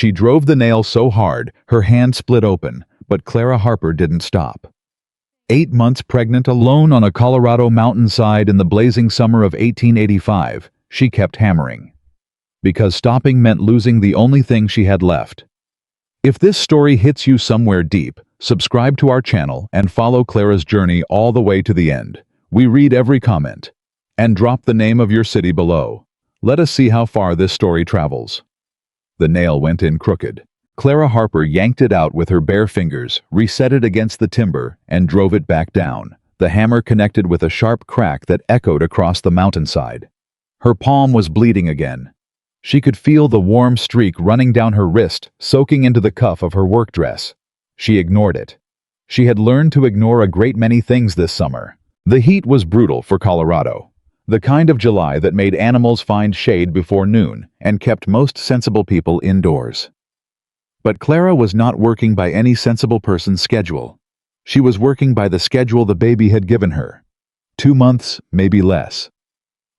She drove the nail so hard, her hand split open, but Clara Harper didn't stop. 8 months pregnant alone on a Colorado mountainside in the blazing summer of 1885, she kept hammering. Because stopping meant losing the only thing she had left. If this story hits you somewhere deep, subscribe to our channel and follow Clara's journey all the way to the end. We read every comment. And drop the name of your city below. Let us see how far this story travels. The nail went in crooked. Clara Harper yanked it out with her bare fingers, reset it against the timber, and drove it back down. The hammer connected with a sharp crack that echoed across the mountainside. Her palm was bleeding again. She could feel the warm streak running down her wrist, soaking into the cuff of her work dress. She ignored it. She had learned to ignore a great many things this summer. The heat was brutal for Colorado. The kind of July that made animals find shade before noon and kept most sensible people indoors. But Clara was not working by any sensible person's schedule. She was working by the schedule the baby had given her. 2 months, maybe less.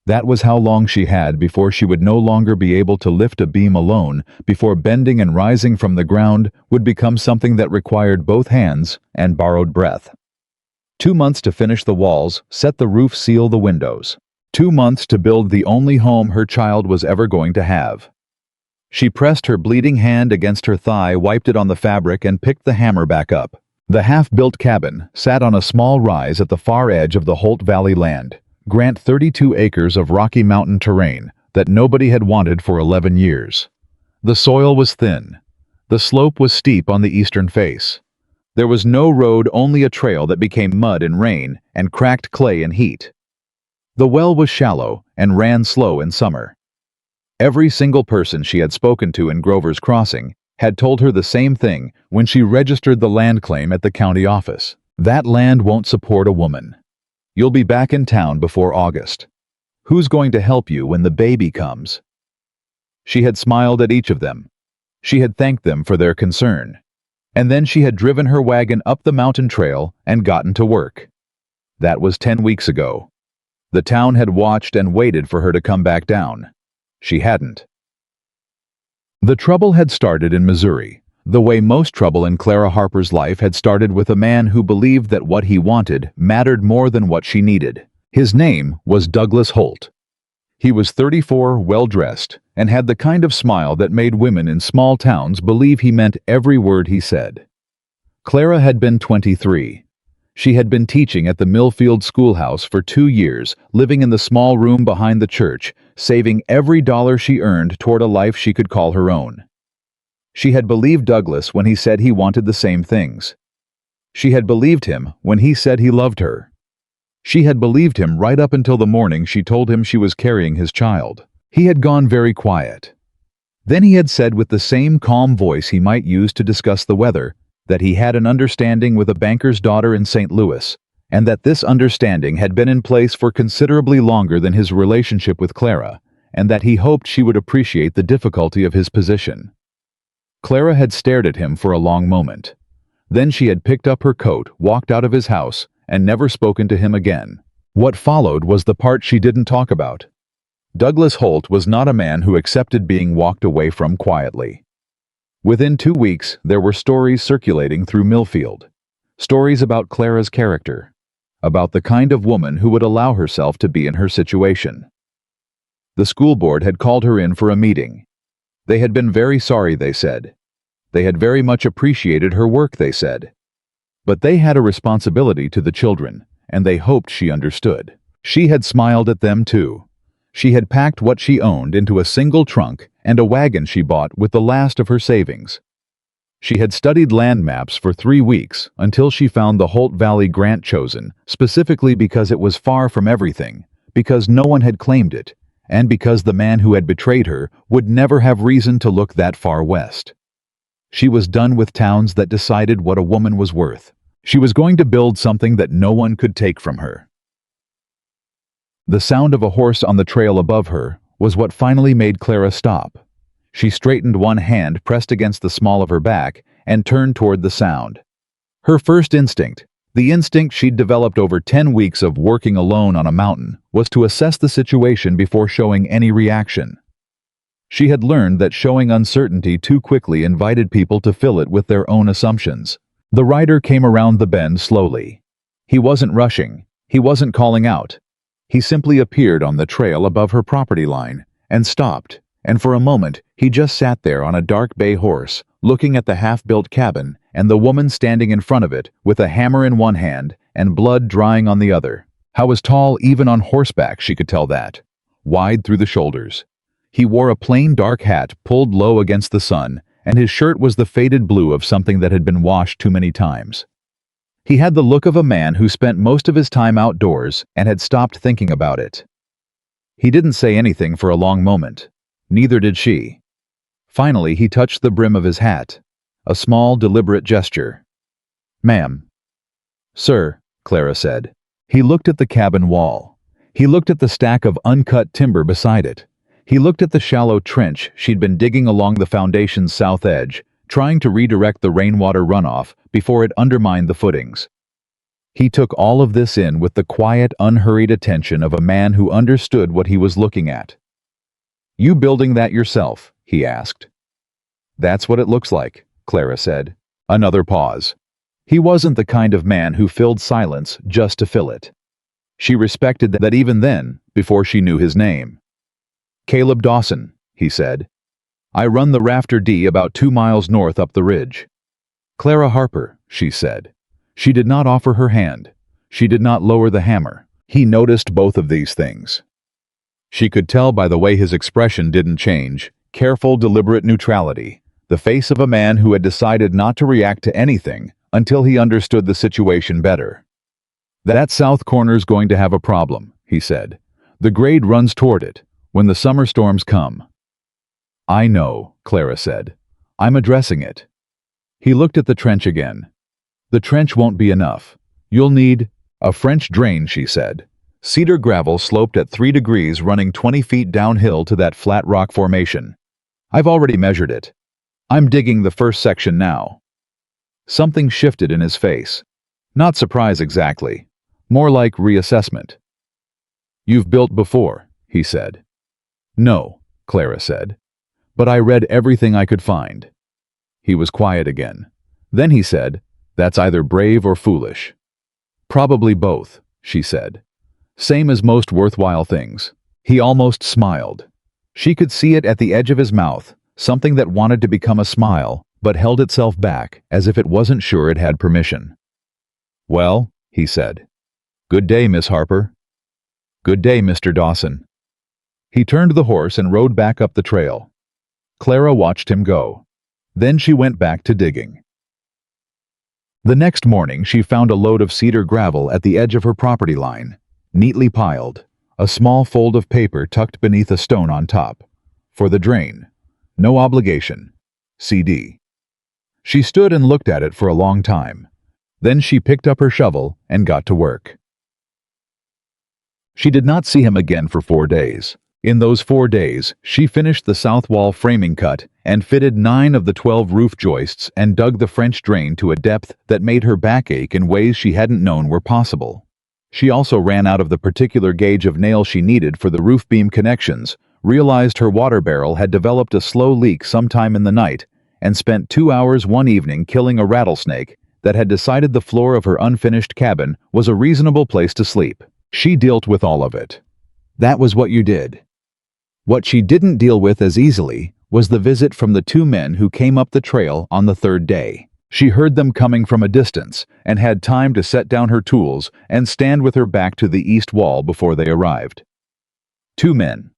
That was how long she had before she would no longer be able to lift a beam alone, before bending and rising from the ground would become something that required both hands and borrowed breath. 2 months to finish the walls, set the roof, seal the windows. 2 months to build the only home her child was ever going to have. She pressed her bleeding hand against her thigh, wiped it on the fabric, and picked the hammer back up. The half-built cabin sat on a small rise at the far edge of the Holt Valley land, grant 32 acres of Rocky Mountain terrain that nobody had wanted for 11 years. The soil was thin. The slope was steep on the eastern face. There was no road, only a trail that became mud in rain and cracked clay in heat. The well was shallow and ran slow in summer. Every single person she had spoken to in Grover's Crossing had told her the same thing when she registered the land claim at the county office. That land won't support a woman. You'll be back in town before August. Who's going to help you when the baby comes? She had smiled at each of them. She had thanked them for their concern. And then she had driven her wagon up the mountain trail and gotten to work. That was 10 weeks ago. The town had watched and waited for her to come back down. She hadn't. The trouble had started in Missouri, the way most trouble in Clara Harper's life had started, with a man who believed that what he wanted mattered more than what she needed. His name was Douglas Holt. He was 34, well-dressed, and had the kind of smile that made women in small towns believe he meant every word he said. Clara had been 23. She had been teaching at the Millfield schoolhouse for 2 years, living in the small room behind the church, saving every dollar she earned toward a life she could call her own. She had believed Douglas when he said he wanted the same things. She had believed him when he said he loved her. She had believed him right up until the morning she told him she was carrying his child. He had gone very quiet. Then he had said, with the same calm voice he might use to discuss the weather, that he had an understanding with a banker's daughter in St. Louis, and that this understanding had been in place for considerably longer than his relationship with Clara, and that he hoped she would appreciate the difficulty of his position. Clara had stared at him for a long moment. Then she had picked up her coat, walked out of his house, and never spoken to him again. What followed was the part she didn't talk about. Douglas Holt was not a man who accepted being walked away from quietly. Within 2 weeks, there were stories circulating through Millfield. Stories about Clara's character, about the kind of woman who would allow herself to be in her situation. The school board had called her in for a meeting. They had been very sorry, they said. They had very much appreciated her work, they said. But they had a responsibility to the children, and they hoped she understood. She had smiled at them too. She had packed what she owned into a single trunk and a wagon she bought with the last of her savings. She had studied land maps for 3 weeks until she found the Holt Valley grant chosen, specifically because it was far from everything, because no one had claimed it, and because the man who had betrayed her would never have reason to look that far west. She was done with towns that decided what a woman was worth. She was going to build something that no one could take from her. The sound of a horse on the trail above her was what finally made Clara stop. She straightened, one hand pressed against the small of her back, and turned toward the sound. Her first instinct, the instinct she'd developed over 10 weeks of working alone on a mountain, was to assess the situation before showing any reaction. She had learned that showing uncertainty too quickly invited people to fill it with their own assumptions. The rider came around the bend slowly. He wasn't rushing. He wasn't calling out. He simply appeared on the trail above her property line and stopped, and for a moment he just sat there on a dark bay horse, looking at the half-built cabin and the woman standing in front of it with a hammer in one hand and blood drying on the other. How was tall even on horseback, she could tell that. Wide through the shoulders. He wore a plain dark hat pulled low against the sun, and his shirt was the faded blue of something that had been washed too many times. He had the look of a man who spent most of his time outdoors and had stopped thinking about it. He didn't say anything for a long moment. Neither did she. Finally, he touched the brim of his hat. A small, deliberate gesture. "Ma'am." "Sir," Clara said. He looked at the cabin wall. He looked at the stack of uncut timber beside it. He looked at the shallow trench she'd been digging along the foundation's south edge, trying to redirect the rainwater runoff before it undermined the footings. He took all of this in with the quiet, unhurried attention of a man who understood what he was looking at. "You building that yourself?" he asked. "That's what it looks like," Clara said. Another pause. He wasn't the kind of man who filled silence just to fill it. She respected that even then, before she knew his name. "Caleb Dawson," he said. "I run the Rafter D about 2 miles north up the ridge." "Clara Harper," she said. She did not offer her hand. She did not lower the hammer. He noticed both of these things. She could tell by the way his expression didn't change, careful, deliberate neutrality, the face of a man who had decided not to react to anything until he understood the situation better. "That south corner's going to have a problem," he said. "The grade runs toward it, when the summer storms come." "I know," Clara said. "I'm addressing it." He looked at the trench again. "The trench won't be enough. You'll need a French drain," she said. Cedar gravel sloped at 3 degrees running 20 feet downhill to that flat rock formation. "I've already measured it. I'm digging the first section now." Something shifted in his face. Not surprise exactly. More like reassessment. "You've built before," he said. "No," Clara said. "But I read everything I could find." He was quiet again. Then he said, "That's either brave or foolish." "Probably both," she said. "Same as most worthwhile things." He almost smiled. She could see it at the edge of his mouth, something that wanted to become a smile, but held itself back as if it wasn't sure it had permission. "Well," he said. "Good day, Miss Harper." "Good day, Mr. Dawson." He turned the horse and rode back up the trail. Clara watched him go. Then she went back to digging. The next morning she found a load of cedar gravel at the edge of her property line, neatly piled, a small fold of paper tucked beneath a stone on top. For the drain. No obligation. CD. She stood and looked at it for a long time. Then she picked up her shovel and got to work. She did not see him again for 4 days. In those 4 days, she finished the south wall framing cut and fitted 9 of the 12 roof joists and dug the French drain to a depth that made her back ache in ways she hadn't known were possible. She also ran out of the particular gauge of nail she needed for the roof beam connections, realized her water barrel had developed a slow leak sometime in the night, and spent 2 hours one evening killing a rattlesnake that had decided the floor of her unfinished cabin was a reasonable place to sleep. She dealt with all of it. That was what you did. What she didn't deal with as easily was the visit from the 2 men who came up the trail on the 3rd day. She heard them coming from a distance and had time to set down her tools and stand with her back to the east wall before they arrived. 2 men.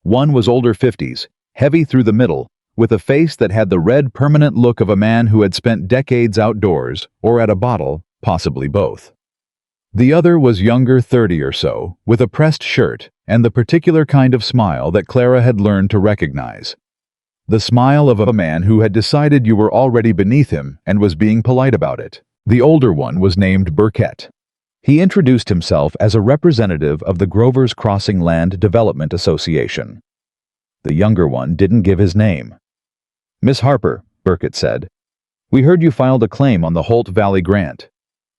One was older 50s, heavy through the middle, with a face that had the red permanent look of a man who had spent decades outdoors or at a bottle, possibly both. The other was younger 30 or so, with a pressed shirt and the particular kind of smile that Clara had learned to recognize. The smile of a man who had decided you were already beneath him and was being polite about it. The older one was named Burkett. He introduced himself as a representative of the Grover's Crossing Land Development Association. The younger one didn't give his name. "Miss Harper," Burkett said, "we heard you filed a claim on the Holt Valley grant."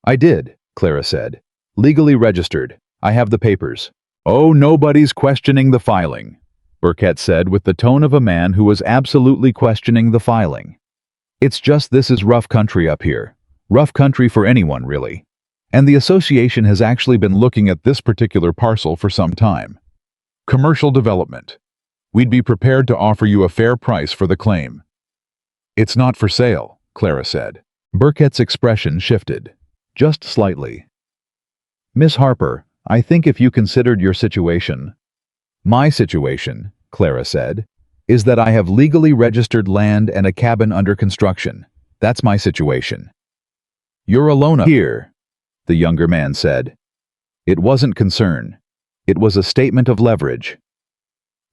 "I did," Clara said. "Legally registered. I have the papers." "Oh, nobody's questioning the filing." Burkett said with the tone of a man who was absolutely questioning the filing. It's just this is rough country up here. Rough country for anyone, really. And the association has actually been looking at this particular parcel for some time. Commercial development. We'd be prepared to offer you a fair price for the claim. It's not for sale, Clara said. Burkett's expression shifted, just slightly. Miss Harper, I think if you considered your situation— My situation, Clara said, is that I have legally registered land and a cabin under construction. That's my situation. You're alone up here, the younger man said. It wasn't concern. It was a statement of leverage.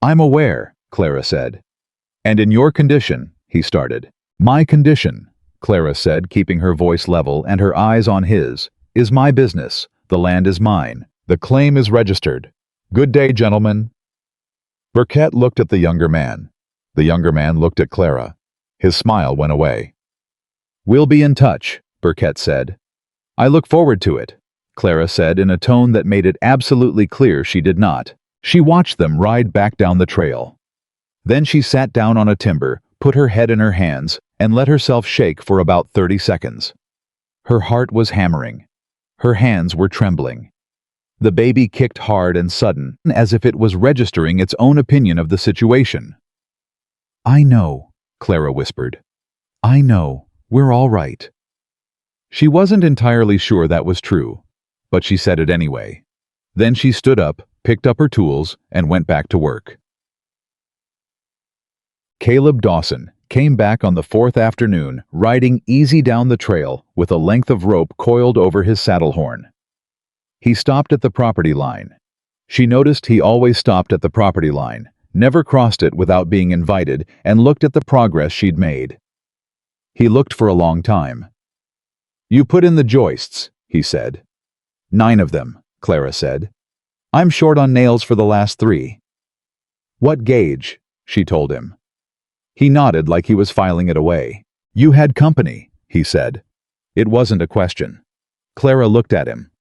I'm aware, Clara said. And in your condition, he started. My condition, Clara said, keeping her voice level and her eyes on his, is my business. The land is mine. The claim is registered. Good day, gentlemen. Burkett looked at the younger man. The younger man looked at Clara. His smile went away. We'll be in touch, Burkett said. I look forward to it, Clara said in a tone that made it absolutely clear she did not. She watched them ride back down the trail. Then she sat down on a timber, put her head in her hands, and let herself shake for about 30 seconds. Her heart was hammering. Her hands were trembling. The baby kicked hard and sudden, as if it was registering its own opinion of the situation. I know, Clara whispered. I know, we're all right. She wasn't entirely sure that was true, but she said it anyway. Then she stood up, picked up her tools, and went back to work. Caleb Dawson came back on the 4th afternoon, riding easy down the trail with a length of rope coiled over his saddle horn. He stopped at the property line. She noticed he always stopped at the property line, never crossed it without being invited, and looked at the progress she'd made. He looked for a long time. You put in the joists, he said. 9 of them, Clara said. I'm short on nails for the last 3. What gauge? She told him. He nodded like he was filing it away. You had company, he said. It wasn't a question. Clara looked at him.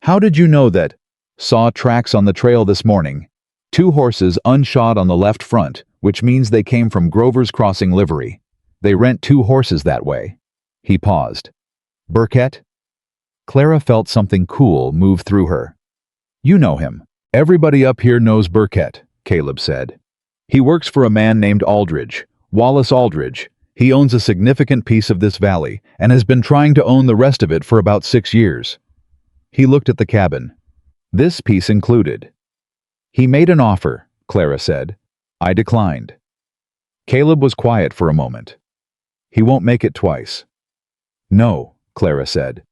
How did you know that? Saw tracks on the trail this morning. 2 horses unshod on the left front, which means they came from Grover's Crossing livery. They rent 2 horses that way. He paused. Burkett? Clara felt something cool move through her. You know him. Everybody up here knows Burkett, Caleb said. He works for a man named Aldridge, Wallace Aldridge. He owns a significant piece of this valley and has been trying to own the rest of it for about 6 years. He looked at the cabin. This piece included. He made an offer, Clara said. I declined. Caleb was quiet for a moment. He won't make it twice. No, Clara said.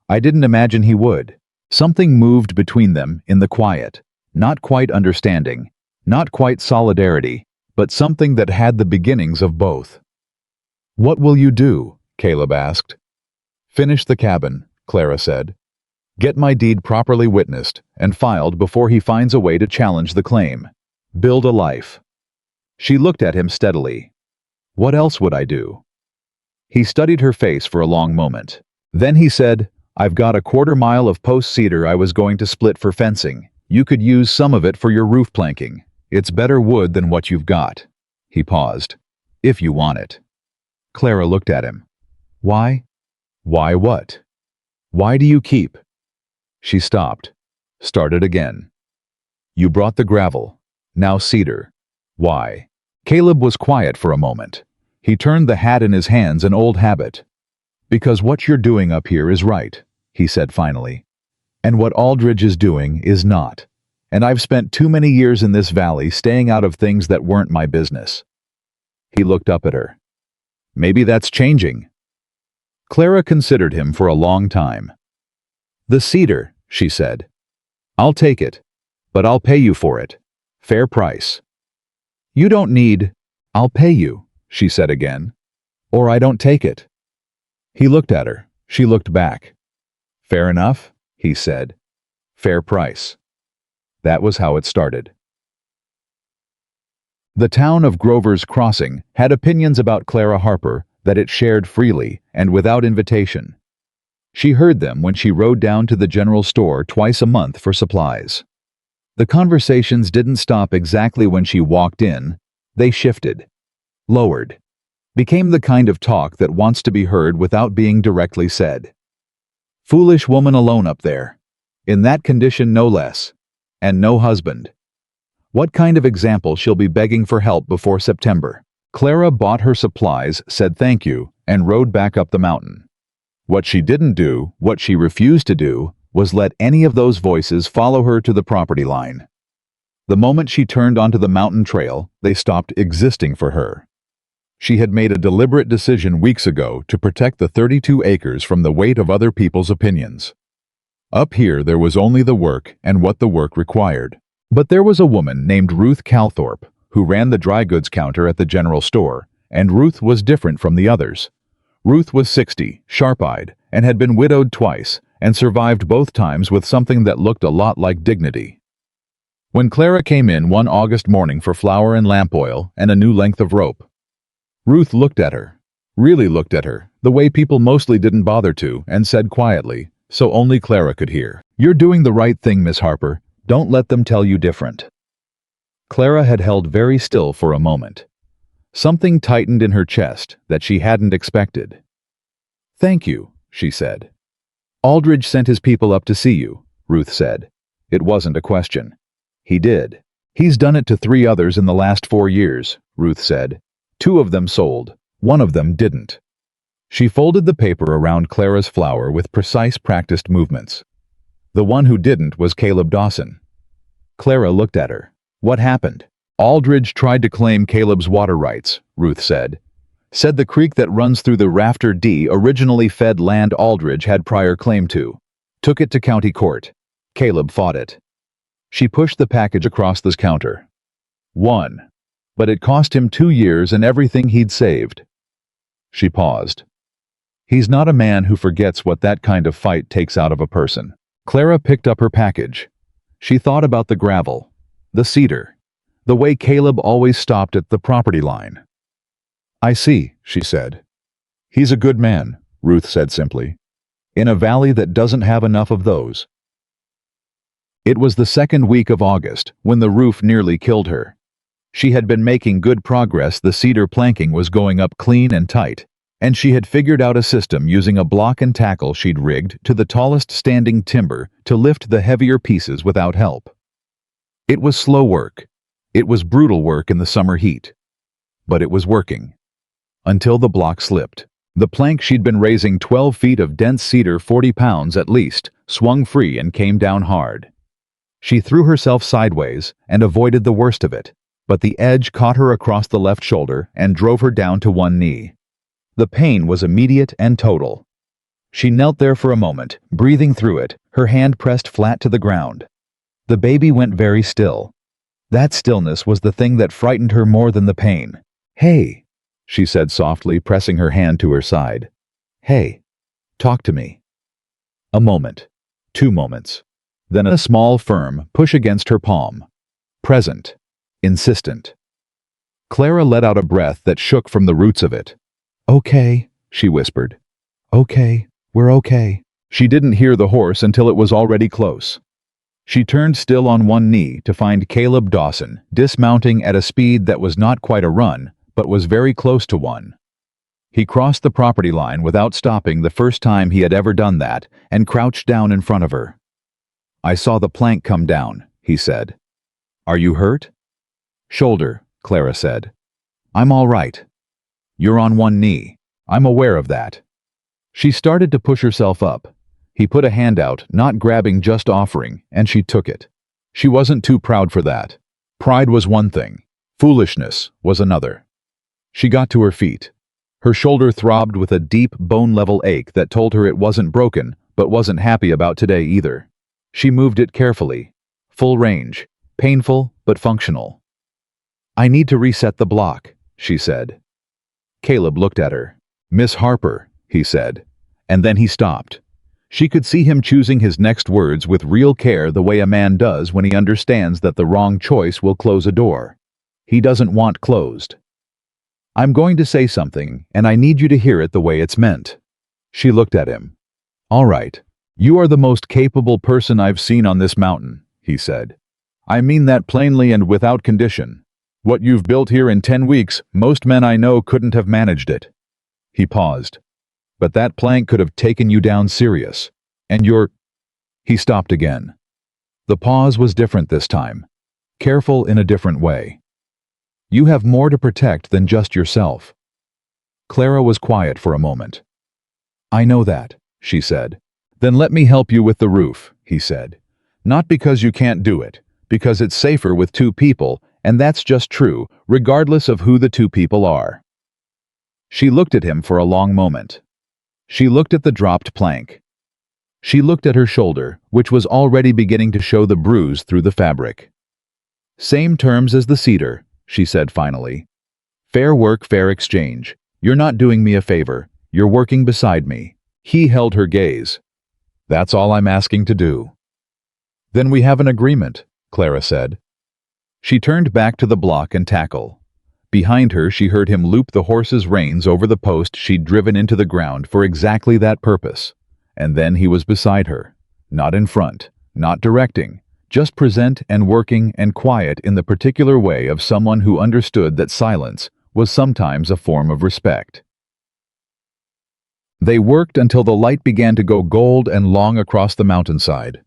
I didn't imagine he would. Something moved between them in the quiet. Not quite understanding, not quite solidarity, but something that had the beginnings of both. What will you do? Caleb asked. Finish the cabin, Clara said. Get my deed properly witnessed and filed before he finds a way to challenge the claim. Build a life. She looked at him steadily. What else would I do? He studied her face for a long moment. Then he said, I've got a 1/4 mile of post cedar I was going to split for fencing. You could use some of it for your roof planking. It's better wood than what you've got. He paused. If you want it. Clara looked at him. Why? Why what? Why do you keep? She stopped. Started again. You brought the gravel. Now cedar. Why? Caleb was quiet for a moment. He turned the hat in his hands, an old habit. Because what you're doing up here is right, he said finally. And what Aldridge is doing is not. And I've spent too many years in this valley staying out of things that weren't my business. He looked up at her. Maybe that's changing. Clara considered him for a long time. The cedar, she said. I'll take it, but I'll pay you for it. Fair price. You don't need— I'll pay you, she said again. Or I don't take it. He looked at her. She looked back. Fair enough, he said. Fair price. That was how it started. The town of Grover's Crossing had opinions about Clara Harper that it shared freely and without invitation. She heard them when she rode down to the general store twice a month for supplies. The conversations didn't stop exactly when she walked in. They shifted, lowered, became the kind of talk that wants to be heard without being directly said. Foolish woman alone up there. In that condition no less. And no husband. What kind of example she'll be begging for help before September? Clara bought her supplies, said thank you, and rode back up the mountain. What she didn't do, what she refused to do, was let any of those voices follow her to the property line. The moment she turned onto the mountain trail, they stopped existing for her. She had made a deliberate decision weeks ago to protect the 32 acres from the weight of other people's opinions. Up here there was only the work and what the work required. But there was a woman named Ruth Calthorpe who ran the dry goods counter at the general store, and Ruth was different from the others. Ruth was 60, sharp-eyed, and had been widowed twice, and survived both times with something that looked a lot like dignity. When Clara came in one August morning for flour and lamp oil and a new length of rope, Ruth looked at her, really looked at her, the way people mostly didn't bother to, and said quietly, so only Clara could hear, "You're doing the right thing, Miss Harper. Don't let them tell you different." Clara had held very still for a moment. Something tightened in her chest that she hadn't expected. "Thank you," she said. "Aldridge sent his people up to see you," Ruth said. It wasn't a question. "He did. He's done it to 3 others in the last 4 years," Ruth said. 2 of them sold. 1 of them didn't. She folded the paper around Clara's flour with precise, practiced movements. The one who didn't was Caleb Dawson. Clara looked at her. "What happened?" "Aldridge tried to claim Caleb's water rights," Ruth said. "Said the creek that runs through the Rafter D originally fed land Aldridge had prior claim to. Took it to county court. Caleb fought it." She pushed the package across the counter. "Won. But it cost him 2 years and everything he'd saved." She paused. "He's not a man who forgets what that kind of fight takes out of a person." Clara picked up her package. She thought about the gravel, the cedar, the way Caleb always stopped at the property line. "I see," she said. "He's a good man," Ruth said simply. "In a valley that doesn't have enough of those." It was the 2nd week of August, when the roof nearly killed her. She had been making good progress. The cedar planking was going up clean and tight, and she had figured out a system using a block and tackle she'd rigged to the tallest standing timber to lift the heavier pieces without help. It was slow work. It was brutal work in the summer heat. But it was working. Until the block slipped. The plank she'd been raising 12 feet of dense cedar, 40 pounds at least, swung free and came down hard. She threw herself sideways and avoided the worst of it, but the edge caught her across the left shoulder and drove her down to one knee. The pain was immediate and total. She knelt there for a moment, breathing through it, her hand pressed flat to the ground. The baby went very still. That stillness was the thing that frightened her more than the pain. "Hey," she said softly, pressing her hand to her side. "Hey, talk to me." A moment. 2 moments. Then a small, firm push against her palm. Present. Insistent. Clara let out a breath that shook from the roots of it. "Okay," she whispered. "Okay, we're okay." She didn't hear the horse until it was already close. She turned still on one knee to find Caleb Dawson dismounting at a speed that was not quite a run, but was very close to one. He crossed the property line without stopping the first time he had ever done that and crouched down in front of her. "I saw the plank come down," he said. "Are you hurt?" "Shoulder," Clara said. "I'm all right." "You're on one knee. I'm aware of that." She started to push herself up. He put a hand out, not grabbing, just offering, and she took it. She wasn't too proud for that. Pride was one thing. Foolishness was another. She got to her feet. Her shoulder throbbed with a deep, bone-level ache that told her it wasn't broken, but wasn't happy about today either. She moved it carefully. Full range. Painful, but functional. "I need to reset the block," she said. Caleb looked at her. "Miss Harper," he said, and then he stopped. She could see him choosing his next words with real care, the way a man does when he understands that the wrong choice will close a door he doesn't want closed. "I'm going to say something, and I need you to hear it the way it's meant." She looked at him. "All right. You are the most capable person I've seen on this mountain," he said. I mean that plainly and without condition. What you've built here in 10 weeks, most men I know couldn't have managed it." He paused. "But that plank could have taken you down serious. And you're—" He stopped again. The pause was different this time. Careful in a different way. "You have more to protect than just yourself." Clara was quiet for a moment. "I know that," she said. "Then let me help you with the roof," he said. "Not because you can't do it, because it's safer with two people, and that's just true, regardless of who the two people are." She looked at him for a long moment. She looked at the dropped plank. She looked at her shoulder, which was already beginning to show the bruise through the fabric. "Same terms as the cedar," she said finally. "Fair work, fair exchange. You're not doing me a favor. You're working beside me." He held her gaze. "That's all I'm asking to do." "Then we have an agreement," Clara said. She turned back to the block and tackle. Behind her, she heard him loop the horse's reins over the post she'd driven into the ground for exactly that purpose. And then he was beside her. Not in front, not directing, just present and working and quiet in the particular way of someone who understood that silence was sometimes a form of respect. They worked until the light began to go gold and long across the mountainside.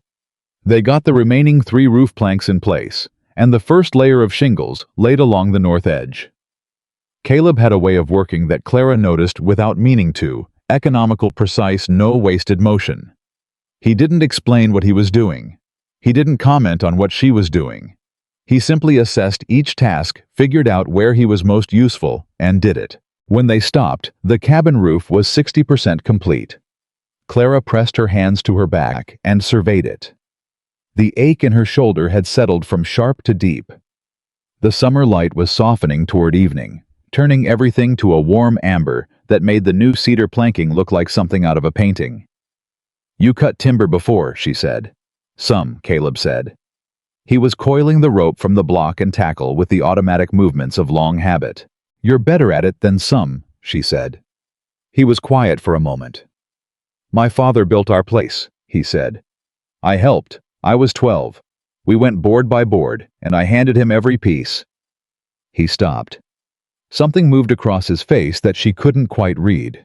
They got the remaining 3 roof planks in place, and the first layer of shingles laid along the north edge. Caleb had a way of working that Clara noticed without meaning to, economical, precise, no wasted motion. He didn't explain what he was doing. He didn't comment on what she was doing. He simply assessed each task, figured out where he was most useful, and did it. When they stopped, the cabin roof was 60% complete. Clara pressed her hands to her back and surveyed it. The ache in her shoulder had settled from sharp to deep. The summer light was softening toward evening, turning everything to a warm amber that made the new cedar planking look like something out of a painting. "You cut timber before," she said. "Some," Caleb said. He was coiling the rope from the block and tackle with the automatic movements of long habit. "You're better at it than some," she said. He was quiet for a moment. "My father built our place," he said. "I helped. I was 12. We went board by board, and I handed him every piece." He stopped. Something moved across his face that she couldn't quite read.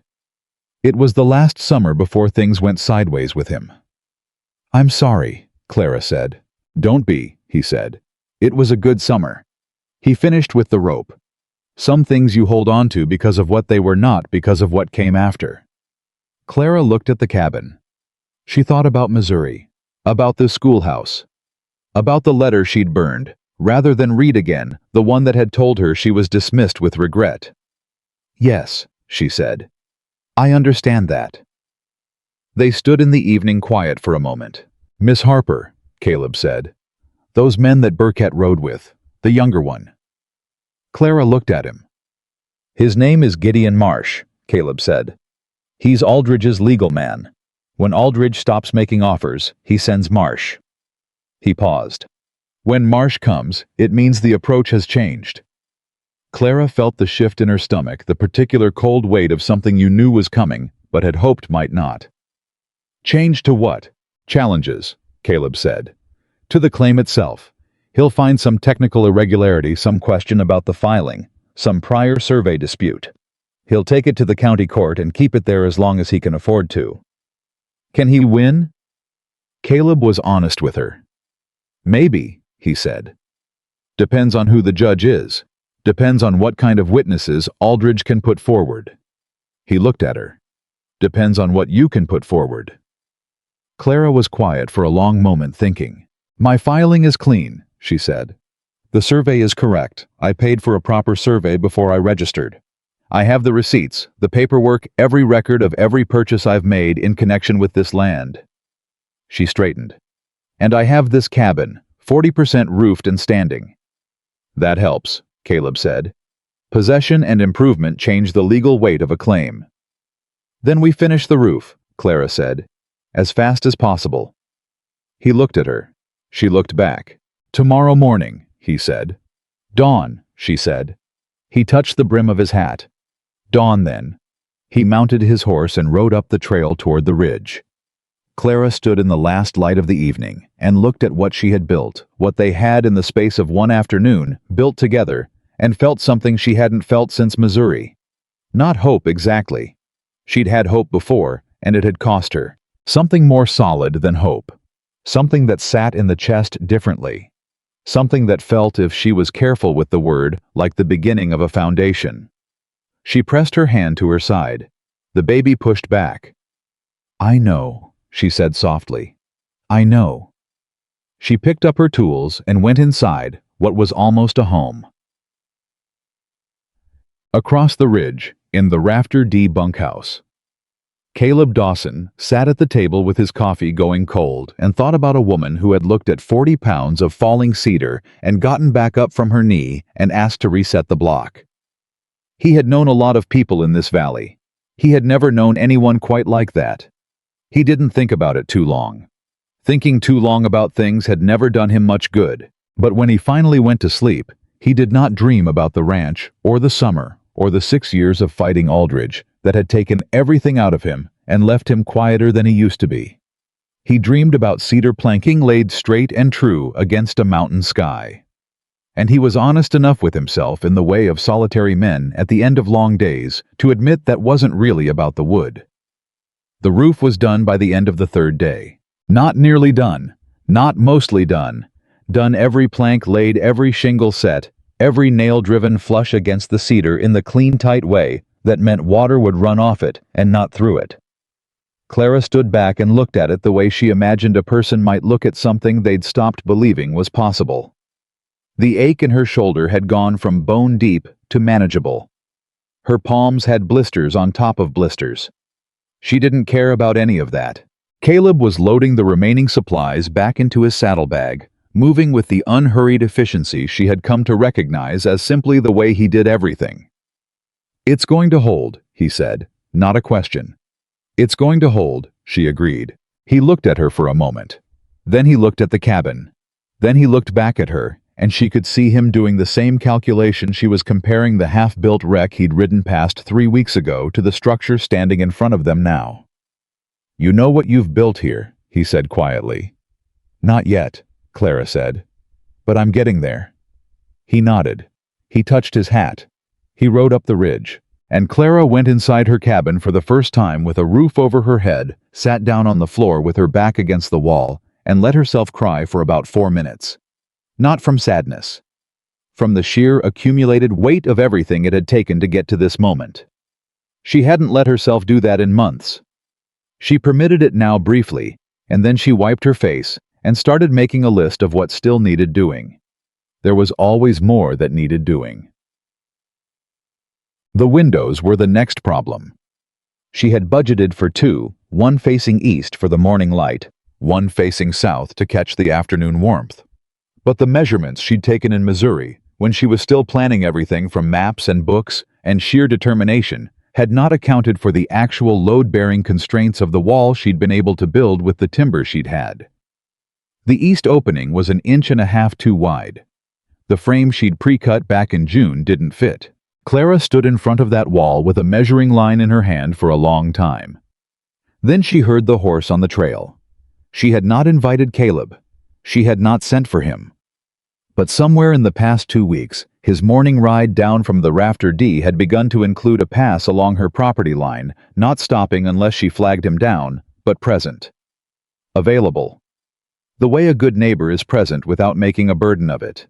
It was the last summer before things went sideways with him. "I'm sorry," Clara said. "Don't be," he said. "It was a good summer." He finished with the rope. "Some things you hold on to because of what they were, not because of what came after." Clara looked at the cabin. She thought about Missouri, about the schoolhouse, about the letter she'd burned, rather than read again, the one that had told her she was dismissed with regret. "Yes," she said. "I understand that." They stood in the evening quiet for a moment. "Miss Harper," Caleb said. "Those men that Burkett rode with, the younger one." Clara looked at him. "His name is Gideon Marsh," Caleb said. "He's Aldridge's legal man. When Aldridge stops making offers, he sends Marsh." He paused. "When Marsh comes, it means the approach has changed." Clara felt the shift in her stomach, the particular cold weight of something you knew was coming, but had hoped might not. "Change to what?" "Challenges," Caleb said. "To the claim itself. He'll find some technical irregularity, some question about the filing, some prior survey dispute. He'll take it to the county court and keep it there as long as he can afford to." "Can he win?" Caleb was honest with her. "Maybe," he said. "Depends on who the judge is. Depends on what kind of witnesses Aldridge can put forward." He looked at her. "Depends on what you can put forward." Clara was quiet for a long moment, thinking. "My filing is clean," she said. "The survey is correct. I paid for a proper survey before I registered. I have the receipts, the paperwork, every record of every purchase I've made in connection with this land." She straightened. "And I have this cabin, 40% roofed and standing." "That helps," Caleb said. "Possession and improvement change the legal weight of a claim." "Then we finish the roof," Clara said, "as fast as possible." He looked at her. She looked back. "Tomorrow morning," he said. "Dawn," she said. He touched the brim of his hat. "Dawn, then." He mounted his horse and rode up the trail toward the ridge. Clara stood in the last light of the evening and looked at what she had built, what they had in the space of one afternoon, built together, and felt something she hadn't felt since Missouri. Not hope exactly. She'd had hope before, and it had cost her. Something more solid than hope. Something that sat in the chest differently. Something that felt, if she was careful with the word, like the beginning of a foundation. She pressed her hand to her side. The baby pushed back. "I know," she said softly. "I know." She picked up her tools and went inside what was almost a home. Across the ridge, in the Rafter D bunkhouse, Caleb Dawson sat at the table with his coffee going cold and thought about a woman who had looked at 40 pounds of falling cedar and gotten back up from her knee and asked to reset the block. He had known a lot of people in this valley. He had never known anyone quite like that. He didn't think about it too long. Thinking too long about things had never done him much good. But when he finally went to sleep, he did not dream about the ranch, or the summer, or the 6 years of fighting Aldridge that had taken everything out of him and left him quieter than he used to be. He dreamed about cedar planking laid straight and true against a mountain sky. And he was honest enough with himself in the way of solitary men at the end of long days to admit that wasn't really about the wood. The roof was done by the end of the third day. Not nearly done, not mostly done. Done, every plank laid, every shingle set, every nail driven flush against the cedar in the clean, tight way that meant water would run off it and not through it. Clara stood back and looked at it the way she imagined a person might look at something they'd stopped believing was possible. The ache in her shoulder had gone from bone deep to manageable. Her palms had blisters on top of blisters. She didn't care about any of that. Caleb was loading the remaining supplies back into his saddlebag, moving with the unhurried efficiency she had come to recognize as simply the way he did everything. "It's going to hold," he said, not a question. "It's going to hold," she agreed. He looked at her for a moment. Then he looked at the cabin. Then he looked back at her, and she could see him doing the same calculation. She was comparing the half-built wreck he'd ridden past 3 weeks ago to the structure standing in front of them now. "You know what you've built here," he said quietly. "Not yet," Clara said. "But I'm getting there." He nodded. He touched his hat. He rode up the ridge, and Clara went inside her cabin for the first time with a roof over her head, sat down on the floor with her back against the wall, and let herself cry for about 4 minutes. Not from sadness. From the sheer accumulated weight of everything it had taken to get to this moment. She hadn't let herself do that in months. She permitted it now briefly, and then she wiped her face and started making a list of what still needed doing. There was always more that needed doing. The windows were the next problem. She had budgeted for 2, one facing east for the morning light, one facing south to catch the afternoon warmth. But the measurements she'd taken in Missouri, when she was still planning everything from maps and books and sheer determination, had not accounted for the actual load-bearing constraints of the wall she'd been able to build with the timber she'd had. The east opening was 1.5 inches too wide. The frame she'd pre-cut back in June didn't fit. Clara stood in front of that wall with a measuring line in her hand for a long time. Then she heard the horse on the trail. She had not invited Caleb. She had not sent for him. But somewhere in the past 2 weeks, his morning ride down from the Rafter D had begun to include a pass along her property line, not stopping unless she flagged him down, but present. Available. The way a good neighbor is present without making a burden of it.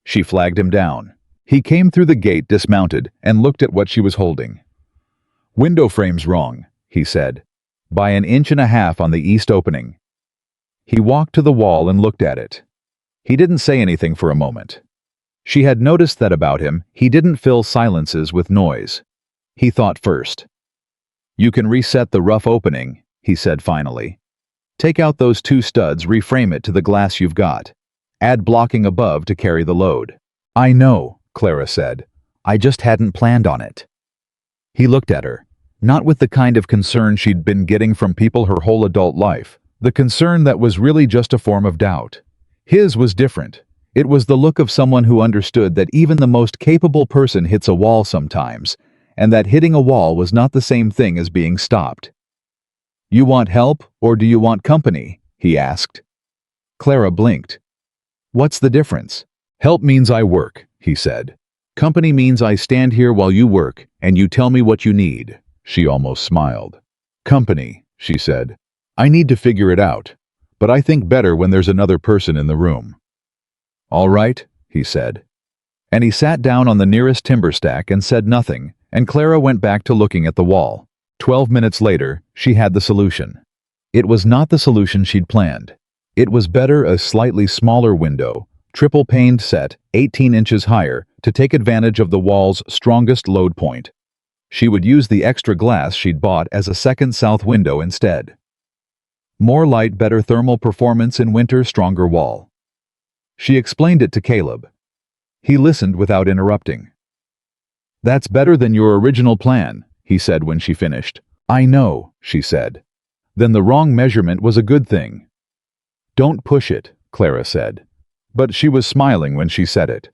She flagged him down. He came through the gate dismounted and looked at what she was holding. "Window frame's wrong," he said. "By 1.5 inches on the east opening." He walked to the wall and looked at it. He didn't say anything for a moment. She had noticed that about him. He didn't fill silences with noise. He thought first. "You can reset the rough opening," he said finally. "Take out those 2 studs, reframe it to the glass you've got. Add blocking above to carry the load." "I know," Clara said. "I just hadn't planned on it." He looked at her, not with the kind of concern she'd been getting from people her whole adult life, the concern that was really just a form of doubt. His was different. It was the look of someone who understood that even the most capable person hits a wall sometimes, and that hitting a wall was not the same thing as being stopped. "You want help, or do you want company?" he asked. Clara blinked. "What's the difference?" "Help means I work," he said. "Company means I stand here while you work, and you tell me what you need." She almost smiled. "Company," she said. "I need to figure it out, but I think better when there's another person in the room." "All right," he said. And he sat down on the nearest timber stack and said nothing, and Clara went back to looking at the wall. 12 minutes later, she had the solution. It was not the solution she'd planned. It was better a slightly smaller window, triple-paned set, 18 inches higher, to take advantage of the wall's strongest load point. She would use the extra glass she'd bought as a second south window instead. More light, better thermal performance in winter, stronger wall. She explained it to Caleb. He listened without interrupting. "That's better than your original plan," he said when she finished. "I know," she said. "Then the wrong measurement was a good thing." "Don't push it," Clara said. But she was smiling when she said it.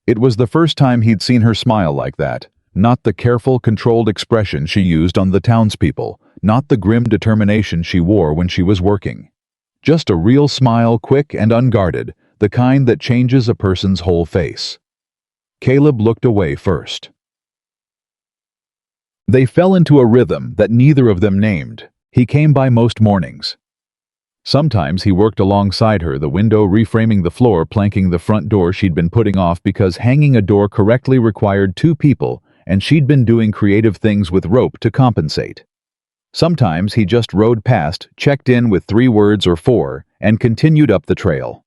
It was the first time he'd seen her smile like that, not the careful, controlled expression she used on the townspeople, not the grim determination she wore when she was working. Just a real smile, quick and unguarded, the kind that changes a person's whole face. Caleb looked away first. They fell into a rhythm that neither of them named. He came by most mornings. Sometimes he worked alongside her, the window reframing the floor, planking the front door she'd been putting off because hanging a door correctly required two people, and she'd been doing creative things with rope to compensate. Sometimes he just rode past, checked in with 3 words or 4, and continued up the trail.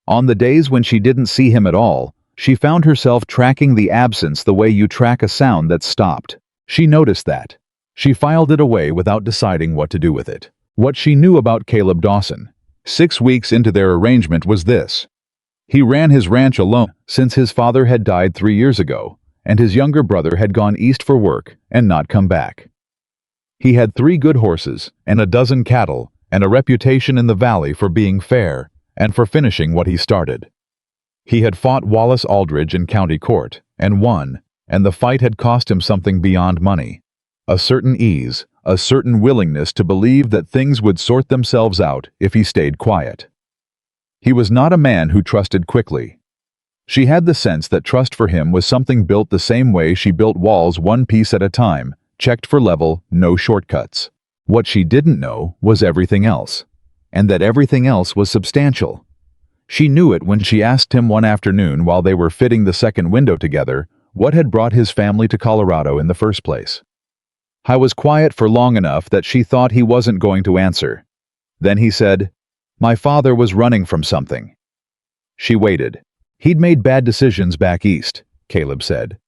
On the days when she didn't see him at all, she found herself tracking the absence the way you track a sound that's stopped. She noticed that. She filed it away without deciding what to do with it. What she knew about Caleb Dawson, 6 weeks into their arrangement, was this. He ran his ranch alone since his father had died 3 years ago, and his younger brother had gone east for work and not come back. He had 3 good horses and a dozen cattle and a reputation in the valley for being fair and for finishing what he started. He had fought Wallace Aldridge in county court and won, and the fight had cost him something beyond money. A certain ease, a certain willingness to believe that things would sort themselves out if he stayed quiet. He was not a man who trusted quickly. She had the sense that trust for him was something built the same way she built walls, one piece at a time, checked for level, no shortcuts. What she didn't know was everything else, and that everything else was substantial. She knew it when she asked him one afternoon while they were fitting the second window together what had brought his family to Colorado in the first place. I was quiet for long enough that she thought he wasn't going to answer. Then he said, "My father was running from something." She waited. "He'd made bad decisions back east," Caleb said.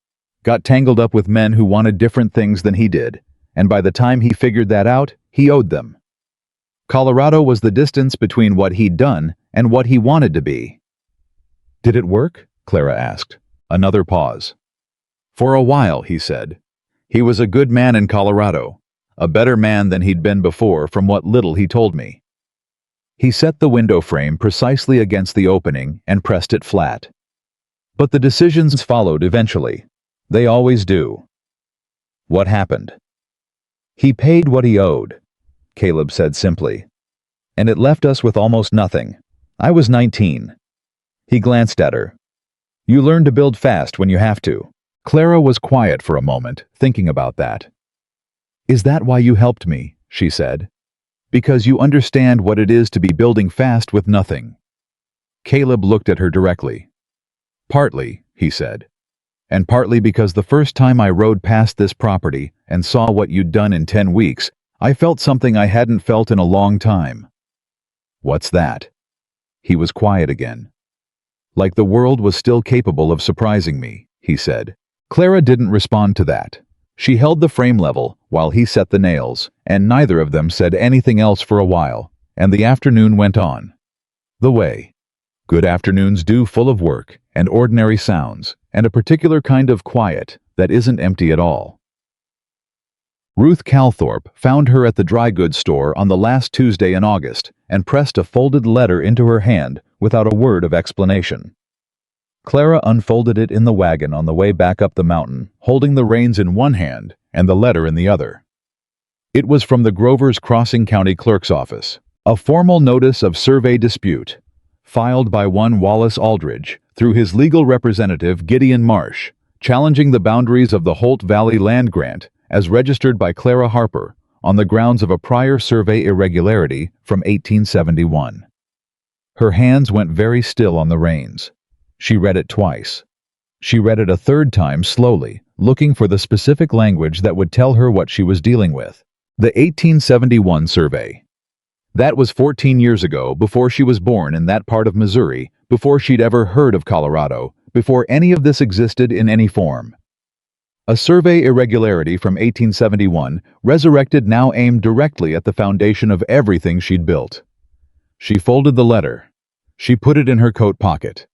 "Got tangled up with men who wanted different things than he did, and by the time he figured that out, he owed them. Colorado was the distance between what he'd done and what he wanted to be." "Did it work?" Clara asked. Another pause. "For a while," he said. "He was a good man in Colorado, a better man than he'd been before from what little he told me." He set the window frame precisely against the opening and pressed it flat. But the decisions followed eventually. They always do. "What happened?" "He paid what he owed," Caleb said simply. "And it left us with almost nothing. I was 19. He glanced at her. "You learn to build fast when you have to." Clara was quiet for a moment, thinking about that. "Is that why you helped me?" she said. "Because you understand what it is to be building fast with nothing." Caleb looked at her directly. "Partly," he said. "And partly because the first time I rode past this property and saw what you'd done in 10 weeks, I felt something I hadn't felt in a long time." "What's that?" He was quiet again. "Like the world was still capable of surprising me," he said. Clara didn't respond to that. She held the frame level while he set the nails, and neither of them said anything else for a while, and the afternoon went on. The way good afternoons do, full of work and ordinary sounds and a particular kind of quiet that isn't empty at all. Ruth Calthorpe found her at the dry goods store on the last Tuesday in August and pressed a folded letter into her hand without a word of explanation. Clara unfolded it in the wagon on the way back up the mountain, holding the reins in one hand and the letter in the other. It was from the Grover's Crossing County Clerk's office. A formal notice of survey dispute, filed by one Wallace Aldridge, through his legal representative Gideon Marsh, challenging the boundaries of the Holt Valley land grant as registered by Clara Harper on the grounds of a prior survey irregularity from 1871. Her hands went very still on the reins. She read it twice. She read it a third time slowly, looking for the specific language that would tell her what she was dealing with. The 1871 survey. That was 14 years ago, before she was born in that part of Missouri, before she'd ever heard of Colorado, before any of this existed in any form. A survey irregularity from 1871, resurrected now aimed directly at the foundation of everything she'd built. She folded the letter. She put it in her coat pocket.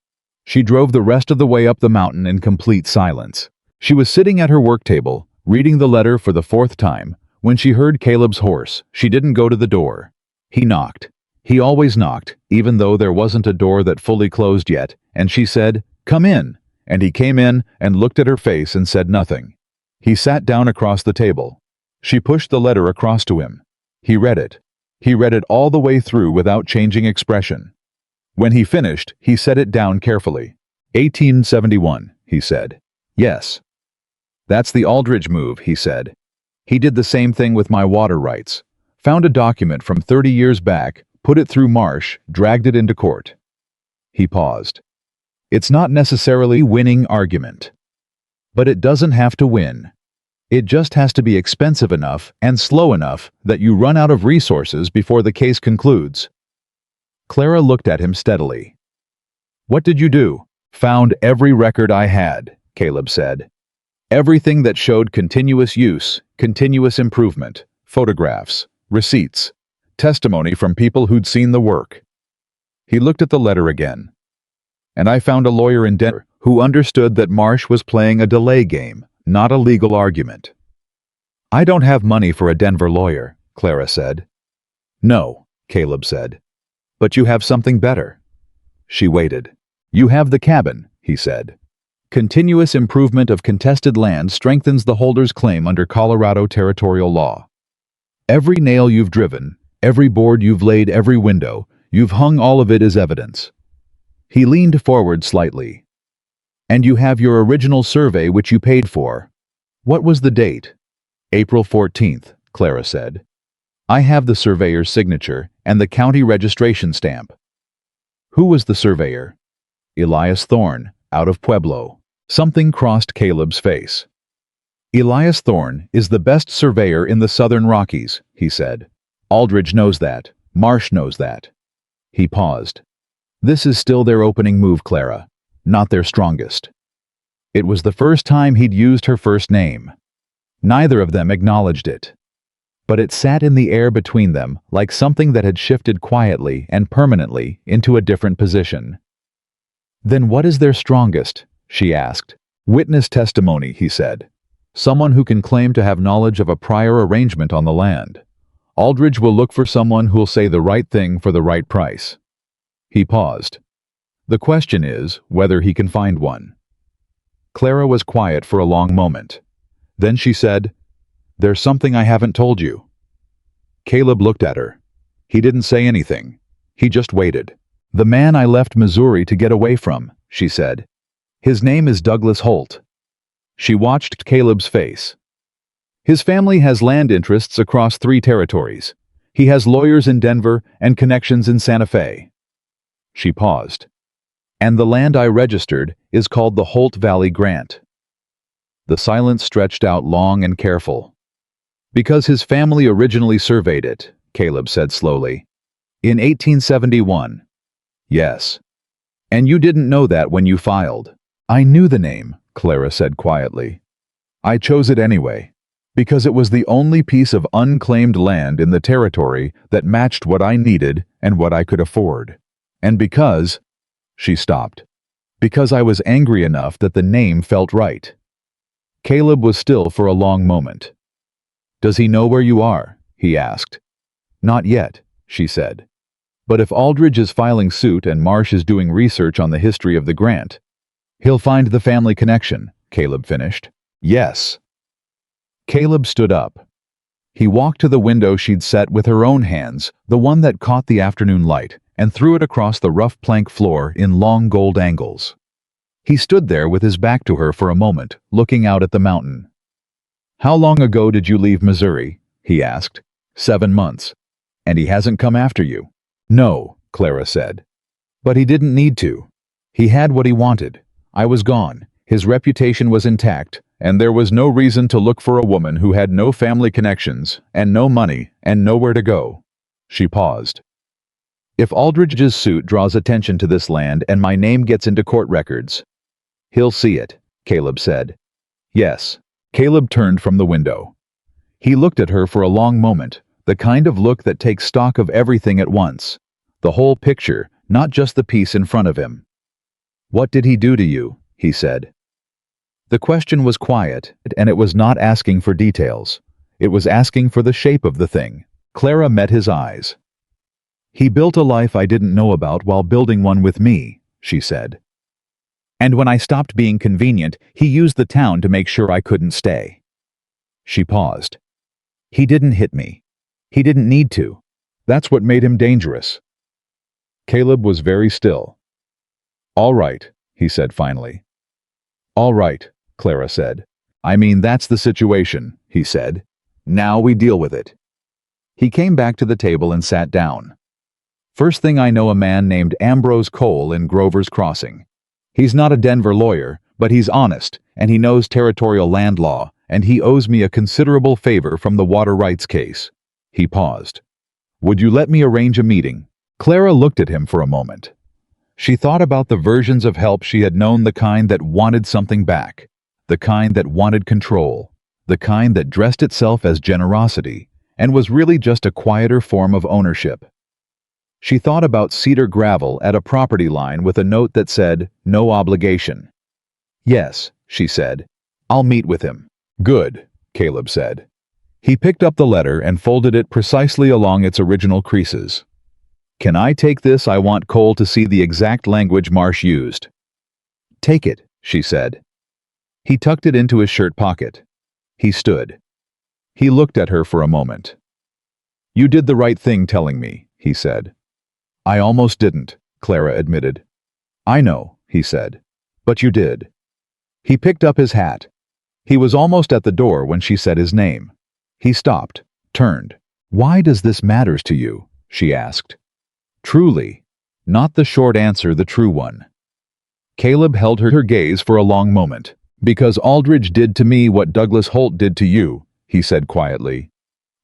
She drove the rest of the way up the mountain in complete silence. She was sitting at her work table, reading the letter for the fourth time, when she heard Caleb's horse. She didn't go to the door. He knocked. He always knocked, even though there wasn't a door that fully closed yet, and she said, "Come in," and he came in and looked at her face and said nothing. He sat down across the table. She pushed the letter across to him. He read it. He read it all the way through without changing expression. When he finished, he set it down carefully. 1871, he said. Yes. That's the Aldridge move, he said. He did the same thing with my water rights. Found a document from 30 years back, put it through Marsh, dragged it into court. He paused. It's not necessarily winning argument. But it doesn't have to win. It just has to be expensive enough and slow enough that you run out of resources before the case concludes. Clara looked at him steadily. What did you do? Found every record I had, Caleb said. Everything that showed continuous use, continuous improvement, photographs, receipts, testimony from people who'd seen the work. He looked at the letter again. And I found a lawyer in Denver who understood that Marsh was playing a delay game, not a legal argument. I don't have money for a Denver lawyer, Clara said. No, Caleb said. But you have something better. She waited. You have the cabin, he said. Continuous improvement of contested land strengthens the holder's claim under Colorado territorial law. Every nail you've driven, every board you've laid, every window, you've hung, all of it is evidence. He leaned forward slightly. And you have your original survey which you paid for. What was the date? April 14th, Clara said. I have the surveyor's signature and the county registration stamp. Who was the surveyor? Elias Thorne, out of Pueblo. Something crossed Caleb's face. Elias Thorne is the best surveyor in the Southern Rockies, he said. Aldridge knows that. Marsh knows that. He paused. This is still their opening move, Clara, not their strongest. It was the first time he'd used her first name. Neither of them acknowledged it. But it sat in the air between them like something that had shifted quietly and permanently into a different position. Then what is their strongest? She asked. Witness testimony, he said. Someone who can claim to have knowledge of a prior arrangement on the land. Aldridge will look for someone who'll say the right thing for the right price. He paused. The question is whether he can find one. Clara was quiet for a long moment. Then she said, There's something I haven't told you. Caleb looked at her. He didn't say anything. He just waited. The man I left Missouri to get away from, she said. His name is Douglas Holt. She watched Caleb's face. His family has land interests across 3 territories. He has lawyers in Denver and connections in Santa Fe. She paused. And the land I registered is called the Holt Valley Grant. The silence stretched out long and careful. Because his family originally surveyed it, Caleb said slowly. In 1871. Yes. And you didn't know that when you filed. I knew the name, Clara said quietly. I chose it anyway, because it was the only piece of unclaimed land in the territory that matched what I needed and what I could afford. And because, she stopped, because I was angry enough that the name felt right. Caleb was still for a long moment. Does he know where you are? He asked. Not yet, she said. But if Aldridge is filing suit and Marsh is doing research on the history of the grant, he'll find the family connection, Caleb finished. Yes. Caleb stood up. He walked to the window she'd set with her own hands, the one that caught the afternoon light, and threw it across the rough plank floor in long gold angles. He stood there with his back to her for a moment, looking out at the mountain. "How long ago did you leave Missouri?" he asked. 7 months. "And he hasn't come after you?" "No," Clara said. "But he didn't need to. He had what he wanted. I was gone. His reputation was intact, and there was no reason to look for a woman who had no family connections, and no money, and nowhere to go." She paused. "If Aldridge's suit draws attention to this land and my name gets into court records—" "He'll see it," Caleb said. "Yes." Caleb turned from the window. He looked at her for a long moment, the kind of look that takes stock of everything at once. The whole picture, not just the piece in front of him. "What did he do to you?" he said. The question was quiet, and it was not asking for details. It was asking for the shape of the thing. Clara met his eyes. "He built a life I didn't know about while building one with me," she said. "And when I stopped being convenient, he used the town to make sure I couldn't stay." She paused. "He didn't hit me. He didn't need to. That's what made him dangerous." Caleb was very still. "All right," he said finally. "All right," Clara said. "I mean, that's the situation," he said. "Now we deal with it." He came back to the table and sat down. "First thing I know a man named Ambrose Cole in Grover's Crossing. He's not a Denver lawyer, but he's honest, and he knows territorial land law, and he owes me a considerable favor from the water rights case." He paused. "Would you let me arrange a meeting?" Clara looked at him for a moment. She thought about the versions of help she had known, the kind that wanted something back, the kind that wanted control, the kind that dressed itself as generosity, and was really just a quieter form of ownership. She thought about cedar gravel at a property line with a note that said, "No obligation." "Yes," she said. "I'll meet with him." "Good," Caleb said. He picked up the letter and folded it precisely along its original creases. "Can I take this? I want Cole to see the exact language Marsh used." "Take it," she said. He tucked it into his shirt pocket. He stood. He looked at her for a moment. "You did the right thing telling me," he said. "I almost didn't," Clara admitted. "I know," he said. "But you did." He picked up his hat. He was almost at the door when she said his name. He stopped, turned. "Why does this matter to you?" she asked. "Truly." Not the short answer, the true one. Caleb held her gaze for a long moment. "Because Aldridge did to me what Douglas Holt did to you," he said quietly.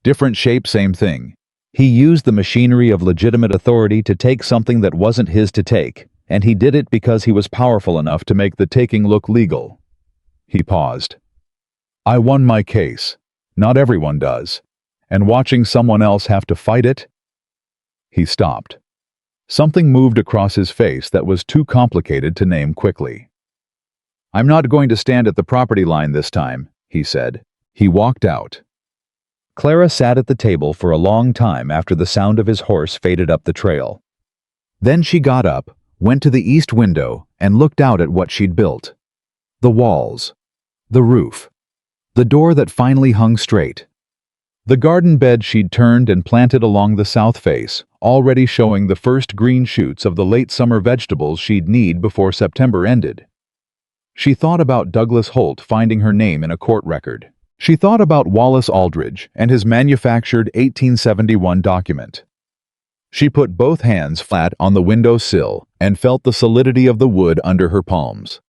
"Different shape, same thing. He used the machinery of legitimate authority to take something that wasn't his to take, and he did it because he was powerful enough to make the taking look legal." He paused. "I won my case. Not everyone does. And watching someone else have to fight it—" He stopped. Something moved across his face that was too complicated to name quickly. "I'm not going to stand at the property line this time," he said. He walked out. Clara sat at the table for a long time after the sound of his horse faded up the trail. Then she got up, went to the east window, and looked out at what she'd built. The walls. The roof. The door that finally hung straight. The garden bed she'd turned and planted along the south face, already showing the first green shoots of the late summer vegetables she'd need before September ended. She thought about Douglas Holt finding her name in a court record. She thought about Wallace Aldridge and his manufactured 1871 document. She put both hands flat on the window sill and felt the solidity of the wood under her palms.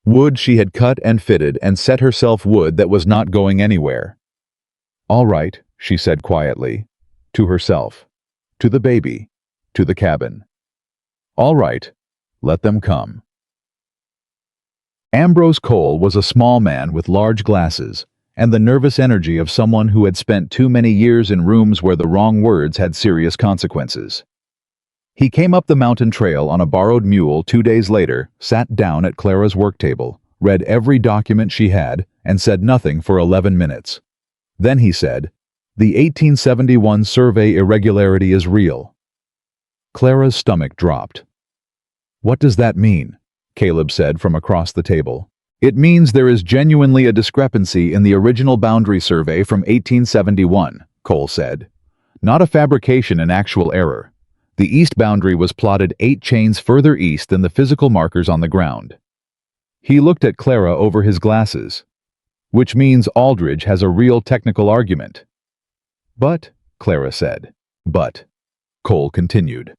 Wood she had cut and fitted and set herself, wood that was not going anywhere. "All right," she said quietly, to herself, to the baby, to the cabin. "All right, let them come." Ambrose Cole was a small man with large glasses and the nervous energy of someone who had spent too many years in rooms where the wrong words had serious consequences. He came up the mountain trail on a borrowed mule 2 days later, sat down at Clara's work table, read every document she had, and said nothing for 11 minutes. Then he said, "The 1871 survey irregularity is real." Clara's stomach dropped. "What does that mean?" Caleb said from across the table. It means there is genuinely a discrepancy in the original boundary survey from 1871, Cole said. Not a fabrication and actual error. The east boundary was plotted 8 chains further east than the physical markers on the ground. He looked at Clara over his glasses. Which means Aldridge has a real technical argument. But, Clara said. But, Cole continued.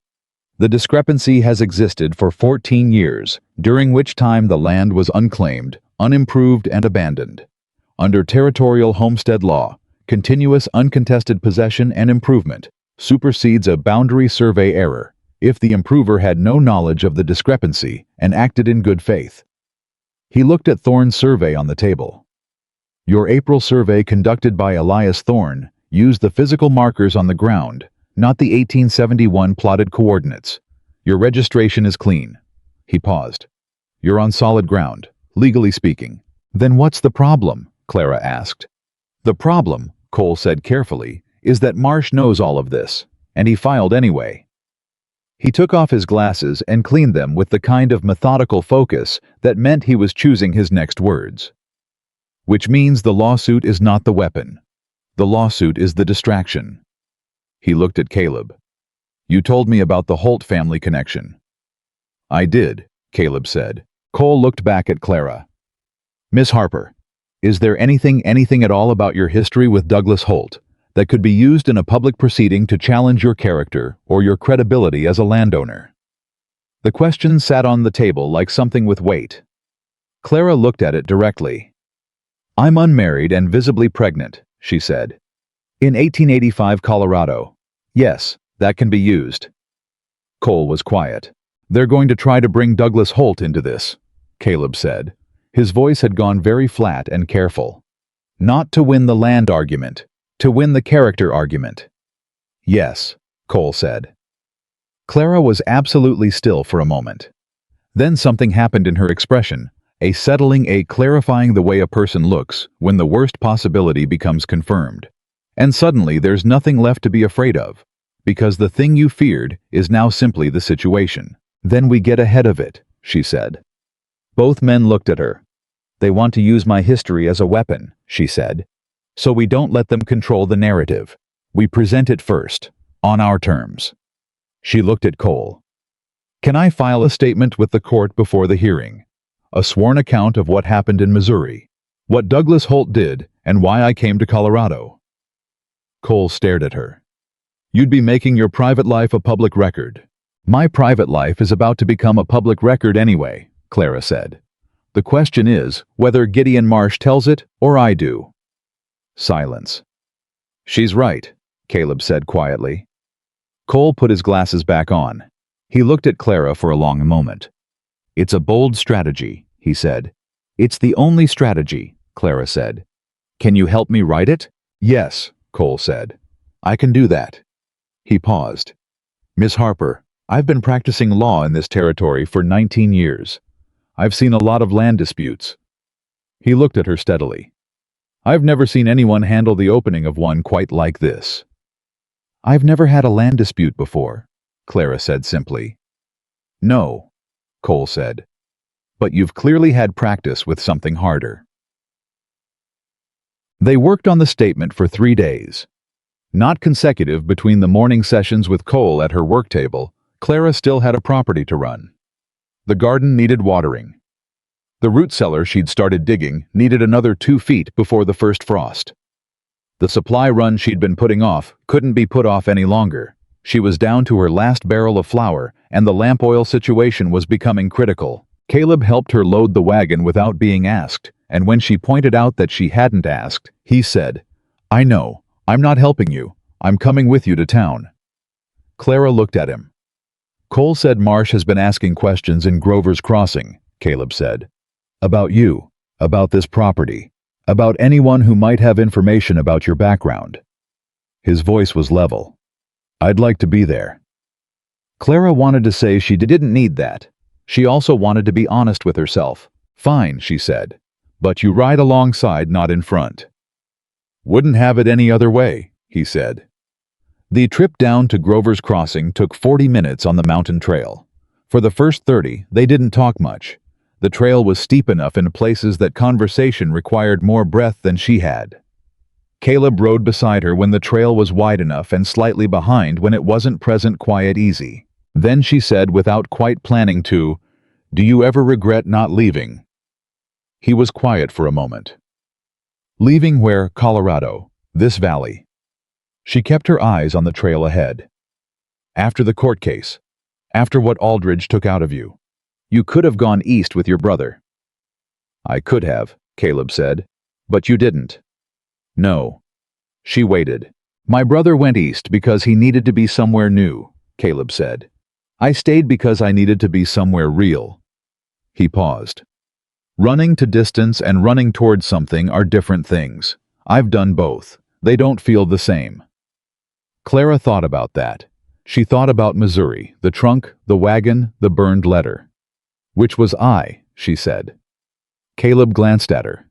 The discrepancy has existed for 14 years, during which time the land was unclaimed, unimproved, and abandoned. Under territorial homestead law, continuous uncontested possession and improvement supersedes a boundary survey error if the improver had no knowledge of the discrepancy and acted in good faith. He looked at Thorne's survey on the table. Your April survey conducted by Elias Thorne used the physical markers on the ground, not the 1871 plotted coordinates. Your registration is clean. He paused. You're on solid ground, legally speaking. Then what's the problem? Clara asked. The problem, Cole said carefully, is that Marsh knows all of this, and he filed anyway. He took off his glasses and cleaned them with the kind of methodical focus that meant he was choosing his next words. Which means the lawsuit is not the weapon. The lawsuit is the distraction. He looked at Caleb. You told me about the Holt family connection. I did, Caleb said. Cole looked back at Clara. Miss Harper, is there anything at all about your history with Douglas Holt that could be used in a public proceeding to challenge your character or your credibility as a landowner? The question sat on the table like something with weight. Clara looked at it directly. I'm unmarried and visibly pregnant, she said. In 1885 Colorado. Yes, that can be used. Cole was quiet. They're going to try to bring Douglas Holt into this, Caleb said. His voice had gone very flat and careful. Not to win the land argument, to win the character argument. Yes, Cole said. Clara was absolutely still for a moment. Then something happened in her expression, a settling, a clarifying the way a person looks when the worst possibility becomes confirmed. And suddenly there's nothing left to be afraid of, because the thing you feared is now simply the situation. Then we get ahead of it, she said. Both men looked at her. They want to use my history as a weapon, she said. So we don't let them control the narrative. We present it first, on our terms. She looked at Cole. Can I file a statement with the court before the hearing? A sworn account of what happened in Missouri, what Douglas Holt did, and why I came to Colorado. Cole stared at her. You'd be making your private life a public record. My private life is about to become a public record anyway, Clara said. The question is whether Gideon Marsh tells it or I do. Silence. She's right, Caleb said quietly. Cole put his glasses back on. He looked at Clara for a long moment. It's a bold strategy, he said. It's the only strategy, Clara said. Can you help me write it? Yes, Cole said. I can do that. He paused. Miss Harper, I've been practicing law in this territory for 19 years. I've seen a lot of land disputes. He looked at her steadily. I've never seen anyone handle the opening of one quite like this. I've never had a land dispute before, Clara said simply. No, Cole said. But you've clearly had practice with something harder. They worked on the statement for 3 days. Not consecutive between the morning sessions with Cole at her work table, Clara still had a property to run. The garden needed watering. The root cellar she'd started digging needed another 2 feet before the first frost. The supply run she'd been putting off couldn't be put off any longer. She was down to her last barrel of flour, and the lamp oil situation was becoming critical. Caleb helped her load the wagon without being asked, and when she pointed out that she hadn't asked, he said, I know, I'm not helping you. I'm coming with you to town. Clara looked at him. Cole said Marsh has been asking questions in Grover's Crossing, Caleb said. About you, about this property, about anyone who might have information about your background. His voice was level. I'd like to be there. Clara wanted to say she didn't need that. She also wanted to be honest with herself. Fine, she said. But you ride alongside, not in front. Wouldn't have it any other way, he said. The trip down to Grover's Crossing took 40 minutes on the mountain trail. For the first 30, they didn't talk much. The trail was steep enough in places that conversation required more breath than she had. Caleb rode beside her when the trail was wide enough and slightly behind when it wasn't present quiet easy. Then she said without quite planning to, "Do you ever regret not leaving?" He was quiet for a moment. Leaving where? Colorado. This valley. She kept her eyes on the trail ahead. After the court case. After what Aldridge took out of you. You could have gone east with your brother. I could have, Caleb said. But you didn't. No. She waited. My brother went east because he needed to be somewhere new, Caleb said. I stayed because I needed to be somewhere real. He paused. Running to distance and running towards something are different things. I've done both. They don't feel the same. Clara thought about that. She thought about Missouri, the trunk, the wagon, the burned letter. Which was I, she said. Caleb glanced at her.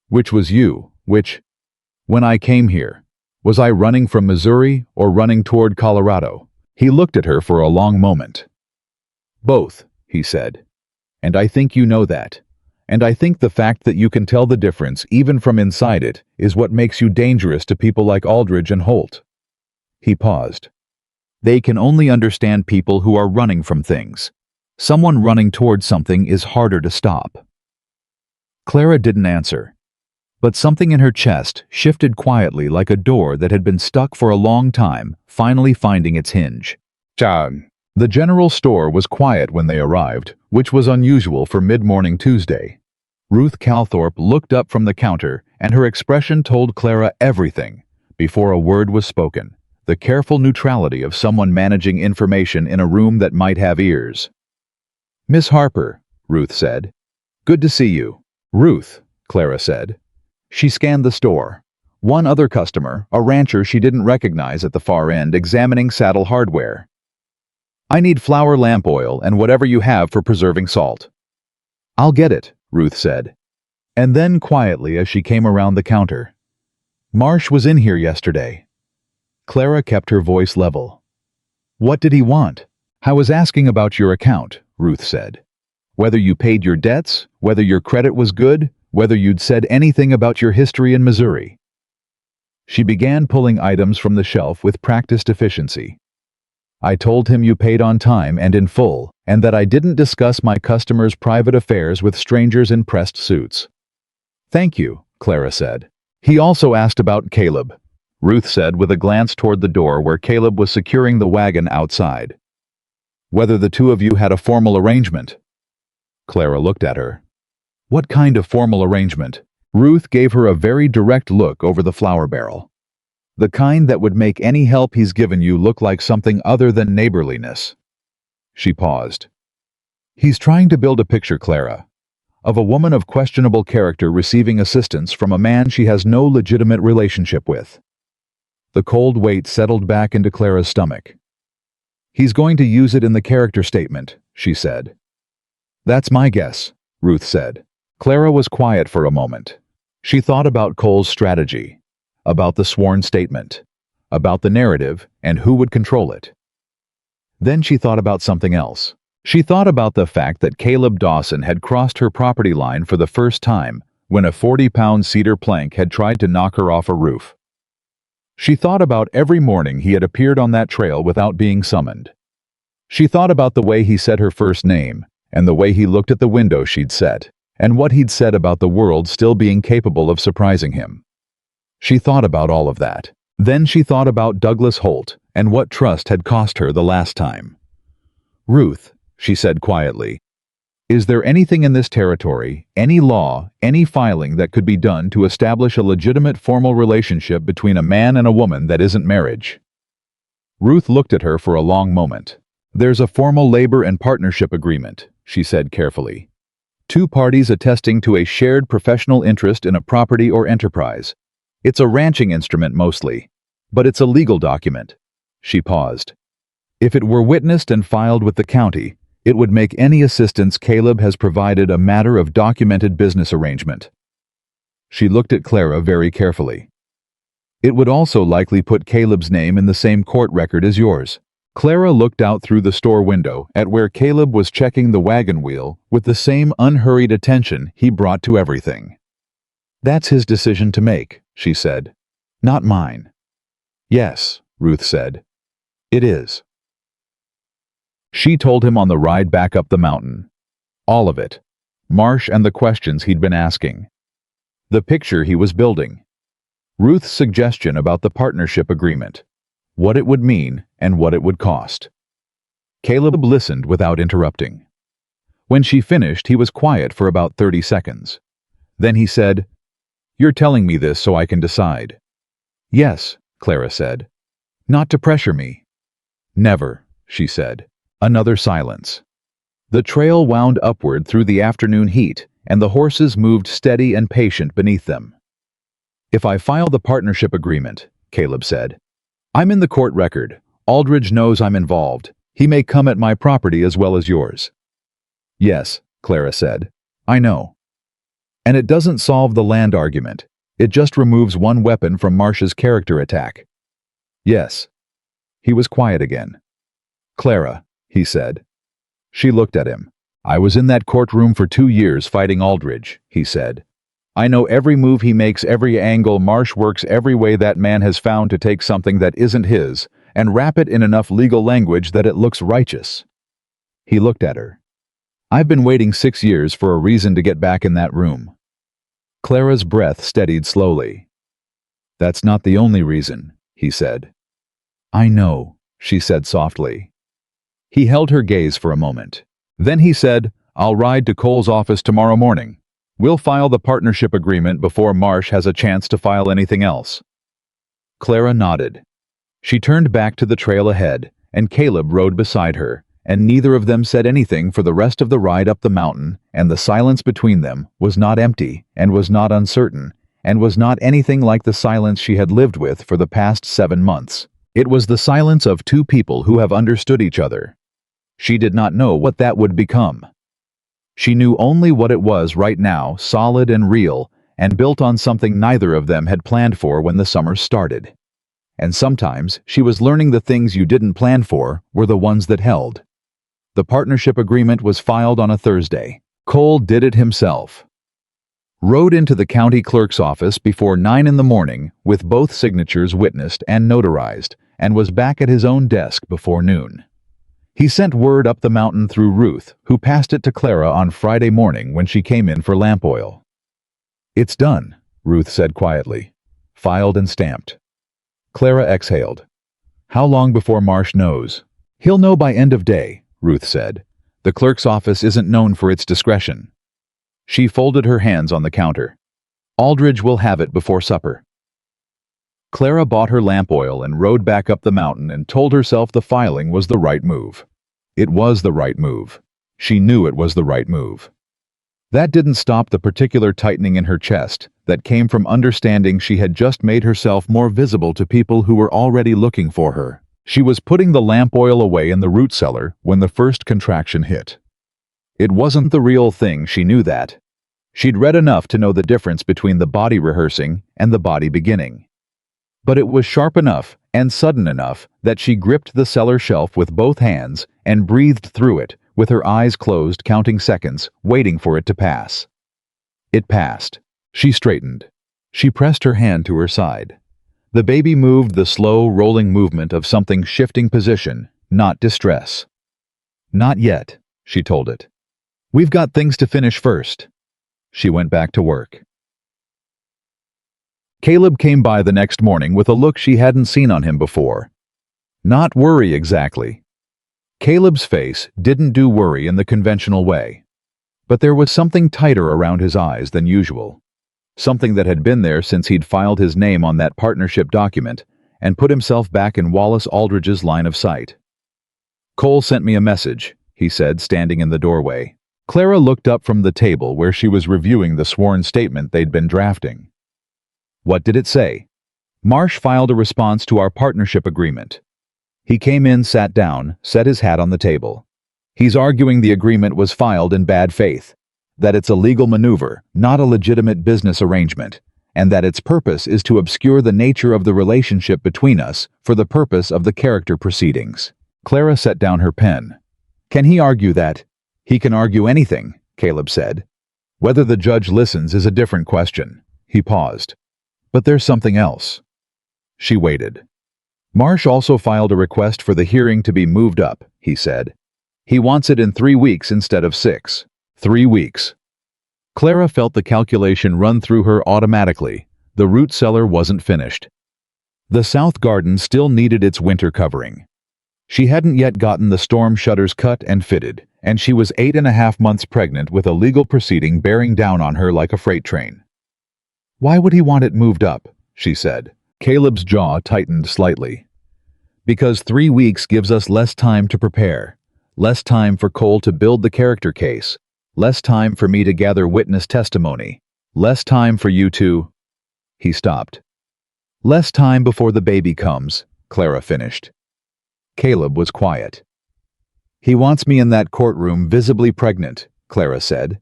Which was you? Which? When I came here, was I running from Missouri or running toward Colorado? He looked at her for a long moment. Both, he said. And I think you know that. And I think the fact that you can tell the difference even from inside it is what makes you dangerous to people like Aldridge and Holt. He paused. They can only understand people who are running from things. Someone running towards something is harder to stop. Clara didn't answer. But something in her chest shifted quietly like a door that had been stuck for a long time, finally finding its hinge. John. The general store was quiet when they arrived, which was unusual for mid-morning Tuesday. Ruth Calthorpe looked up from the counter, and her expression told Clara everything, before a word was spoken. The careful neutrality of someone managing information in a room that might have ears. Miss Harper, Ruth said. Good to see you. Ruth, Clara said. She scanned the store. One other customer, a rancher she didn't recognize at the far end, examining saddle hardware. I need flour lamp oil and whatever you have for preserving salt. I'll get it, Ruth said. And then quietly as she came around the counter. Marsh was in here yesterday. Clara kept her voice level. What did he want? I was asking about your account, Ruth said. Whether you paid your debts, whether your credit was good, whether you'd said anything about your history in Missouri. She began pulling items from the shelf with practiced efficiency. I told him you paid on time and in full, and that I didn't discuss my customers' private affairs with strangers in pressed suits. Thank you, Clara said. He also asked about Caleb, Ruth said with a glance toward the door where Caleb was securing the wagon outside. Whether the two of you had a formal arrangement. Clara looked at her. What kind of formal arrangement? Ruth gave her a very direct look over the flour barrel. The kind that would make any help he's given you look like something other than neighborliness. She paused. He's trying to build a picture, Clara, of a woman of questionable character receiving assistance from a man she has no legitimate relationship with. The cold weight settled back into Clara's stomach. He's going to use it in the character statement, she said. That's my guess, Ruth said. Clara was quiet for a moment. She thought about Cole's strategy, about the sworn statement, about the narrative and who would control it. Then she thought about something else. She thought about the fact that Caleb Dawson had crossed her property line for the first time when a 40-pound cedar plank had tried to knock her off a roof. She thought about every morning he had appeared on that trail without being summoned. She thought about the way he said her first name, and the way he looked at the window she'd set, and what he'd said about the world still being capable of surprising him. She thought about all of that. Then she thought about Douglas Holt and what trust had cost her the last time. Ruth, she said quietly, is there anything in this territory, any law, any filing that could be done to establish a legitimate formal relationship between a man and a woman that isn't marriage? Ruth looked at her for a long moment. There's a formal labor and partnership agreement, she said carefully. Two parties attesting to a shared professional interest in a property or enterprise. It's a ranching instrument mostly, but it's a legal document. She paused. If it were witnessed and filed with the county, it would make any assistance Caleb has provided a matter of documented business arrangement. She looked at Clara very carefully. It would also likely put Caleb's name in the same court record as yours. Clara looked out through the store window at where Caleb was checking the wagon wheel with the same unhurried attention he brought to everything. "That's his decision to make," she said. "Not mine." "Yes," Ruth said. "It is." She told him on the ride back up the mountain. All of it. Marsh and the questions he'd been asking. The picture he was building. Ruth's suggestion about the partnership agreement. What it would mean and what it would cost. Caleb listened without interrupting. When she finished, he was quiet for about 30 seconds. Then he said, "You're telling me this so I can decide." "Yes," Clara said. "Not to pressure me." "Never," she said. Another silence. The trail wound upward through the afternoon heat, and the horses moved steady and patient beneath them. "If I file the partnership agreement," Caleb said, "I'm in the court record. Aldridge knows I'm involved. He may come at my property as well as yours." "Yes," Clara said. "I know." "And it doesn't solve the land argument. It just removes one weapon from Marsh's character attack." "Yes." He was quiet again. "Clara," he said. She looked at him. "I was in that courtroom for 2 years fighting Aldridge," he said. "I know every move he makes, every angle Marsh works, every way that man has found to take something that isn't his and wrap it in enough legal language that it looks righteous." He looked at her. "I've been waiting 6 years for a reason to get back in that room." Clara's breath steadied slowly. "That's not the only reason," he said. "I know," she said softly. He held her gaze for a moment. Then he said, "I'll ride to Cole's office tomorrow morning. We'll file the partnership agreement before Marsh has a chance to file anything else." Clara nodded. She turned back to the trail ahead, and Caleb rode beside her, and neither of them said anything for the rest of the ride up the mountain, and the silence between them was not empty, and was not uncertain, and was not anything like the silence she had lived with for the past 7 months. It was the silence of two people who have understood each other. She did not know what that would become. She knew only what it was right now, solid and real, and built on something neither of them had planned for when the summer started. And sometimes she was learning the things you didn't plan for were the ones that held. The partnership agreement was filed on a Thursday. Cole did it himself. Rode into the county clerk's office before 9 in the morning with both signatures witnessed and notarized, and was back at his own desk before noon. He sent word up the mountain through Ruth, who passed it to Clara on Friday morning when she came in for lamp oil. "It's done," Ruth said quietly. "Filed and stamped." Clara exhaled. "How long before Marsh knows?" "He'll know by end of day," Ruth said. "The clerk's office isn't known for its discretion." She folded her hands on the counter. "Aldridge will have it before supper." Clara bought her lamp oil and rode back up the mountain and told herself the filing was the right move. It was the right move. She knew it was the right move. That didn't stop the particular tightening in her chest that came from understanding she had just made herself more visible to people who were already looking for her. She was putting the lamp oil away in the root cellar when the first contraction hit. It wasn't the real thing, she knew that. She'd read enough to know the difference between the body rehearsing and the body beginning. But it was sharp enough and sudden enough that she gripped the cellar shelf with both hands and breathed through it, with her eyes closed, counting seconds, waiting for it to pass. It passed. She straightened. She pressed her hand to her side. The baby moved, the slow, rolling movement of something shifting position, not distress. "Not yet," she told it. "We've got things to finish first." She went back to work. Caleb came by the next morning with a look she hadn't seen on him before. Not worry exactly. Caleb's face didn't do worry in the conventional way. But there was something tighter around his eyes than usual. Something that had been there since he'd filed his name on that partnership document and put himself back in Wallace Aldridge's line of sight. "Cole sent me a message," he said, standing in the doorway. Clara looked up from the table where she was reviewing the sworn statement they'd been drafting. "What did it say?" "Marsh filed a response to our partnership agreement." He came in, sat down, set his hat on the table. "He's arguing the agreement was filed in bad faith, that it's a legal maneuver, not a legitimate business arrangement, and that its purpose is to obscure the nature of the relationship between us for the purpose of the character proceedings. Clara set down her pen. Can he argue that? He can argue anything, Caleb said. Whether the judge listens is a different question. He paused. But there's something else. She waited. Marsh also filed a request for the hearing to be moved up, he said. He wants it in 3 weeks instead of 6. 3 weeks. Clara felt the calculation run through her automatically. The root cellar wasn't finished. The south garden still needed its winter covering. She hadn't yet gotten the storm shutters cut and fitted, and she was 8.5 months pregnant with a legal proceeding bearing down on her like a freight train. Why would he want it moved up? She said. Caleb's jaw tightened slightly. Because 3 weeks gives us less time to prepare, less time for Cole to build the character case, less time for me to gather witness testimony, less time for you to... He stopped. Less time before the baby comes, Clara finished. Caleb was quiet. He wants me in that courtroom visibly pregnant, Clara said.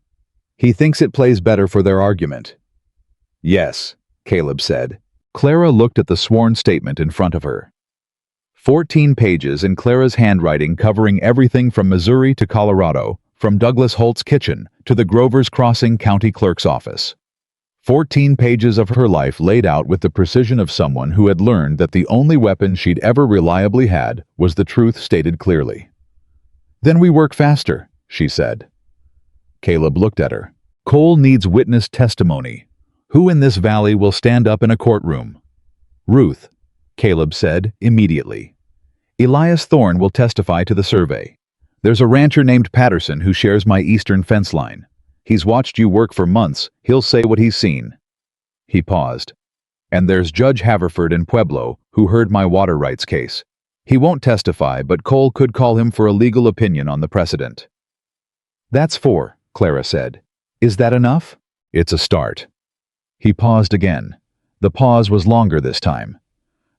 He thinks it plays better for their argument. Yes, Caleb said. Clara looked at the sworn statement in front of her. 14 pages in Clara's handwriting covering everything from Missouri to Colorado, from Douglas Holt's kitchen to the Grover's Crossing County Clerk's office. 14 pages of her life laid out with the precision of someone who had learned that the only weapon she'd ever reliably had was the truth stated clearly. Then we work faster, she said. Caleb looked at her. Cole needs witness testimony. Who in this valley will stand up in a courtroom? Ruth, Caleb said immediately. Elias Thorne will testify to the survey. There's a rancher named Patterson who shares my eastern fence line. He's watched you work for months. He'll say what he's seen. He paused. And there's Judge Haverford in Pueblo, who heard my water rights case. He won't testify, but Cole could call him for a legal opinion on the precedent. That's 4, Clara said. Is that enough? It's a start. He paused again. The pause was longer this time.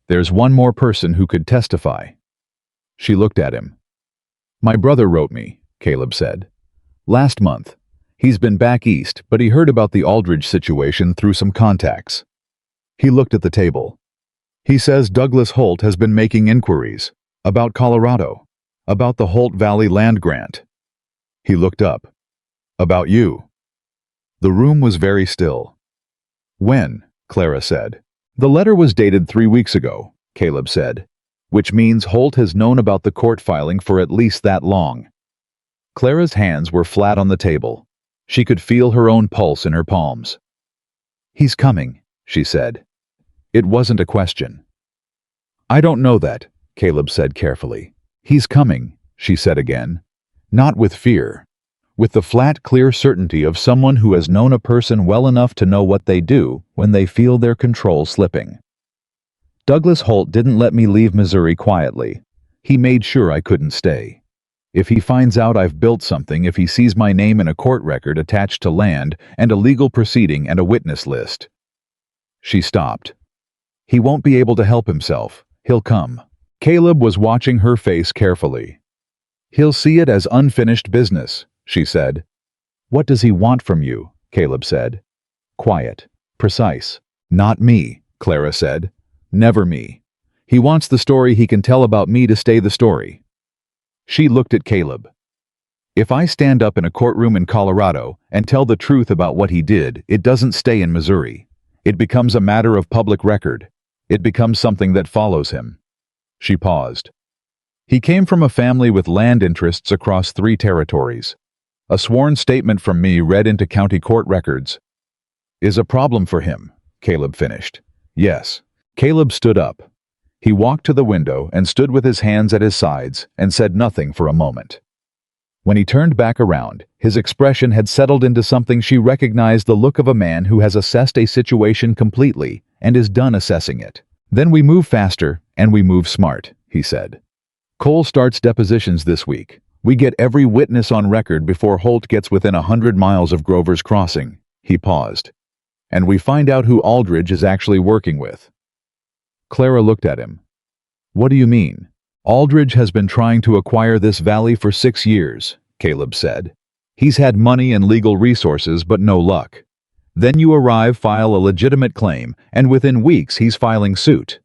There's one more person who could testify. She looked at him. My brother wrote me, Caleb said. Last month. He's been back east, but he heard about the Aldridge situation through some contacts. He looked at the table. He says Douglas Holt has been making inquiries about Colorado, about the Holt Valley land grant. He looked up. About you. The room was very still. When? Clara said. The letter was dated 3 weeks ago, Caleb said, which means Holt has known about the court filing for at least that long. Clara's hands were flat on the table. She could feel her own pulse in her palms. He's coming, she said. It wasn't a question. I don't know that, Caleb said carefully. He's coming, she said again. Not with fear. With the flat, clear certainty of someone who has known a person well enough to know what they do when they feel their control slipping. Douglas Holt didn't let me leave Missouri quietly. He made sure I couldn't stay. If he finds out I've built something, if he sees my name in a court record attached to land and a legal proceeding and a witness list. She stopped. He won't be able to help himself. He'll come. Caleb was watching her face carefully. He'll see it as unfinished business, she said. What does he want from you? Caleb said. Quiet. Precise. Not me, Clara said. Never me. He wants the story he can tell about me to stay the story. She looked at Caleb. If I stand up in a courtroom in Colorado and tell the truth about what he did, it doesn't stay in Missouri. It becomes a matter of public record. It becomes something that follows him. She paused. He came from a family with land interests across 3 territories. A sworn statement from me read into county court records. Is a problem for him, Caleb finished. Yes. Caleb stood up. He walked to the window and stood with his hands at his sides and said nothing for a moment. When he turned back around, his expression had settled into something she recognized, the look of a man who has assessed a situation completely and is done assessing it. Then we move faster and we move smart, he said. Cole starts depositions this week. We get every witness on record before Holt gets within 100 miles of Grover's Crossing. He paused. And we find out who Aldridge is actually working with. Clara looked at him. What do you mean? Aldridge has been trying to acquire this valley for 6 years, Caleb said. He's had money and legal resources, but no luck. Then you arrive, file a legitimate claim, and within weeks he's filing suit.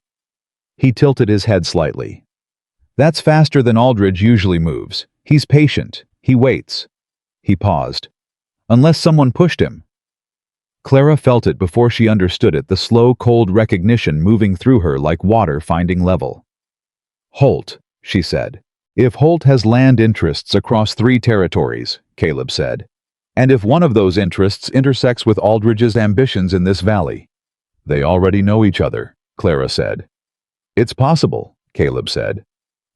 He tilted his head slightly. That's faster than Aldridge usually moves. He's patient. He waits. He paused. Unless someone pushed him. Clara felt it before she understood it, the slow, cold recognition moving through her like water finding level. Holt, she said. If Holt has land interests across 3 territories, Caleb said, and if one of those interests intersects with Aldridge's ambitions in this valley. They already know each other, Clara said. It's possible, Caleb said.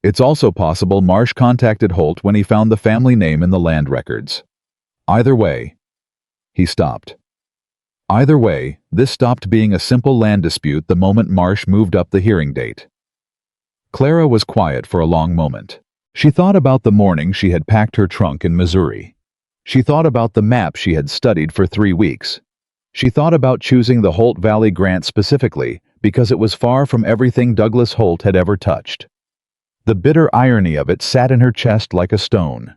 It's also possible Marsh contacted Holt when he found the family name in the land records. Either way, he stopped. Either way, this stopped being a simple land dispute the moment Marsh moved up the hearing date. Clara was quiet for a long moment. She thought about the morning she had packed her trunk in Missouri. She thought about the map she had studied for 3 weeks. She thought about choosing the Holt Valley grant specifically because it was far from everything Douglas Holt had ever touched. The bitter irony of it sat in her chest like a stone.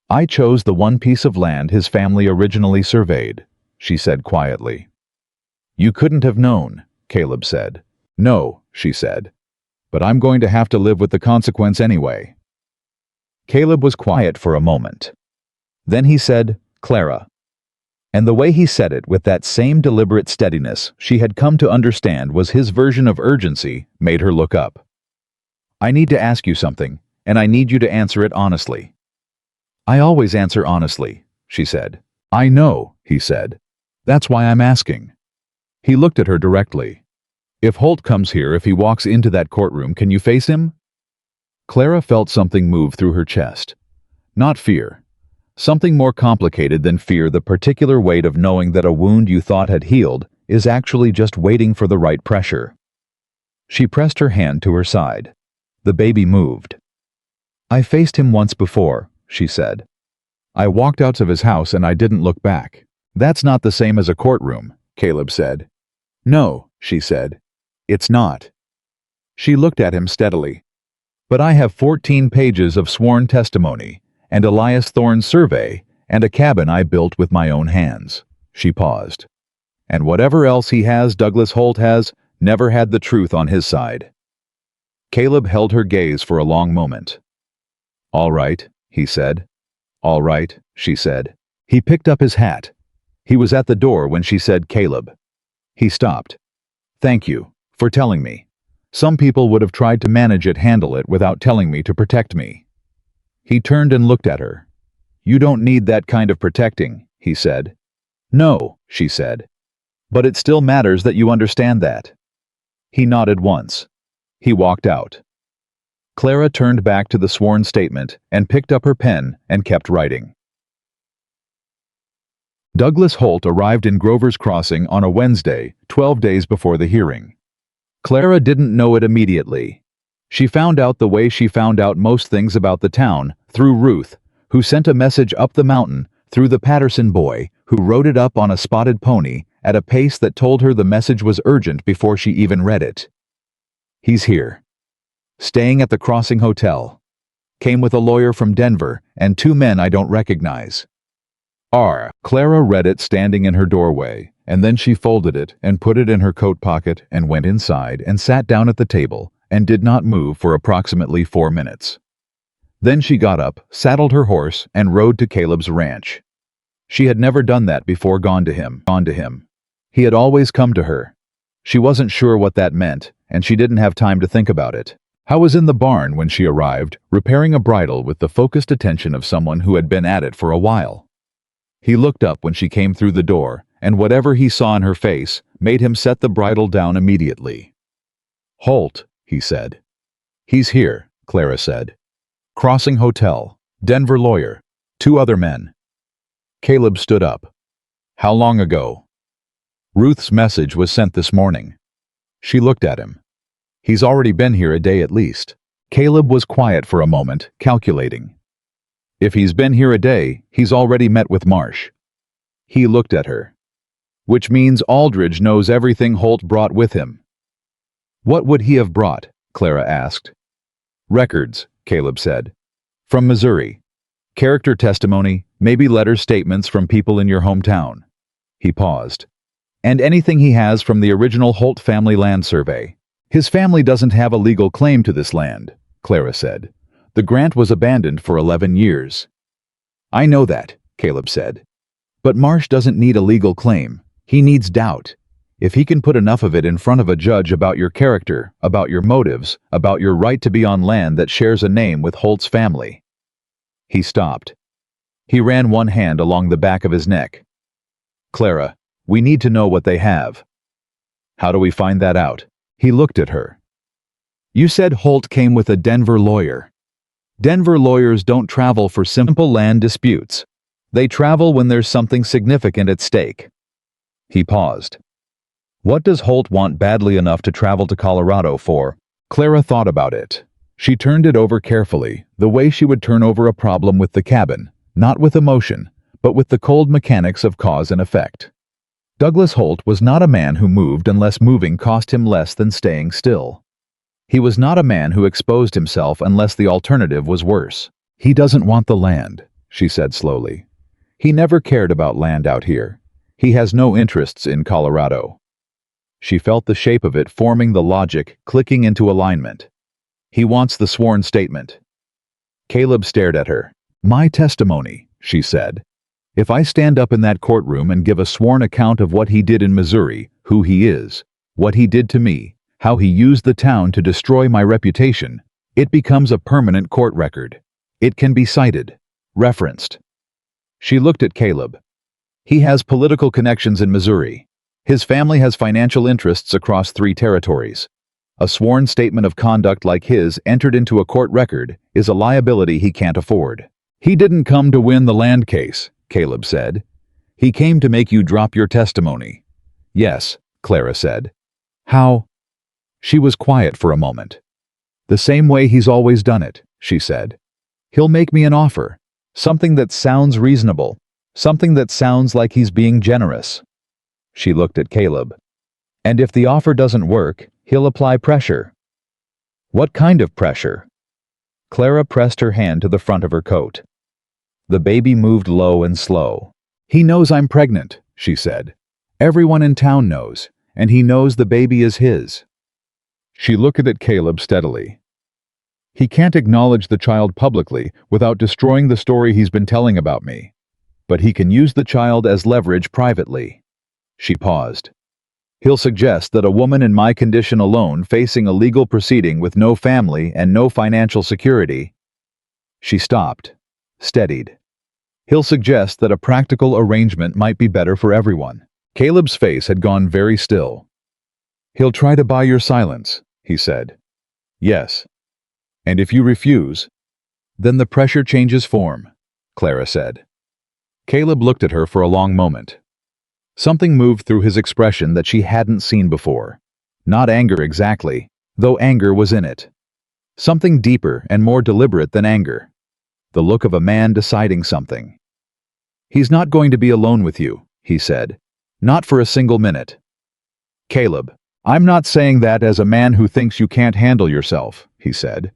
I chose the one piece of land his family originally surveyed, she said quietly. You couldn't have known, Caleb said. No, she said. But I'm going to have to live with the consequence anyway. Caleb was quiet for a moment. Then he said, Clara. And the way he said it with that same deliberate steadiness she had come to understand was his version of urgency made her look up. I need to ask you something, and I need you to answer it honestly. I always answer honestly, she said. I know, he said. That's why I'm asking. He looked at her directly. If Holt comes here, if he walks into that courtroom, can you face him? Clara felt something move through her chest. Not fear. Something more complicated than fear, the particular weight of knowing that a wound you thought had healed is actually just waiting for the right pressure. She pressed her hand to her side. The baby moved. I faced him once before, she said. I walked out of his house and I didn't look back. That's not the same as a courtroom, Caleb said. No, she said. It's not. She looked at him steadily. But I have 14 pages of sworn testimony, and Elias Thorne's survey, and a cabin I built with my own hands. She paused. And whatever else he has, Douglas Holt has, never had the truth on his side. Caleb held her gaze for a long moment. All right, he said. All right, she said. He picked up his hat. He was at the door when she said Caleb. He stopped. Thank you for telling me. Some people would have tried to manage it, handle it without telling me to protect me. He turned and looked at her. You don't need that kind of protecting, he said. No, she said. But it still matters that you understand that. He nodded once. He walked out. Clara turned back to the sworn statement and picked up her pen and kept writing. Douglas Holt arrived in Grover's Crossing on a Wednesday, 12 days before the hearing. Clara didn't know it immediately. She found out the way she found out most things about the town, through Ruth, who sent a message up the mountain, through the Patterson boy, who rode it up on a spotted pony, at a pace that told her the message was urgent before she even read it. He's here. Staying at the Crossing Hotel. Came with a lawyer from Denver and 2 men I don't recognize. Clara read it standing in her doorway, and then she folded it and put it in her coat pocket and went inside and sat down at the table and did not move for approximately 4 minutes. Then she got up, saddled her horse, and rode to Caleb's ranch. She had never done that before, gone to him. He had always come to her. She wasn't sure what that meant, and she didn't have time to think about it. Howe was in the barn when she arrived, repairing a bridle with the focused attention of someone who had been at it for a while. He looked up when she came through the door, and whatever he saw in her face made him set the bridle down immediately. Holt, he said. He's here, Clara said. Crossing Hotel, Denver lawyer, 2 other men. Caleb stood up. How long ago? Ruth's message was sent this morning. She looked at him. He's already been here a day at least. Caleb was quiet for a moment, calculating. If he's been here a day, he's already met with Marsh. He looked at her. Which means Aldridge knows everything Holt brought with him. What would he have brought? Clara asked. Records, Caleb said. From Missouri. Character testimony, maybe letter statements from people in your hometown. He paused. And anything he has from the original Holt family land survey. His family doesn't have a legal claim to this land, Clara said. The grant was abandoned for 11 years. I know that, Caleb said. But Marsh doesn't need a legal claim. He needs doubt. If he can put enough of it in front of a judge about your character, about your motives, about your right to be on land that shares a name with Holt's family. He stopped. He ran one hand along the back of his neck. Clara, we need to know what they have. How do we find that out? He looked at her. You said Holt came with a Denver lawyer. Denver lawyers don't travel for simple land disputes. They travel when there's something significant at stake. He paused. What does Holt want badly enough to travel to Colorado for? Clara thought about it. She turned it over carefully, the way she would turn over a problem with the cabin, not with emotion, but with the cold mechanics of cause and effect. Douglas Holt was not a man who moved unless moving cost him less than staying still. He was not a man who exposed himself unless the alternative was worse. He doesn't want the land, she said slowly. He never cared about land out here. He has no interests in Colorado. She felt the shape of it forming the logic, clicking into alignment. He wants the sworn statement. Caleb stared at her. My testimony, she said. If I stand up in that courtroom and give a sworn account of what he did in Missouri, who he is, what he did to me, how he used the town to destroy my reputation, it becomes a permanent court record. It can be cited, referenced. She looked at Caleb. He has political connections in Missouri. His family has financial interests across 3 territories. A sworn statement of conduct like his entered into a court record is a liability he can't afford. He didn't come to win the land case, Caleb said. He came to make you drop your testimony. Yes, Clara said. How? She was quiet for a moment. The same way he's always done it, she said. He'll make me an offer. Something that sounds reasonable. Something that sounds like he's being generous. She looked at Caleb. And if the offer doesn't work, he'll apply pressure. What kind of pressure? Clara pressed her hand to the front of her coat. The baby moved low and slow. He knows I'm pregnant, she said. Everyone in town knows, and he knows the baby is his. She looked at Caleb steadily. He can't acknowledge the child publicly without destroying the story he's been telling about me. But he can use the child as leverage privately. She paused. He'll suggest that a woman in my condition alone facing a legal proceeding with no family and no financial security. She stopped, steadied. He'll suggest that a practical arrangement might be better for everyone. Caleb's face had gone very still. He'll try to buy your silence, he said. Yes. And if you refuse, then the pressure changes form, Clara said. Caleb looked at her for a long moment. Something moved through his expression that she hadn't seen before. Not anger exactly, though anger was in it. Something deeper and more deliberate than anger. The look of a man deciding something. He's not going to be alone with you, he said. Not for a single minute. Caleb, I'm not saying that as a man who thinks you can't handle yourself, he said.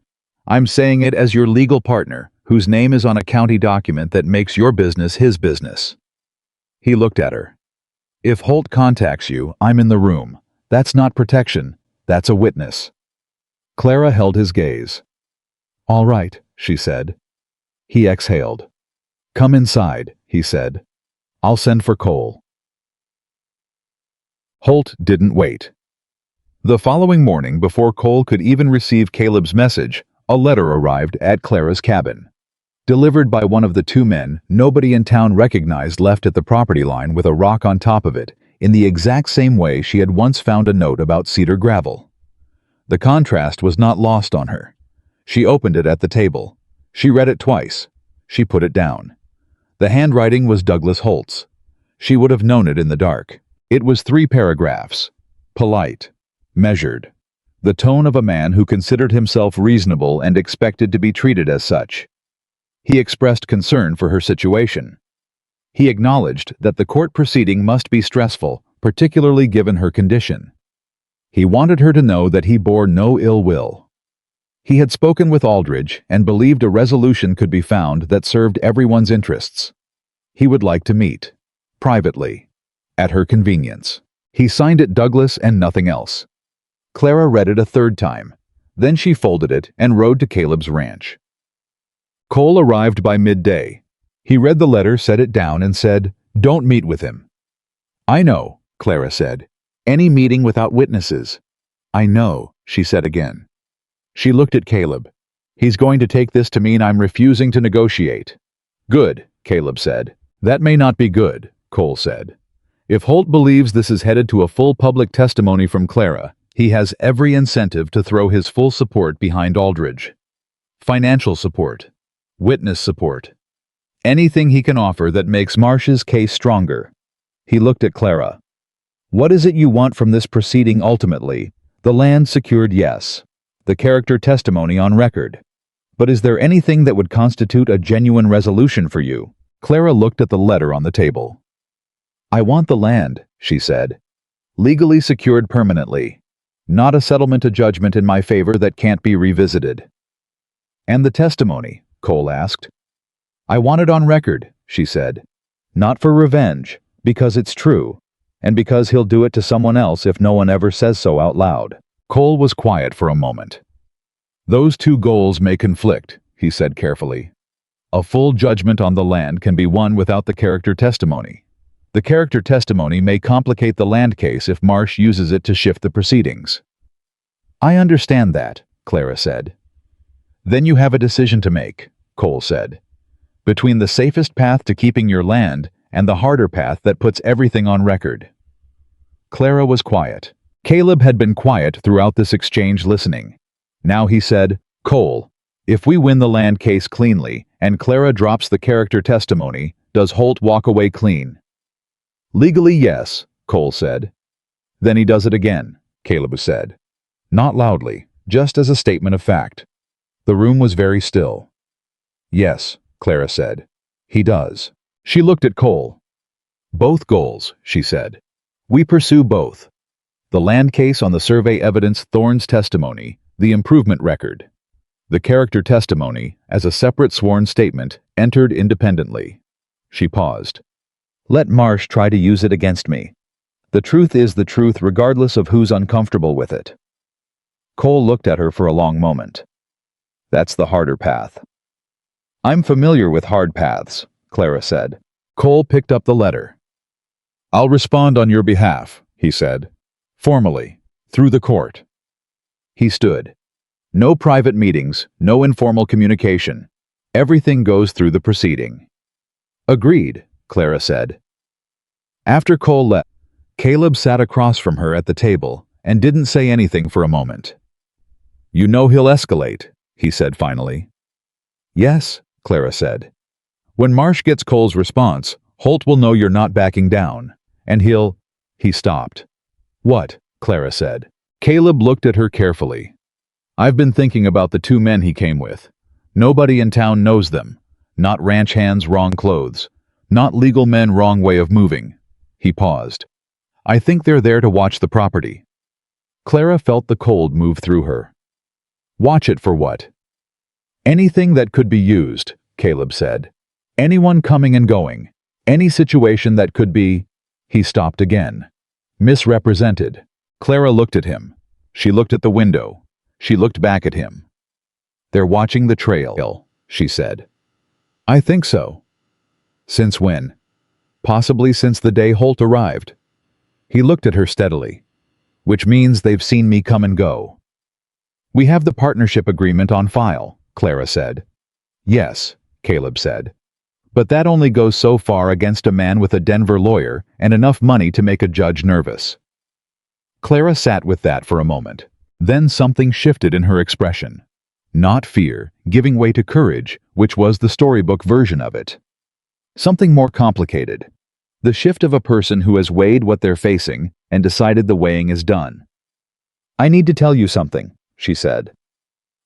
I'm saying it as your legal partner, whose name is on a county document that makes your business his business. He looked at her. If Holt contacts you, I'm in the room. That's not protection. That's a witness. Clara held his gaze. All right, she said. He exhaled. Come inside, he said. I'll send for Cole. Holt didn't wait. The following morning, before Cole could even receive Caleb's message, a letter arrived at Clara's cabin. Delivered by one of the 2 men nobody in town recognized left at the property line with a rock on top of it, in the exact same way she had once found a note about cedar gravel. The contrast was not lost on her. She opened it at the table. She read it twice. She put it down. The handwriting was Douglas Holt's. She would have known it in the dark. It was 3 paragraphs. Polite. Measured. The tone of a man who considered himself reasonable and expected to be treated as such. He expressed concern for her situation. He acknowledged that the court proceeding must be stressful, particularly given her condition. He wanted her to know that he bore no ill will. He had spoken with Aldridge and believed a resolution could be found that served everyone's interests. He would like to meet, privately, at her convenience. He signed it Douglas and nothing else. Clara read it a 3rd time. Then she folded it and rode to Caleb's ranch. Cole arrived by midday. He read the letter, set it down, and said, "Don't meet with him." "I know," Clara said. "Any meeting without witnesses." "I know," she said again. She looked at Caleb. "He's going to take this to mean I'm refusing to negotiate." "Good," Caleb said. "That may not be good," Cole said. "If Holt believes this is headed to a full public testimony from Clara, he has every incentive to throw his full support behind Aldridge. Financial support. Witness support. Anything he can offer that makes Marsh's case stronger." He looked at Clara. "What is it you want from this proceeding ultimately? The land secured, yes. The character testimony on record. But is there anything that would constitute a genuine resolution for you?" Clara looked at the letter on the table. "I want the land," she said. "Legally secured permanently. Not a settlement of judgment in my favor that can't be revisited." "And the testimony?" Cole asked. "I want it on record," she said. "Not for revenge, because it's true, and because he'll do it to someone else if no one ever says so out loud." Cole was quiet for a moment. "Those two goals may conflict," he said carefully. "A full judgment on the land can be won without the character testimony. The character testimony may complicate the land case if Marsh uses it to shift the proceedings." "I understand that," Clara said. "Then you have a decision to make," Cole said. "Between the safest path to keeping your land and the harder path that puts everything on record." Clara was quiet. Caleb had been quiet throughout this exchange, listening. Now he said, "Cole, if we win the land case cleanly and Clara drops the character testimony, does Holt walk away clean?" "Legally, yes," Cole said. "Then he does it again," Caleb said. Not loudly, just as a statement of fact. The room was very still. "Yes," Clara said. "He does." She looked at Cole. "Both goals," she said. "We pursue both. The land case on the survey evidence, Thorne's testimony, the improvement record. The character testimony, as a separate sworn statement, entered independently." She paused. "Let Marsh try to use it against me. The truth is the truth regardless of who's uncomfortable with it." Cole looked at her for a long moment. "That's the harder path." "I'm familiar with hard paths," Clara said. Cole picked up the letter. "I'll respond on your behalf," he said. "Formally, through the court." He stood. "No private meetings, no informal communication. Everything goes through the proceeding." "Agreed," Clara said. After Cole left, Caleb sat across from her at the table and didn't say anything for a moment. "You know he'll escalate," he said finally. "Yes," Clara said. "When Marsh gets Cole's response, Holt will know you're not backing down, and he'll—" He stopped. "What?" Clara said. Caleb looked at her carefully. "I've been thinking about the two men he came with. Nobody in town knows them. Not ranch hands, wrong clothes. Not legal men, wrong way of moving." He paused. "I think they're there to watch the property." Clara felt the cold move through her. "Watch it for what?" "Anything that could be used," Caleb said. "Anyone coming and going. Any situation that could be—" He stopped again. "Misrepresented." Clara looked at him. She looked at the window. She looked back at him. "They're watching the trail," she said. "I think so." "Since when?" "Possibly since the day Holt arrived." He looked at her steadily. "Which means they've seen me come and go." "We have the partnership agreement on file," Clara said. "Yes," Caleb said. "But that only goes so far against a man with a Denver lawyer and enough money to make a judge nervous." Clara sat with that for a moment. Then something shifted in her expression. Not fear, giving way to courage, which was the storybook version of it. Something more complicated. The shift of a person who has weighed what they're facing and decided the weighing is done. "I need to tell you something," she said.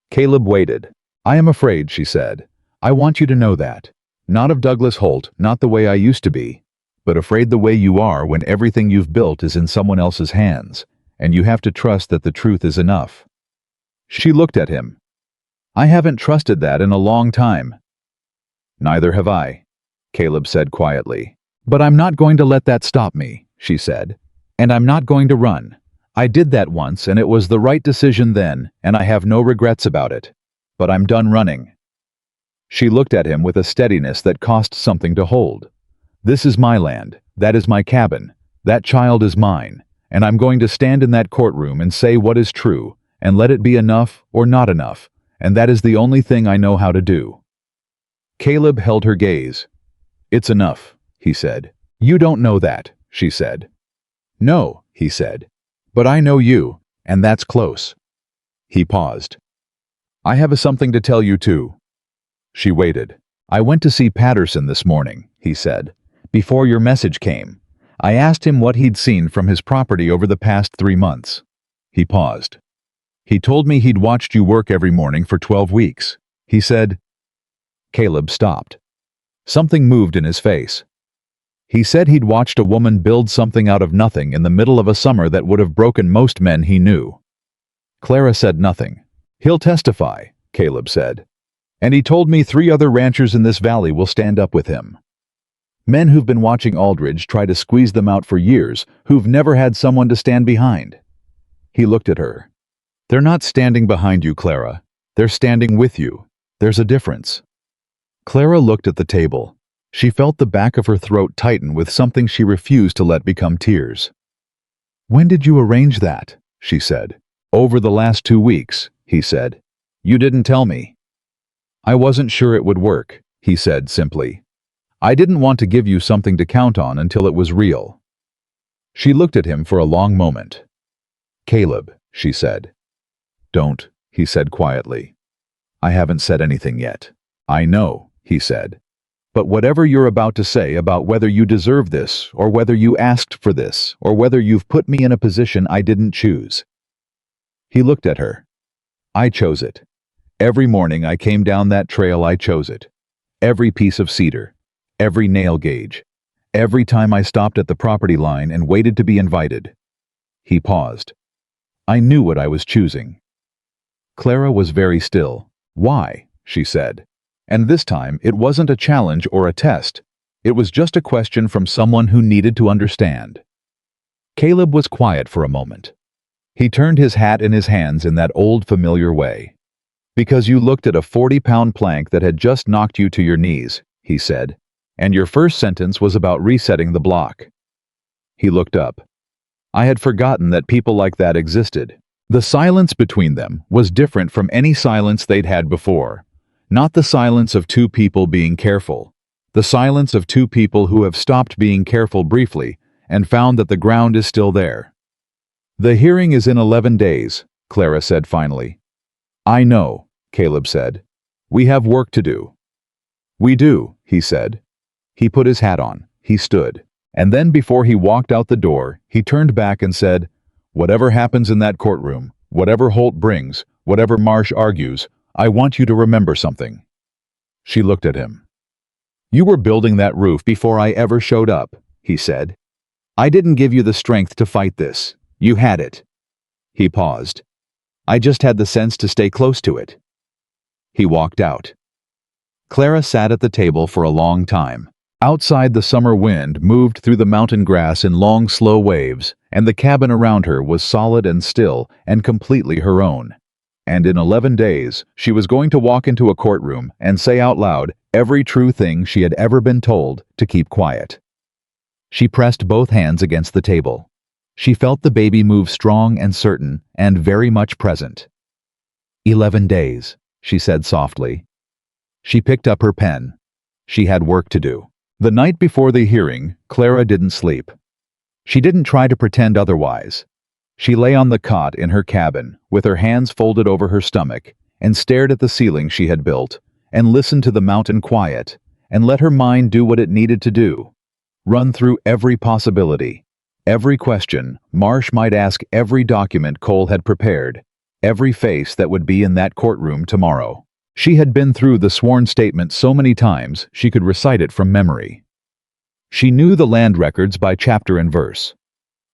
Caleb waited. "I am afraid," she said. "I want you to know that. Not of Douglas Holt, not the way I used to be, but afraid the way you are when everything you've built is in someone else's hands, and you have to trust that the truth is enough." She looked at him. "I haven't trusted that in a long time." "Neither have I," Caleb said quietly. "But I'm not going to let that stop me," she said. "And I'm not going to run. I did that once and it was the right decision then, and I have no regrets about it. But I'm done running." She looked at him with a steadiness that cost something to hold. "This is my land. That is my cabin. That child is mine. And I'm going to stand in that courtroom and say what is true, and let it be enough or not enough, and that is the only thing I know how to do." Caleb held her gaze. "It's enough," he said. "You don't know that," she said. "No," he said. "But I know you, and that's close." He paused. "I have something to tell you too." She waited. "I went to see Patterson this morning," he said, "before your message came. I asked him what he'd seen from his property over the past 3 months. He paused. "He told me he'd watched you work every morning for 12 weeks. He said—" Caleb stopped. Something moved in his face. "He said he'd watched a woman build something out of nothing in the middle of a summer that would have broken most men he knew." Clara said nothing. "He'll testify," Caleb said. "And he told me 3 other ranchers in this valley will stand up with him. Men who've been watching Aldridge try to squeeze them out for years, who've never had someone to stand behind." He looked at her. "They're not standing behind you, Clara. They're standing with you. There's a difference." Clara looked at the table. She felt the back of her throat tighten with something she refused to let become tears. "When did you arrange that?" she said. "Over the last 2 weeks," he said. "You didn't tell me." "I wasn't sure it would work," he said simply. "I didn't want to give you something to count on until it was real." She looked at him for a long moment. "Caleb," she said. "Don't," he said quietly. "I haven't said anything yet." "I know," he said. "But whatever you're about to say about whether you deserve this, or whether you asked for this, or whether you've put me in a position I didn't choose." He looked at her. "I chose it. Every morning I came down that trail I chose it. Every piece of cedar. Every nail gauge. Every time I stopped at the property line and waited to be invited." He paused. "I knew what I was choosing." Clara was very still. "Why?" she said. And this time it wasn't a challenge or a test. It was just a question from someone who needed to understand. Caleb was quiet for a moment. He turned his hat in his hands in that old familiar way. "Because you looked at a 40-pound plank that had just knocked you to your knees," he said. "And your first sentence was about resetting the block." He looked up. "I had forgotten that people like that existed." The silence between them was different from any silence they'd had before. Not the silence of 2 people being careful. The silence of 2 people who have stopped being careful briefly and found that the ground is still there. "The hearing is in 11 days, Clara said finally. "I know," Caleb said. "We have work to do." "We do," he said. He put his hat on. He stood. And then before he walked out the door, he turned back and said, "Whatever happens in that courtroom, whatever Holt brings, whatever Marsh argues, I want you to remember something." She looked at him. "You were building that roof before I ever showed up," he said. "I didn't give you the strength to fight this. You had it." He paused. "I just had the sense to stay close to it." He walked out. Clara sat at the table for a long time. Outside, the summer wind moved through the mountain grass in long, slow waves, and the cabin around her was solid and still and completely her own. And in 11 days, she was going to walk into a courtroom and say out loud every true thing she had ever been told to keep quiet. She pressed both hands against the table. She felt the baby move strong and certain and very much present. 11 days, she said softly. She picked up her pen. She had work to do. The night before the hearing, Clara didn't sleep. She didn't try to pretend otherwise. She lay on the cot in her cabin, with her hands folded over her stomach, and stared at the ceiling she had built, and listened to the mountain quiet, and let her mind do what it needed to do. Run through every possibility, every question Marsh might ask, every document Cole had prepared, every face that would be in that courtroom tomorrow. She had been through the sworn statement so many times she could recite it from memory. She knew the land records by chapter and verse.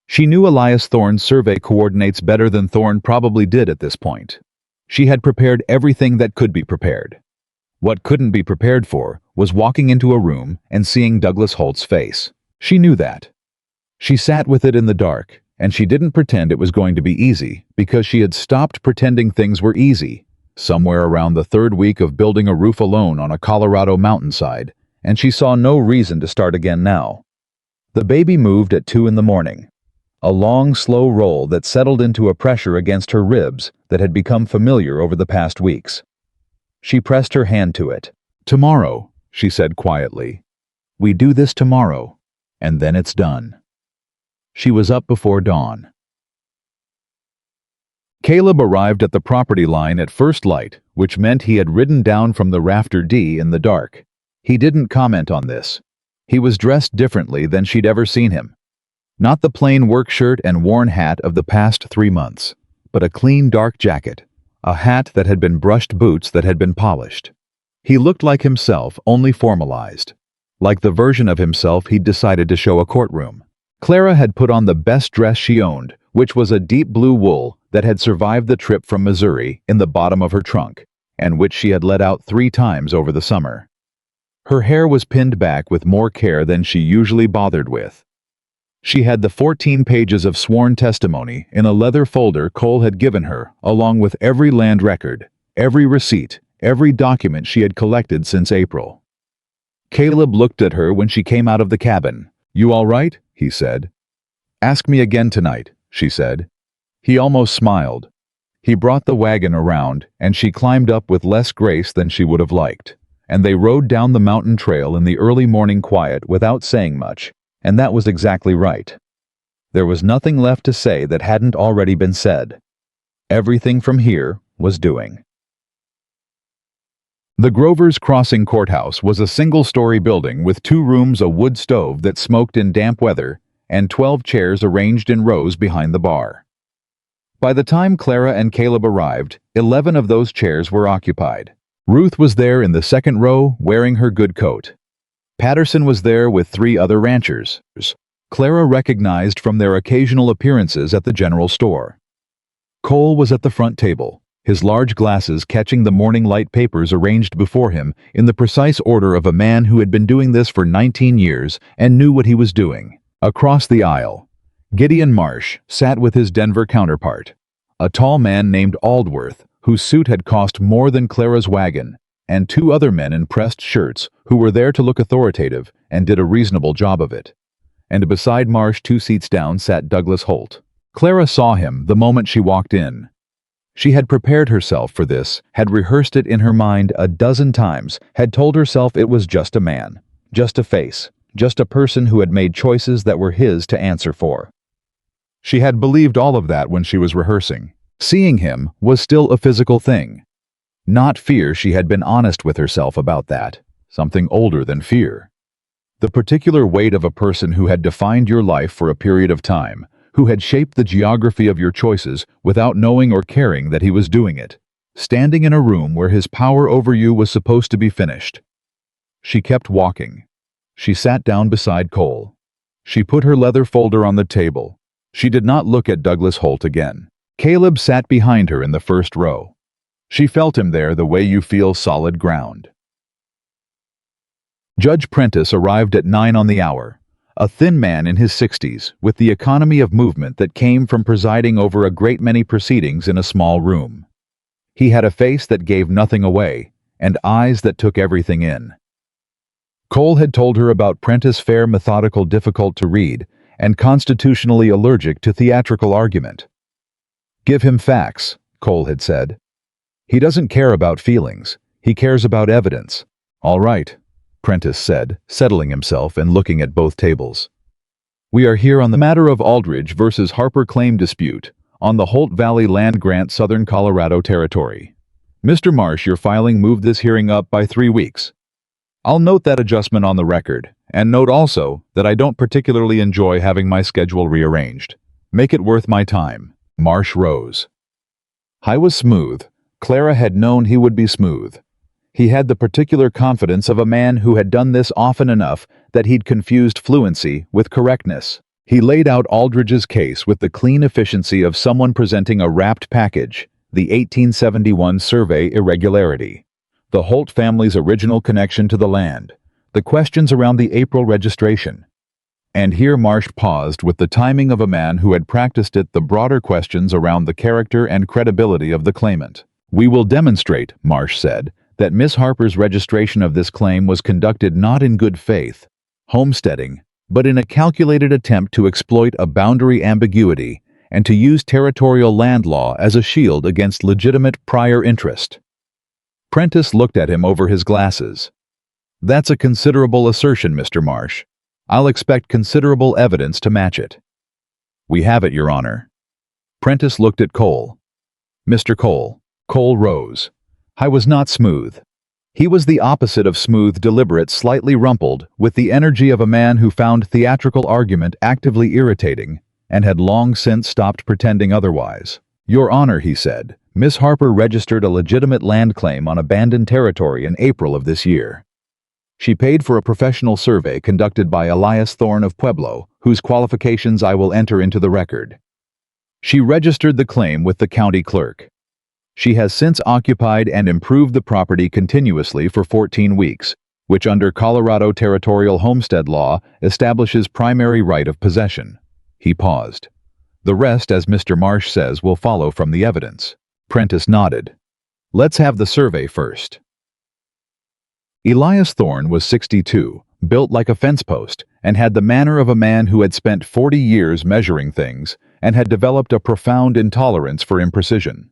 She knew Elias Thorne's survey coordinates better than Thorne probably did at this point. She had prepared everything that could be prepared. What couldn't be prepared for was walking into a room and seeing Douglas Holt's face. She knew that. She sat with it in the dark And she didn't pretend it was going to be easy, because she had stopped pretending things were easy, somewhere around the third week of building a roof alone on a Colorado mountainside, and she saw no reason to start again now. The baby moved at 2 in the morning. A long, slow roll that settled into a pressure against her ribs that had become familiar over the past weeks. She pressed her hand to it. "Tomorrow," she said quietly. "We do this tomorrow, and then it's done." She was up before dawn. Caleb arrived at the property line at first light, which meant he had ridden down from the rafter D in the dark. He didn't comment on this. He was dressed differently than she'd ever seen him. Not the plain work shirt and worn hat of the past 3 months, but a clean dark jacket, a hat that had been brushed, boots that had been polished. He looked like himself, only formalized. Like the version of himself he'd decided to show a courtroom. Clara had put on the best dress she owned, which was a deep blue wool that had survived the trip from Missouri in the bottom of her trunk, and which she had let out 3 times over the summer. Her hair was pinned back with more care than she usually bothered with. She had the 14 pages of sworn testimony in a leather folder Cole had given her, along with every land record, every receipt, every document she had collected since April. Caleb looked at her when she came out of the cabin. "You all right?" he said. "Ask me again tonight," she said. He almost smiled. He brought the wagon around, and she climbed up with less grace than she would have liked, and they rode down the mountain trail in the early morning quiet without saying much, and that was exactly right. There was nothing left to say that hadn't already been said. Everything from here was doing. The Grover's Crossing Courthouse was a single-story building with 2 rooms, a wood stove that smoked in damp weather, and 12 chairs arranged in rows behind the bar. By the time Clara and Caleb arrived, 11 of those chairs were occupied. Ruth was there in the second row, wearing her good coat. Patterson was there with 3 other ranchers. Clara recognized from their occasional appearances at the general store. Cole was at the front table, his large glasses catching the morning light papers arranged before him in the precise order of a man who had been doing this for 19 years and knew what he was doing. Across the aisle, Gideon Marsh sat with his Denver counterpart, a tall man named Aldworth, whose suit had cost more than Clara's wagon, and 2 other men in pressed shirts who were there to look authoritative and did a reasonable job of it. And beside Marsh, 2 seats down, sat Douglas Holt. Clara saw him the moment she walked in. She had prepared herself for this, had rehearsed it in her mind a dozen times, had told herself it was just a man, just a face, just a person who had made choices that were his to answer for. She had believed all of that when she was rehearsing. Seeing him was still a physical thing. Not fear, she had been honest with herself about that. Something older than fear. The particular weight of a person who had defined your life for a period of time, who had shaped the geography of your choices without knowing or caring that he was doing it, standing in a room where his power over you was supposed to be finished. She kept walking. She sat down beside Cole. She put her leather folder on the table. She did not look at Douglas Holt again. Caleb sat behind her in the first row. She felt him there the way you feel solid ground. Judge Prentice arrived at 9 on the hour. A thin man in his 60s, with the economy of movement that came from presiding over a great many proceedings in a small room. He had a face that gave nothing away, and eyes that took everything in. Cole had told her about Prentice, fair, methodical, difficult to read, and constitutionally allergic to theatrical argument. "Give him facts," Cole had said. "He doesn't care about feelings. He cares about evidence." "All right," Prentice said, settling himself and looking at both tables. "We are here on the matter of Aldridge versus Harper claim dispute on the Holt Valley Land Grant, Southern Colorado Territory. Mr. Marsh, your filing moved this hearing up by 3 weeks. I'll note that adjustment on the record, and note also that I don't particularly enjoy having my schedule rearranged. Make it worth my time." Marsh rose. He was smooth. Clara had known he would be smooth. He had the particular confidence of a man who had done this often enough that he'd confused fluency with correctness. He laid out Aldridge's case with the clean efficiency of someone presenting a wrapped package, the 1871 survey irregularity, the Holt family's original connection to the land, the questions around the April registration. And here Marsh paused with the timing of a man who had practiced it the broader questions around the character and credibility of the claimant. "We will demonstrate," Marsh said, "that Miss Harper's registration of this claim was conducted not in good faith, homesteading, but in a calculated attempt to exploit a boundary ambiguity and to use territorial land law as a shield against legitimate prior interest." Prentice looked at him over his glasses. "That's a considerable assertion, Mr. Marsh. I'll expect considerable evidence to match it." "We have it, Your Honor." Prentice looked at Cole. "Mr. Cole." Cole rose. "I was not smooth." He was the opposite of smooth, deliberate, slightly rumpled, with the energy of a man who found theatrical argument actively irritating and had long since stopped pretending otherwise. "Your Honor," he said, "Miss Harper registered a legitimate land claim on abandoned territory in April of this year. She paid for a professional survey conducted by Elias Thorne of Pueblo, whose qualifications I will enter into the record. She registered the claim with the county clerk. She has since occupied and improved the property continuously for 14 weeks, which under Colorado territorial homestead law establishes primary right of possession." He paused. "The rest, as Mr. Marsh says, will follow from the evidence." Prentice nodded. "Let's have the survey first." Elias Thorne was 62, built like a fence post, and had the manner of a man who had spent 40 years measuring things and had developed a profound intolerance for imprecision.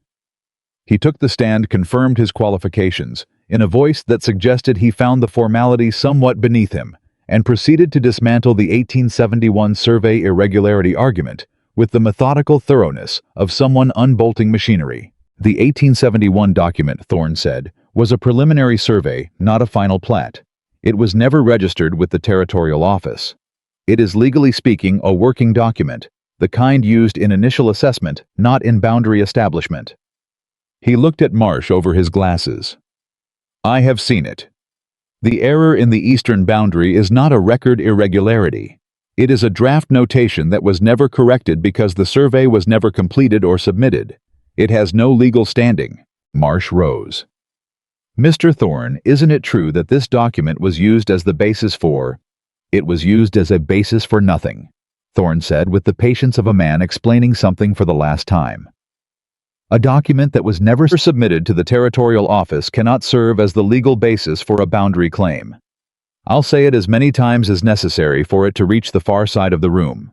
He took the stand, confirmed his qualifications, in a voice that suggested he found the formality somewhat beneath him, and proceeded to dismantle the 1871 survey irregularity argument with the methodical thoroughness of someone unbolting machinery. The 1871 document, Thorne said, was a preliminary survey, not a final plat. It was never registered with the territorial office. It is, legally speaking, a working document, the kind used in initial assessment, not in boundary establishment. He looked at Marsh over his glasses. "I have seen it. The error in the eastern boundary is not a record irregularity. It is a draft notation that was never corrected because the survey was never completed or submitted. It has no legal standing." Marsh rose. "Mr. Thorne, isn't it true that this document was used as the basis for—" "It was used as a basis for nothing," Thorne said with the patience of a man explaining something for the last time. "A document that was never submitted to the territorial office cannot serve as the legal basis for a boundary claim. I'll say it as many times as necessary for it to reach the far side of the room."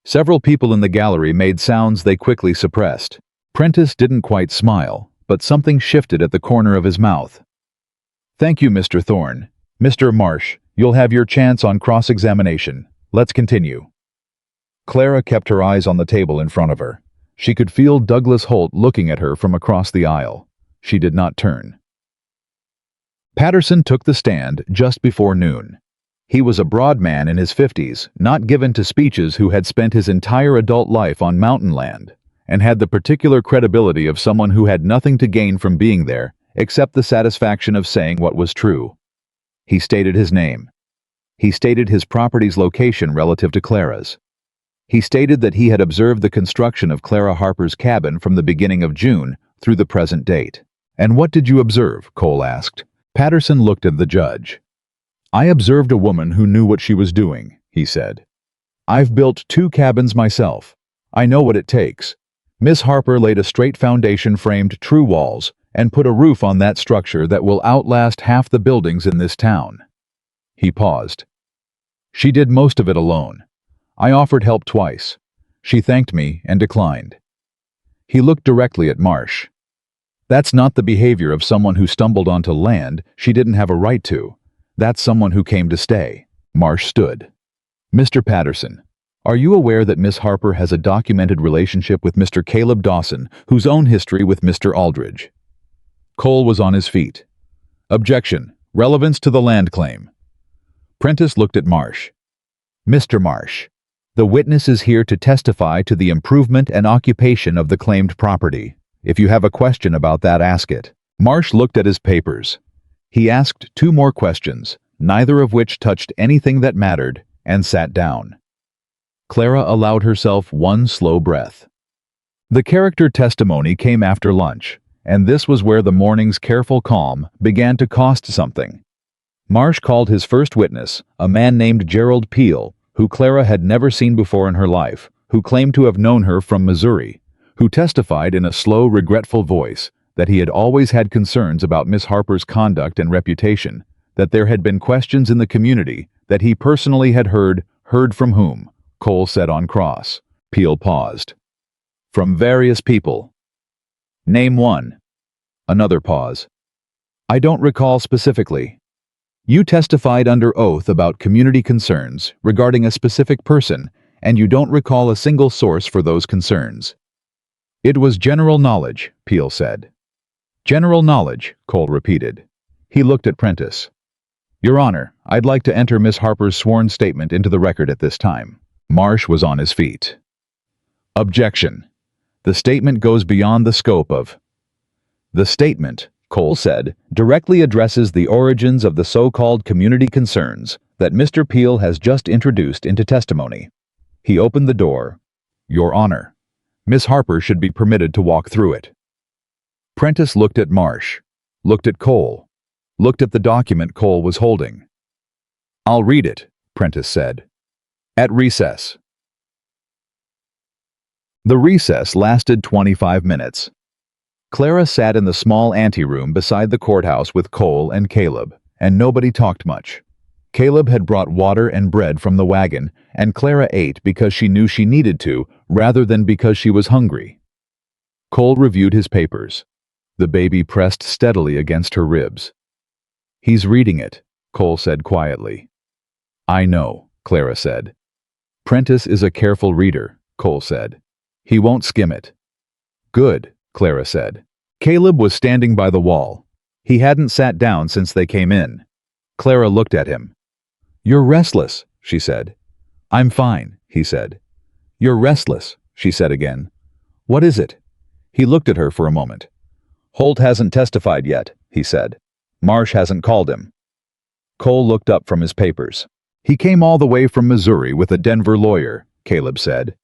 Several people in the gallery made sounds they quickly suppressed. Prentice didn't quite smile, but something shifted at the corner of his mouth. "Thank you, Mr. Thorne. Mr. Marsh, you'll have your chance on cross-examination. Let's continue." Clara kept her eyes on the table in front of her. She could feel Douglas Holt looking at her from across the aisle. She did not turn. Patterson took the stand just before noon. He was a broad man in his 50s, not given to speeches, who had spent his entire adult life on mountain land, and had the particular credibility of someone who had nothing to gain from being there except the satisfaction of saying what was true. He stated his name. He stated his property's location relative to Clara's. He stated that he had observed the construction of Clara Harper's cabin from the beginning of June through the present date. "And what did you observe?" Cole asked. Patterson looked at the judge. "I observed a woman who knew what she was doing," he said. "I've built 2 cabins myself. I know what it takes. Miss Harper laid a straight foundation-framed true walls and put a roof on that structure that will outlast half the buildings in this town." He paused. "She did most of it alone. I offered help twice. She thanked me and declined." He looked directly at Marsh. "That's not the behavior of someone who stumbled onto land she didn't have a right to. That's someone who came to stay." Marsh stood. "Mr. Patterson, are you aware that Miss Harper has a documented relationship with Mr. Caleb Dawson, whose own history with Mr. Aldridge?" Cole was on his feet. "Objection. Relevance to the land claim." Prentice looked at Marsh. "Mr. Marsh, the witness is here to testify to the improvement and occupation of the claimed property. If you have a question about that, ask it." Marsh looked at his papers. He asked 2 more questions, neither of which touched anything that mattered, and sat down. Clara allowed herself one slow breath. The character testimony came after lunch, and this was where the morning's careful calm began to cost something. Marsh called his first witness, a man named Gerald Peel, who Clara had never seen before in her life, who claimed to have known her from Missouri, who testified in a slow, regretful voice that he had always had concerns about Miss Harper's conduct and reputation, that there had been questions in the community that he personally had heard from whom? Cole said on cross. Peel paused. From various people. Name one. Another pause. I don't recall specifically. You testified under oath about community concerns regarding a specific person, and you don't recall a single source for those concerns. It was general knowledge, Peel said. General knowledge, Cole repeated. He looked at Prentice. Your Honor, I'd like to enter Miss Harper's sworn statement into the record at this time. Marsh was on his feet. Objection. The statement goes beyond the scope of... The statement, Cole said, directly addresses the origins of the so-called community concerns that Mr. Peel has just introduced into testimony. He opened the door. Your Honor, Miss Harper should be permitted to walk through it. Prentice looked at Marsh, looked at Cole, looked at the document Cole was holding. I'll read it, Prentice said. At recess. The recess lasted 25 minutes. Clara sat in the small anteroom beside the courthouse with Cole and Caleb, and nobody talked much. Caleb had brought water and bread from the wagon, and Clara ate because she knew she needed to, rather than because she was hungry. Cole reviewed his papers. The baby pressed steadily against her ribs. He's reading it, Cole said quietly. I know, Clara said. Prentice is a careful reader, Cole said. He won't skim it. Good, Clara said. Caleb was standing by the wall. He hadn't sat down since they came in. Clara looked at him. You're restless, she said. I'm fine, he said. You're restless, she said again. What is it? He looked at her for a moment. Holt hasn't testified yet, he said. Marsh hasn't called him. Cole looked up from his papers. He came all the way from Missouri with a Denver lawyer, Caleb said.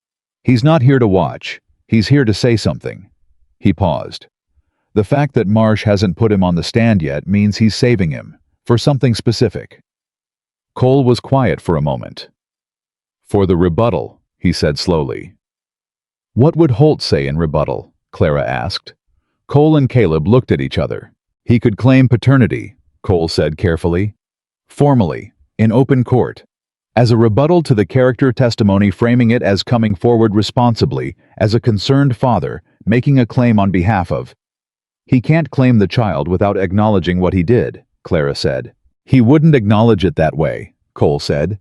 He's not here to watch. He's here to say something. He paused. The fact that Marsh hasn't put him on the stand yet means he's saving him, for something specific. Cole was quiet for a moment. For the rebuttal, he said slowly. What would Holt say in rebuttal? Clara asked. Cole and Caleb looked at each other. He could claim paternity, Cole said carefully. Formally, in open court. As a rebuttal to the character testimony, framing it as coming forward responsibly, as a concerned father, making a claim on behalf of. He can't claim the child without acknowledging what he did, Clara said. He wouldn't acknowledge it that way, Cole said.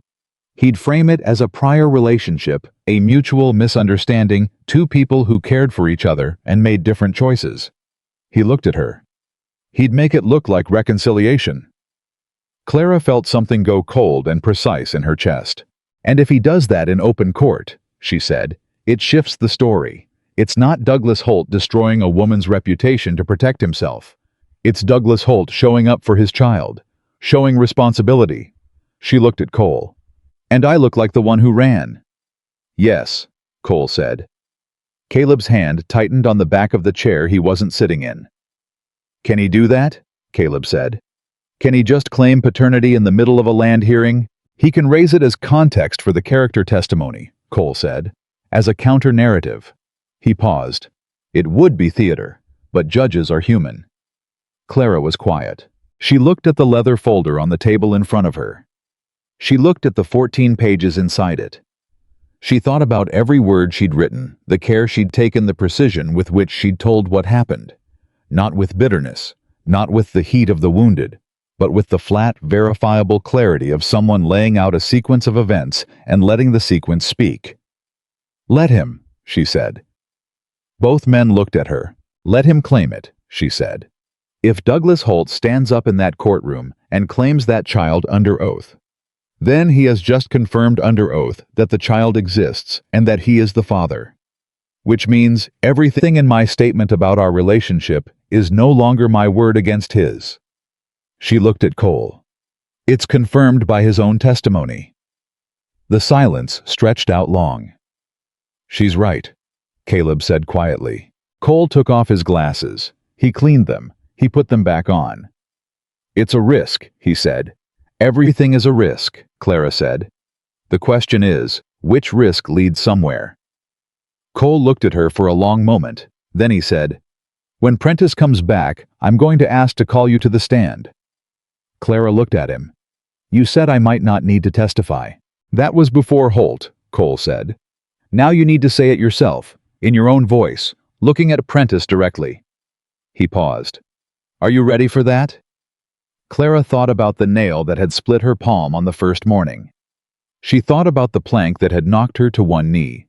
He'd frame it as a prior relationship, a mutual misunderstanding, two people who cared for each other and made different choices. He looked at her. He'd make it look like reconciliation. Clara felt something go cold and precise in her chest. And if he does that in open court, she said, it shifts the story. It's not Douglas Holt destroying a woman's reputation to protect himself. It's Douglas Holt showing up for his child, showing responsibility. She looked at Cole. And I look like the one who ran. Yes, Cole said. Caleb's hand tightened on the back of the chair he wasn't sitting in. Can he do that? Caleb said. Can he just claim paternity in the middle of a land hearing? He can raise it as context for the character testimony, Cole said, as a counter-narrative. He paused. It would be theater, but judges are human. Clara was quiet. She looked at the leather folder on the table in front of her. She looked at the 14 pages inside it. She thought about every word she'd written, the care she'd taken, the precision with which she'd told what happened. Not with bitterness, not with the heat of the wounded, but with the flat, verifiable clarity of someone laying out a sequence of events and letting the sequence speak. Let him, she said. Both men looked at her. Let him claim it, she said. If Douglas Holt stands up in that courtroom and claims that child under oath, then he has just confirmed under oath that the child exists and that he is the father. Which means everything in my statement about our relationship is no longer my word against his. She looked at Cole. It's confirmed by his own testimony. The silence stretched out long. She's right, Caleb said quietly. Cole took off his glasses. He cleaned them. He put them back on. It's a risk, he said. Everything is a risk, Clara said. The question is, which risk leads somewhere? Cole looked at her for a long moment. Then he said, "When Prentice comes back, I'm going to ask to call you to the stand." Clara looked at him. "You said I might not need to testify." "That was before Holt," Cole said. "Now you need to say it yourself, in your own voice, looking at Prentice directly." He paused. "Are you ready for that?" Clara thought about the nail that had split her palm on the first morning. She thought about the plank that had knocked her to one knee.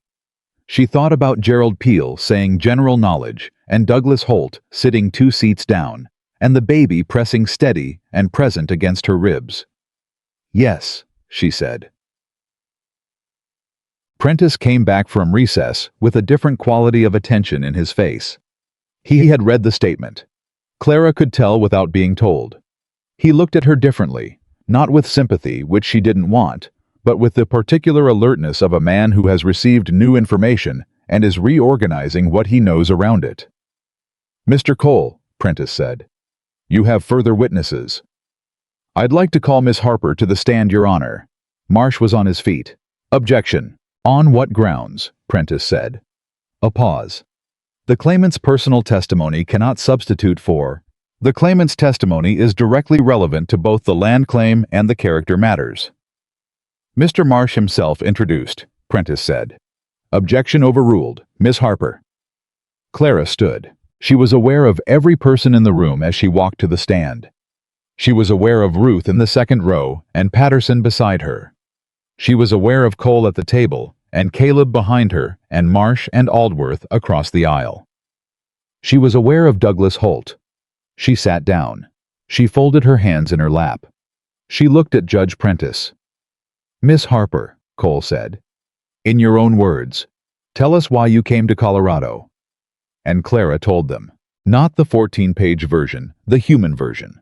She thought about Gerald Peel saying general knowledge and Douglas Holt sitting 2 seats down, and the baby pressing steady and present against her ribs. "Yes," she said. Prentice came back from recess with a different quality of attention in his face. He had read the statement. Clara could tell without being told. He looked at her differently, not with sympathy, which she didn't want, but with the particular alertness of a man who has received new information and is reorganizing what he knows around it. "Mr. Cole," Prentice said, "you have further witnesses." "I'd like to call Miss Harper to the stand, Your Honor." Marsh was on his feet. "Objection." "On what grounds?" Prentice said. A pause. "The claimant's personal testimony cannot substitute for." "The claimant's testimony is directly relevant to both the land claim and the character matters." Mr. Marsh himself introduced, Prentice said. "Objection overruled. Miss Harper." Clara stood. She was aware of every person in the room as she walked to the stand. She was aware of Ruth in the second row and Patterson beside her. She was aware of Cole at the table and Caleb behind her and Marsh and Aldworth across the aisle. She was aware of Douglas Holt. She sat down. She folded her hands in her lap. She looked at Judge Prentice. "Miss Harper," Cole said, "in your own words, tell us why you came to Colorado." And Clara told them. Not the 14-page version, the human version.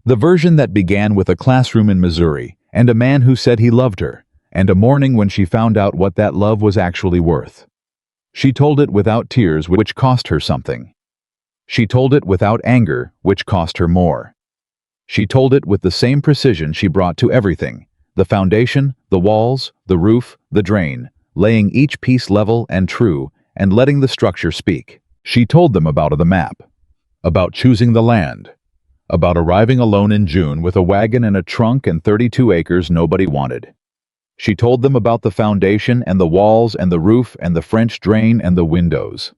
The version that began with a classroom in Missouri and a man who said he loved her, and a morning when she found out what that love was actually worth. She told it without tears, which cost her something. She told it without anger, which cost her more. She told it with the same precision she brought to everything. The foundation, the walls, the roof, the drain, laying each piece level and true, and letting the structure speak. She told them about the map, about choosing the land, about arriving alone in June with a wagon and a trunk and 32 acres nobody wanted. She told them about the foundation and the walls and the roof and the French drain and the windows.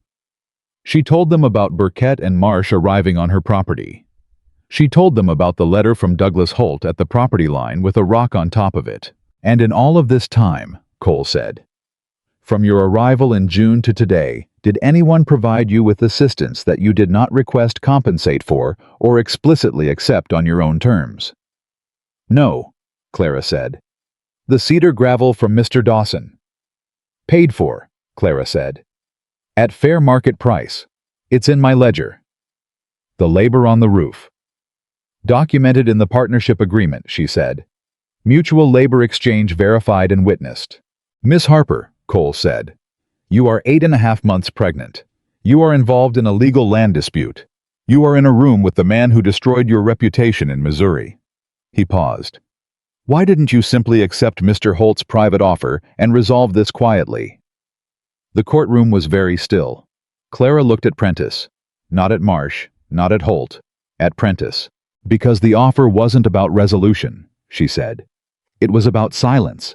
She told them about Burkett and Marsh arriving on her property. She told them about the letter from Douglas Holt at the property line with a rock on top of it. "And in all of this time," Cole said, "from your arrival in June to today, did anyone provide you with assistance that you did not request compensate for or explicitly accept on your own terms?" "No," Clara said. "The cedar gravel from Mr. Dawson." "Paid for," Clara said. "At fair market price. It's in my ledger." "The labor on the roof." "Documented in the partnership agreement," she said. "Mutual labor exchange verified and witnessed." "Miss Harper," Cole said, "you are 8.5 months pregnant. You are involved in a legal land dispute. You are in a room with the man who destroyed your reputation in Missouri." He paused. "Why didn't you simply accept Mr. Holt's private offer and resolve this quietly?" The courtroom was very still. Clara looked at Prentice. Not at Marsh, not at Holt, at Prentice. "Because the offer wasn't about resolution," she said. "It was about silence.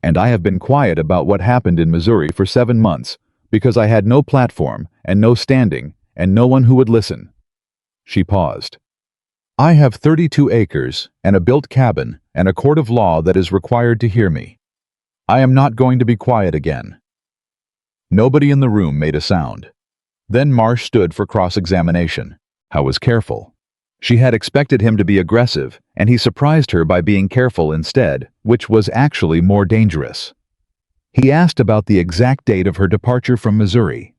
And I have been quiet about what happened in Missouri for 7 months because I had no platform and no standing and no one who would listen." She paused. "I have 32 acres and a built cabin and a court of law that is required to hear me. I am not going to be quiet again." Nobody in the room made a sound. Then Marsh stood for cross-examination. Howe was careful. She had expected him to be aggressive, and he surprised her by being careful instead, which was actually more dangerous. He asked about the exact date of her departure from Missouri.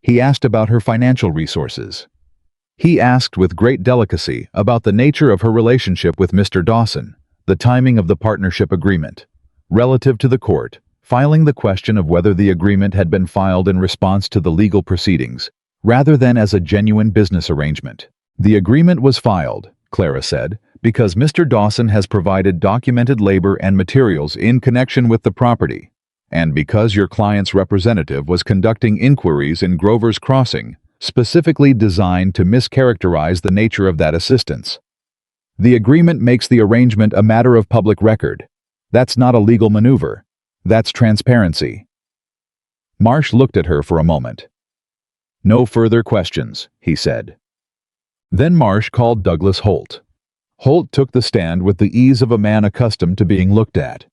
He asked about her financial resources. He asked with great delicacy about the nature of her relationship with Mr. Dawson, the timing of the partnership agreement, relative to the court, filing the question of whether the agreement had been filed in response to the legal proceedings, rather than as a genuine business arrangement. "The agreement was filed," Clara said, Because Mr. Dawson has provided documented labor and materials in connection with the property, and because your client's representative was conducting inquiries in Grover's Crossing, specifically designed to mischaracterize the nature of that assistance. The agreement makes the arrangement a matter of public record. That's not a legal maneuver. That's transparency. Marsh looked at her for a moment. "No further questions," he said. Then Marsh called Douglas Holt. Holt took the stand with the ease of a man accustomed to being looked at.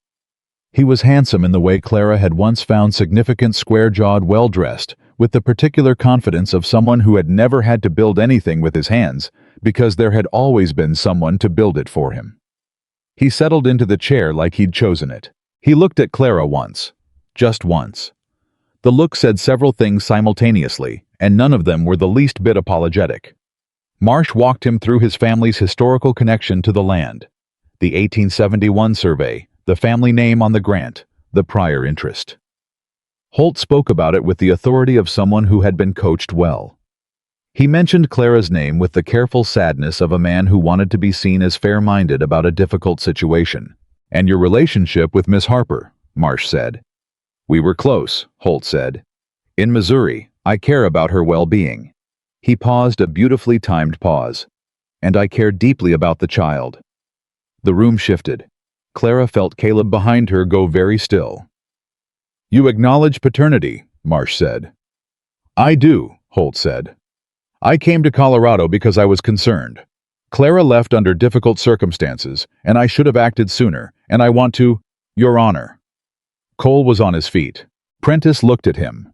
He was handsome in the way Clara had once found significant, square-jawed, well-dressed, with the particular confidence of someone who had never had to build anything with his hands, because there had always been someone to build it for him. He settled into the chair like he'd chosen it. He looked at Clara once. Just once. The look said several things simultaneously, and none of them were the least bit apologetic. Marsh walked him through his family's historical connection to the land. The 1871 survey, the family name on the grant, the prior interest. Holt spoke about it with the authority of someone who had been coached well. He mentioned Clara's name with the careful sadness of a man who wanted to be seen as fair-minded about a difficult situation. "And your relationship with Miss Harper," Marsh said. "We were close," Holt said. "In Missouri, I care about her well-being." He paused, a beautifully timed pause. "And I care deeply about the child." The room shifted. Clara felt Caleb behind her go very still. "You acknowledge paternity," Marsh said. "I do," Holt said. "I came to Colorado because I was concerned. Clara left under difficult circumstances, and I should have acted sooner, and I want to, Your Honor." Cole was on his feet. Prentice looked at him.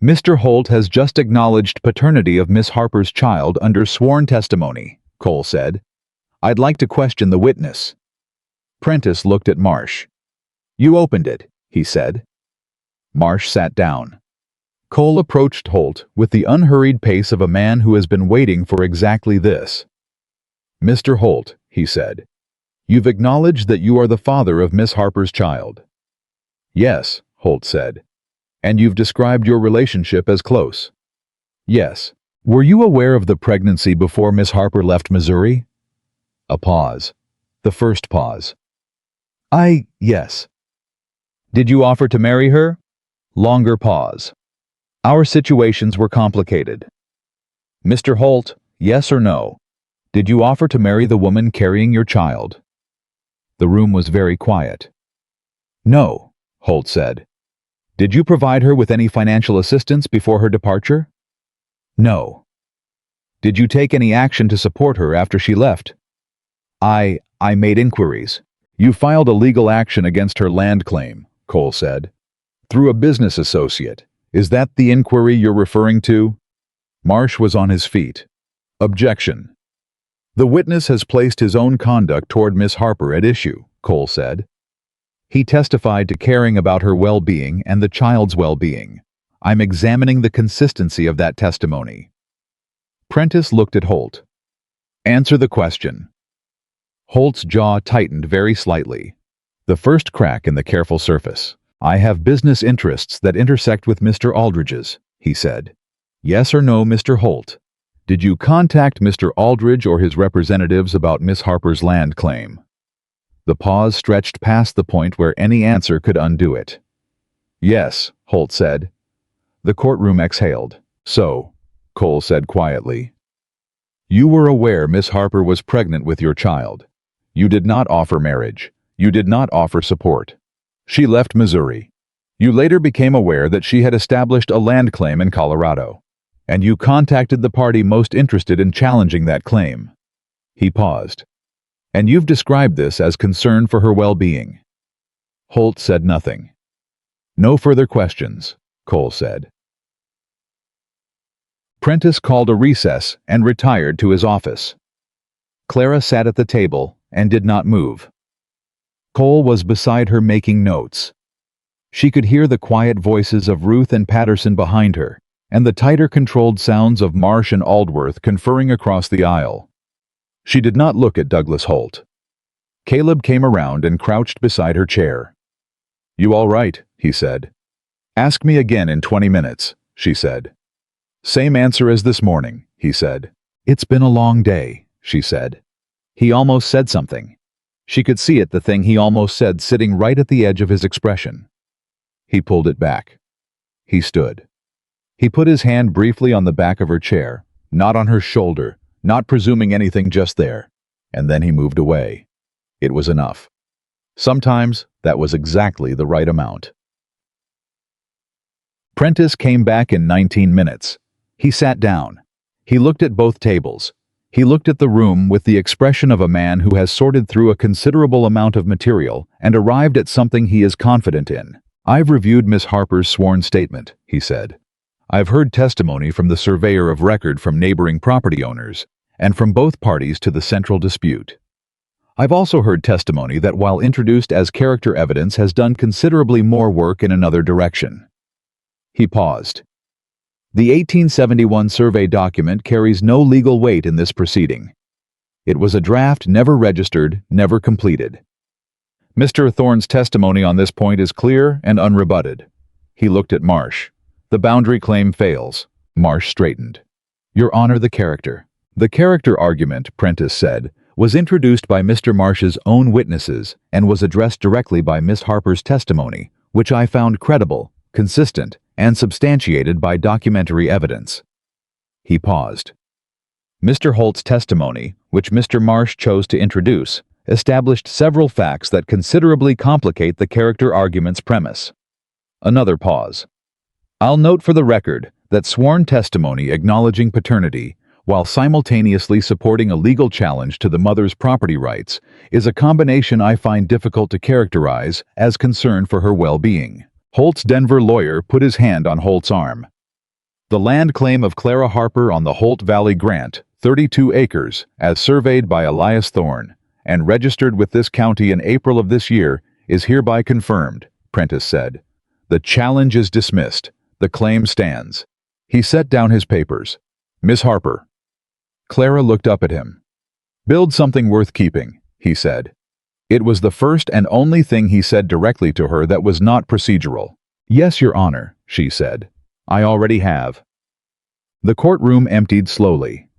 "Mr. Holt has just acknowledged paternity of Miss Harper's child under sworn testimony," Cole said. "I'd like to question the witness." Prentice looked at Marsh. "You opened it," he said. Marsh sat down. Cole approached Holt with the unhurried pace of a man who has been waiting for exactly this. "Mr. Holt," he said, "you've acknowledged that you are the father of Miss Harper's child." "Yes," Holt said. "And you've described your relationship as close." "Yes." "Were you aware of the pregnancy before Miss Harper left Missouri?" A pause. The first pause. Yes." "Did you offer to marry her?" Longer pause. "Our situations were complicated." "Mr. Holt, yes or no? Did you offer to marry the woman carrying your child?" The room was very quiet. "No," Holt said. "Did you provide her with any financial assistance before her departure?" "No." "Did you take any action to support her after she left?" I made inquiries." "You filed a legal action against her land claim," Cole said. "Through a business associate. Is that the inquiry you're referring to?" Marsh was on his feet. "Objection. The witness has placed his own conduct toward Miss Harper at issue," Cole said. "He testified to caring about her well-being and the child's well-being. I'm examining the consistency of that testimony." Prentice looked at Holt. "Answer the question." Holt's jaw tightened very slightly. The first crack in the careful surface. "I have business interests that intersect with Mr. Aldridge's," he said. "Yes or no, Mr. Holt? Did you contact Mr. Aldridge or his representatives about Miss Harper's land claim?" The pause stretched past the point where any answer could undo it. "Yes," Holt said. The courtroom exhaled. "So," Cole said quietly, "you were aware Miss Harper was pregnant with your child. You did not offer marriage. You did not offer support. She left Missouri. You later became aware that she had established a land claim in Colorado, and you contacted the party most interested in challenging that claim." He paused. "And you've described this as concern for her well-being." Holt said nothing. "No further questions," Cole said. Prentice called a recess and retired to his office. Clara sat at the table and did not move. Cole was beside her making notes. She could hear the quiet voices of Ruth and Patterson behind her, and the tighter controlled sounds of Marsh and Aldworth conferring across the aisle. She did not look at Douglas Holt. Caleb came around and crouched beside her chair. "You all right?" he said. "Ask me again in 20 minutes, she said. "Same answer as this morning," he said. "It's been a long day," she said. He almost said something. She could see it, the thing he almost said, sitting right at the edge of his expression. He pulled it back. He stood. He put his hand briefly on the back of her chair, not on her shoulder, not presuming anything, just there. And then he moved away. It was enough. Sometimes that was exactly the right amount. Prentice came back in 19 minutes. He sat down. He looked at both tables. He looked at the room with the expression of a man who has sorted through a considerable amount of material and arrived at something he is confident in. "I've reviewed Miss Harper's sworn statement," he said. "I've heard testimony from the surveyor of record, from neighboring property owners, and from both parties to the central dispute. I've also heard testimony that, while introduced as character evidence, has done considerably more work in another direction." He paused. "The 1871 survey document carries no legal weight in this proceeding. It was a draft, never registered, never completed. Mr. Thorne's testimony on this point is clear and unrebutted." He looked at Marsh. "The boundary claim fails." Marsh straightened. "Your Honor, the character." "The character argument," Prentice said, "was introduced by Mr. Marsh's own witnesses and was addressed directly by Miss Harper's testimony, which I found credible, consistent, and substantiated by documentary evidence." He paused. "Mr. Holt's testimony, which Mr. Marsh chose to introduce, established several facts that considerably complicate the character argument's premise." Another pause. "I'll note for the record that sworn testimony acknowledging paternity, while simultaneously supporting a legal challenge to the mother's property rights, is a combination I find difficult to characterize as concern for her well-being." Holt's Denver lawyer put his hand on Holt's arm. "The land claim of Clara Harper on the Holt Valley Grant, 32 acres, as surveyed by Elias Thorne, and registered with this county in April of this year, is hereby confirmed," Prentice said. "The challenge is dismissed. The claim stands." He set down his papers. "Miss Harper." Clara looked up at him. "Build something worth keeping," he said. It was the first and only thing he said directly to her that was not procedural. "Yes, Your Honor," she said. "I already have." The courtroom emptied slowly.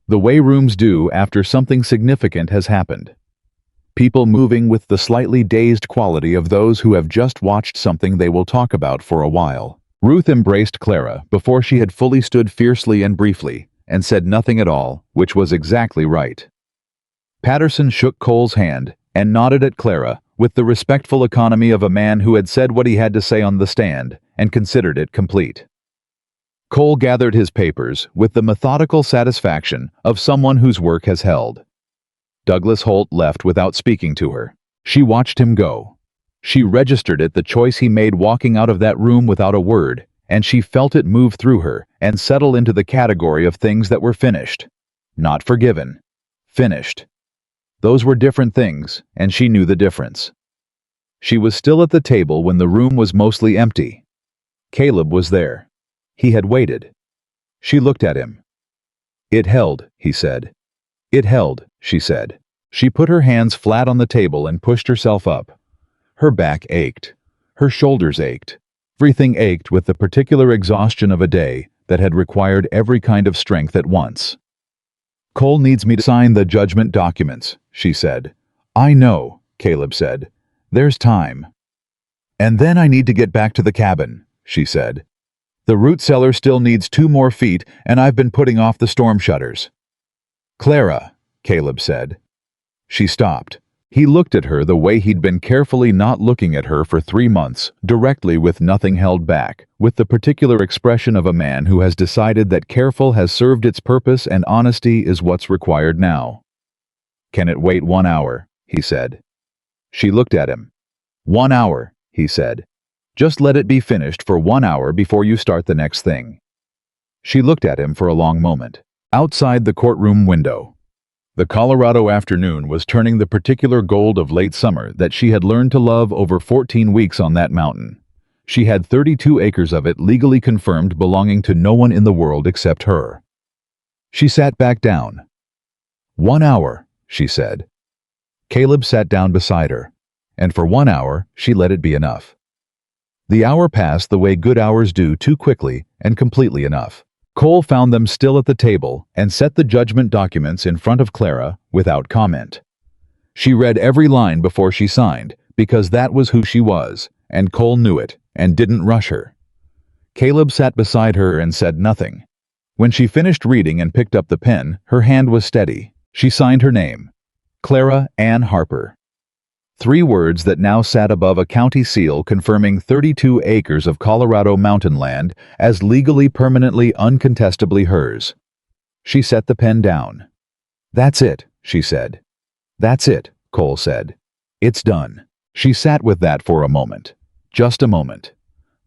The way rooms do after something significant has happened. People moving with the slightly dazed quality of those who have just watched something they will talk about for a while. Ruth embraced Clara before she had fully stood fiercely and briefly, and said nothing at all, which was exactly right. Patterson shook Cole's hand and nodded at Clara with the respectful economy of a man who had said what he had to say on the stand and considered it complete. Cole gathered his papers with the methodical satisfaction of someone whose work has held. Douglas Holt left without speaking to her. She watched him go. She registered it, the choice he made walking out of that room without a word, and she felt it move through her and settle into the category of things that were finished. Not forgiven. Finished. Those were different things, and she knew the difference. She was still at the table when the room was mostly empty. Caleb was there. He had waited. She looked at him. "It held," he said. "It held," she said. She put her hands flat on the table and pushed herself up. Her back ached. Her shoulders ached. Everything ached with the particular exhaustion of a day that had required every kind of strength at once. "Cole needs me to sign the judgment documents," she said. "I know," Caleb said. "There's time." "And then I need to get back to the cabin," she said. "The root cellar still needs 2 more feet, and I've been putting off the storm shutters." "Clara," Caleb said. She stopped. He looked at her the way he'd been carefully not looking at her for 3 months, directly, with nothing held back, with the particular expression of a man who has decided that careful has served its purpose and honesty is what's required now. "Can it wait 1 hour?" he said. She looked at him. "1 hour," he said. "Just let it be finished for 1 hour before you start the next thing." She looked at him for a long moment. Outside the courtroom window, the Colorado afternoon was turning the particular gold of late summer that she had learned to love over 14 weeks on that mountain. She had 32 acres of it legally confirmed belonging to no one in the world except her. She sat back down. "1 hour," she said. Caleb sat down beside her, and for 1 hour she let it be enough. The hour passed the way good hours do, too quickly and completely enough. Cole found them still at the table and set the judgment documents in front of Clara without comment. She read every line before she signed, because that was who she was, and Cole knew it and didn't rush her. Caleb sat beside her and said nothing. When she finished reading and picked up the pen, her hand was steady. She signed her name, Clara Ann Harper. 3 words that now sat above a county seal confirming 32 acres of Colorado mountain land as legally, permanently, uncontestably hers. She set the pen down. "That's it," she said. "That's it," Cole said. "It's done." She sat with that for a moment. Just a moment.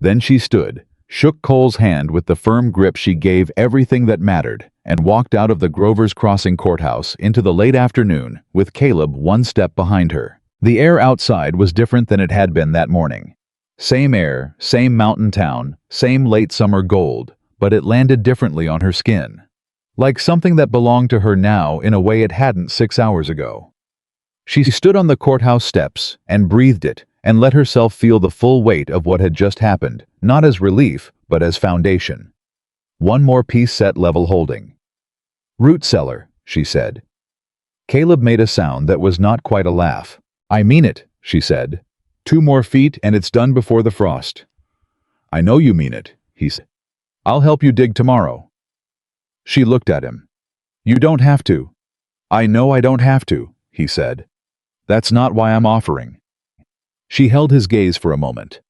Then she stood, shook Cole's hand with the firm grip she gave everything that mattered, and walked out of the Grover's Crossing courthouse into the late afternoon with Caleb 1 step behind her. The air outside was different than it had been that morning. Same air, same mountain town, same late summer gold, but it landed differently on her skin. Like something that belonged to her now in a way it hadn't 6 hours ago. She stood on the courthouse steps and breathed it and let herself feel the full weight of what had just happened, not as relief, but as foundation. One more piece set level holding. "Root cellar," she said. Caleb made a sound that was not quite a laugh. "I mean it," she said. 2 more feet and it's done before the frost." "I know you mean it," he said. "I'll help you dig tomorrow." She looked at him. "You don't have to." "I know I don't have to," he said. "That's not why I'm offering." She held his gaze for a moment.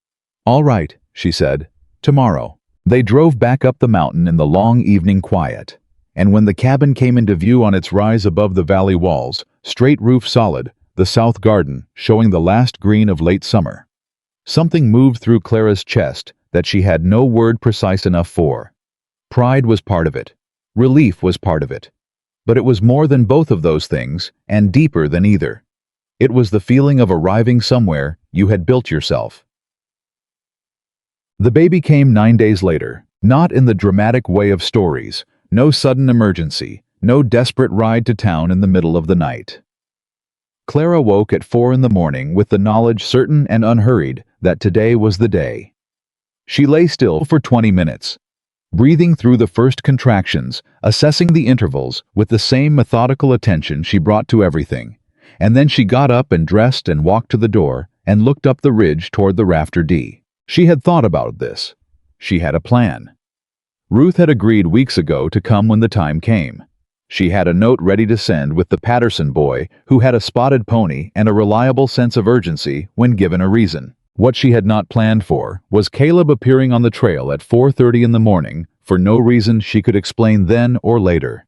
"All right," she said. "Tomorrow." They drove back up the mountain in the long evening quiet, and when the cabin came into view on its rise above the valley walls, straight roof solid, the south garden showing the last green of late summer. Something moved through Clara's chest that she had no word precise enough for. Pride was part of it. Relief was part of it. But it was more than both of those things, and deeper than either. It was the feeling of arriving somewhere you had built yourself. The baby came 9 days later, not in the dramatic way of stories, no sudden emergency, no desperate ride to town in the middle of the night. Clara woke at 4 in the morning with the knowledge certain and unhurried that today was the day. She lay still for 20 minutes, breathing through the first contractions, assessing the intervals with the same methodical attention she brought to everything, and then she got up and dressed and walked to the door and looked up the ridge toward the Rafter D. She had thought about this. She had a plan. Ruth had agreed weeks ago to come when the time came. She had a note ready to send with the Patterson boy who had a spotted pony and a reliable sense of urgency when given a reason. What she had not planned for was Caleb appearing on the trail at 4:30 in the morning for no reason she could explain then or later.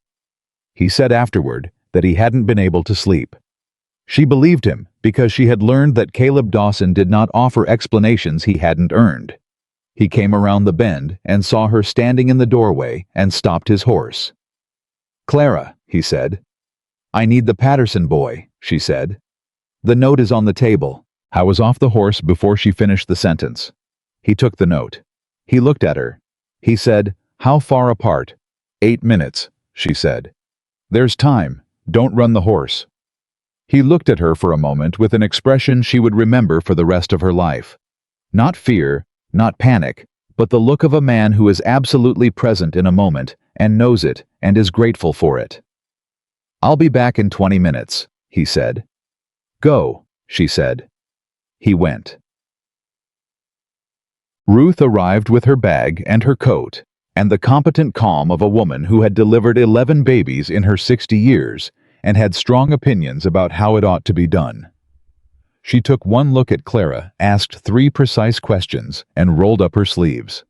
He said afterward that he hadn't been able to sleep. She believed him because she had learned that Caleb Dawson did not offer explanations he hadn't earned. He came around the bend and saw her standing in the doorway and stopped his horse. "Clara," he said. "I need the Patterson boy," she said. "The note is on the table." I was off the horse before she finished the sentence. He took the note. He looked at her. He said, "How far apart?" 8 minutes, she said. "There's time. Don't run the horse." He looked at her for a moment with an expression she would remember for the rest of her life. Not fear, not panic, but the look of a man who is absolutely present in a moment and knows it and is grateful for it. "I'll be back in 20 minutes, he said. "Go," she said. He went. Ruth arrived with her bag and her coat, and the competent calm of a woman who had delivered 11 babies in her 60 years and had strong opinions about how it ought to be done. She took one look at Clara, asked 3 precise questions, and rolled up her sleeves.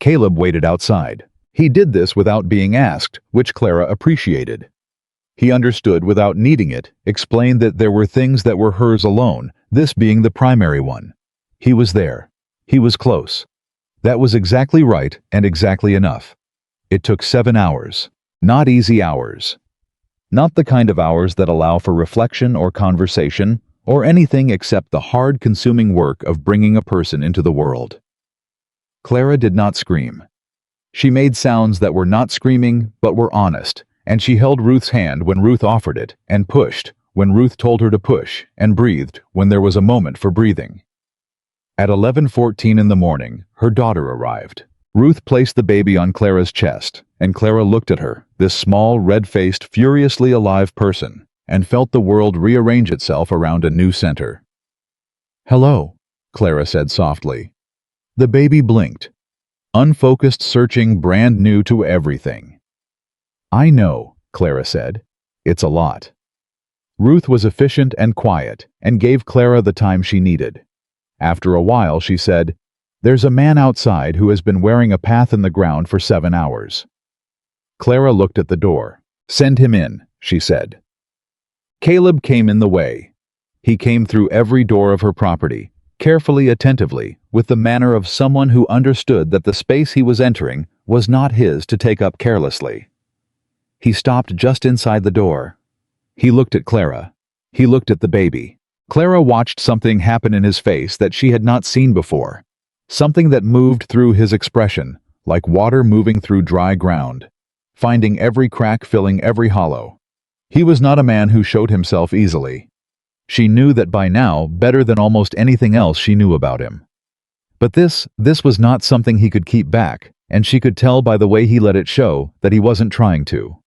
Caleb waited outside. He did this without being asked, which Clara appreciated. He understood without needing it, explained that there were things that were hers alone, this being the primary one. He was there. He was close. That was exactly right and exactly enough. It took 7 hours. Not easy hours. Not the kind of hours that allow for reflection or conversation, or anything except the hard, consuming work of bringing a person into the world. Clara did not scream. She made sounds that were not screaming, but were honest, and she held Ruth's hand when Ruth offered it, and pushed when Ruth told her to push, and breathed when there was a moment for breathing. At 11:14 in the morning, her daughter arrived. Ruth placed the baby on Clara's chest, and Clara looked at her, this small, red-faced, furiously alive person, and felt the world rearrange itself around a new center. "Hello," Clara said softly. The baby blinked. Unfocused searching, brand new to everything. "I know," Clara said. "It's a lot." Ruth was efficient and quiet, and gave Clara the time she needed. After a while she said, "There's a man outside who has been wearing a path in the ground for 7 hours." Clara looked at the door. "Send him in," she said. Caleb came in the way. He came through every door of her property, carefully, attentively, with the manner of someone who understood that the space he was entering was not his to take up carelessly. He stopped just inside the door. He looked at Clara. He looked at the baby. Clara watched something happen in his face that she had not seen before. Something that moved through his expression, like water moving through dry ground, finding every crack, filling every hollow. He was not a man who showed himself easily. She knew that by now, better than almost anything else she knew about him. But this was not something he could keep back, and she could tell by the way he let it show that he wasn't trying to.